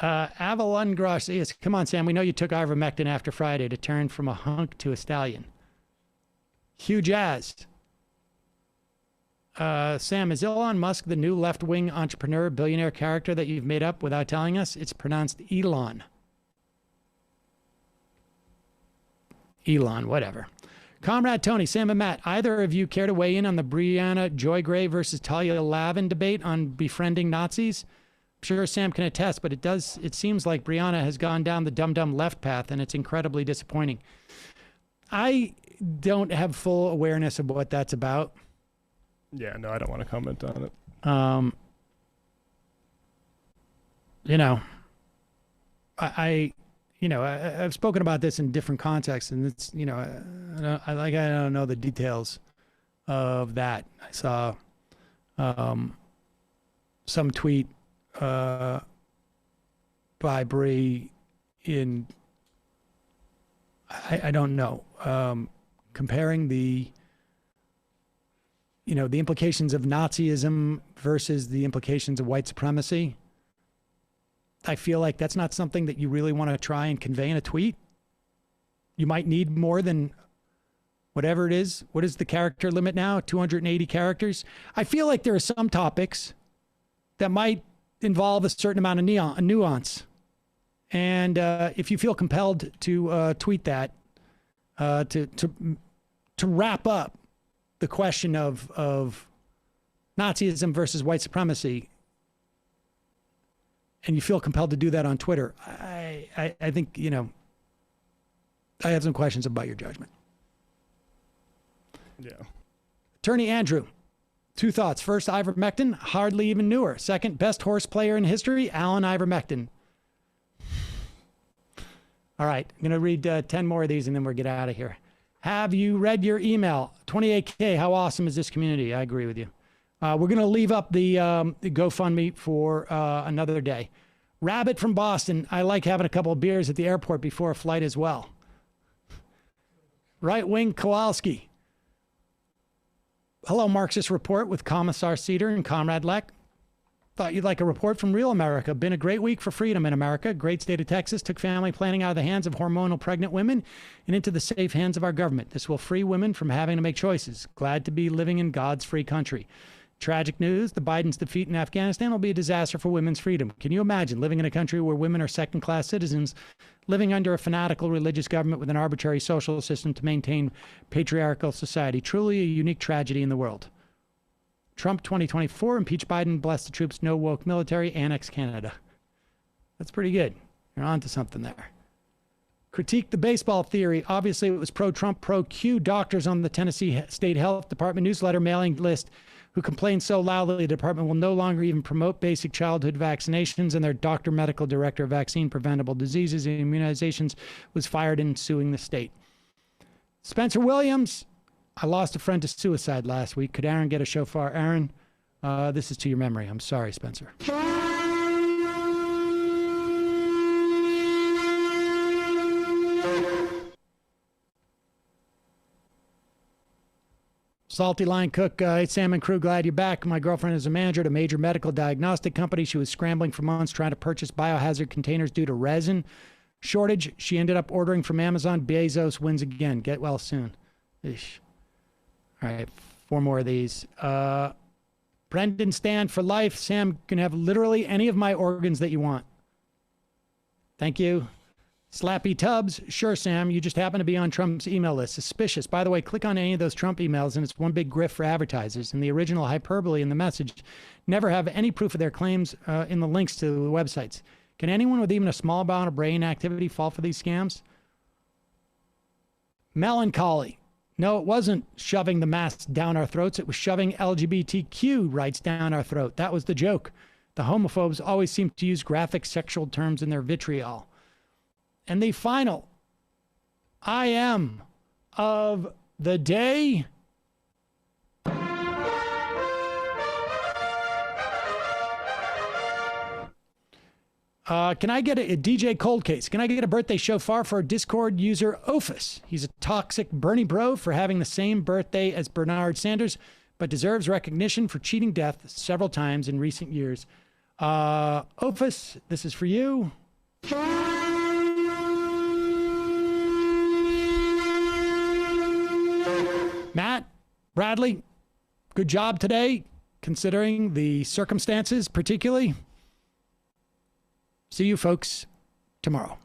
Avalon Garcias. Come on, Sam. We know you took ivermectin after Friday to turn from a hunk to a stallion. Huge ass. Sam, is Elon Musk the new left-wing entrepreneur, billionaire character that you've made up without telling us? It's pronounced Elon. Elon, whatever. Comrade Tony, Sam and Matt, either of you care to weigh in on the Brianna Joy Gray versus Talia Lavin debate on befriending Nazis? I'm sure Sam can attest, but it seems like Brianna has gone down the dumb left path, and it's incredibly disappointing. I don't have full awareness of what that's about. Yeah, no, I don't want to comment on it. I've spoken about this in different contexts, and it's, I don't know the details of that. I saw some tweet by Bree in, I don't know, comparing the implications of Nazism versus the implications of white supremacy. I feel like that's not something that you really want to try and convey in a tweet. You might need more than whatever it is. What is the character limit now? 280 characters. I feel like there are some topics that might involve a certain amount of nuance. And if you feel compelled to tweet that, to wrap up the question of Nazism versus white supremacy, and you feel compelled to do that on Twitter, I think, I have some questions about your judgment. Yeah. Attorney Andrew, two thoughts. First, ivermectin, hardly even newer. Second, best horse player in history, Alan Ivermectin. All right, I'm going to read 10 more of these and then we'll get out of here. Have you read your email? 28K, how awesome is this community? I agree with you. We're going to leave up the GoFundMe for another day. Rabbit from Boston, I like having a couple of beers at the airport before a flight as well. Right Wing Kowalski. Hello, Marxist Report with Commissar Cedar and Comrade Leck. Thought you'd like a report from Real America. Been a great week for freedom in America. Great state of Texas took family planning out of the hands of hormonal pregnant women and into the safe hands of our government. This will free women from having to make choices. Glad to be living in God's free country. Tragic news, the Biden's defeat in Afghanistan will be a disaster for women's freedom. Can you imagine living in a country where women are second-class citizens, living under a fanatical religious government with an arbitrary social system to maintain patriarchal society? Truly a unique tragedy in the world. Trump 2024, impeach Biden, bless the troops, no woke military, annex Canada. That's pretty good. You're on to something there. Critique the baseball theory. Obviously, it was pro-Trump, pro-Q doctors on the Tennessee State Health Department newsletter mailing list who complained so loudly the department will no longer even promote basic childhood vaccinations, and their doctor, medical director of vaccine preventable diseases and immunizations was fired in suing the state. Spencer Williams, I lost a friend to suicide last week. Could Aaron get a shofar? Aaron, this is to your memory. I'm sorry, Spencer. Salty Line Cook, hey, Sam and crew, glad you're back. My girlfriend is a manager at a major medical diagnostic company. She was scrambling for months trying to purchase biohazard containers due to resin shortage. She ended up ordering from Amazon. Bezos wins again. Get well soon. Ish. All right, 4 more of these. Brendan Stand for life. Sam can have literally any of my organs that you want. Thank you. Slappy Tubbs. Sure, Sam. You just happen to be on Trump's email list. Suspicious. By the way, click on any of those Trump emails and it's one big grift for advertisers. And the original hyperbole in the message never have any proof of their claims in the links to the websites. Can anyone with even a small amount of brain activity fall for these scams? Melancholy. No, it wasn't shoving the masks down our throats. It was shoving LGBTQ rights down our throat. That was the joke. The homophobes always seem to use graphic sexual terms in their vitriol. And the final I am of the day. Can I get a DJ Cold Case? Can I get a birthday shofar for Discord user Ophis? He's a toxic Bernie bro for having the same birthday as Bernard Sanders, but deserves recognition for cheating death several times in recent years. Ophis, this is for you. Matt, Bradley, good job today, considering the circumstances, particularly. See you folks tomorrow.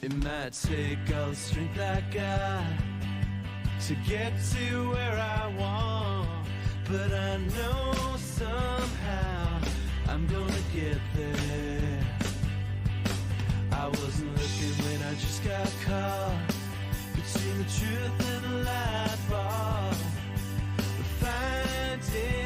It might take all the strength I got to get to where I want, but I know somehow I'm gonna get there. I wasn't looking when I just got caught between the truth and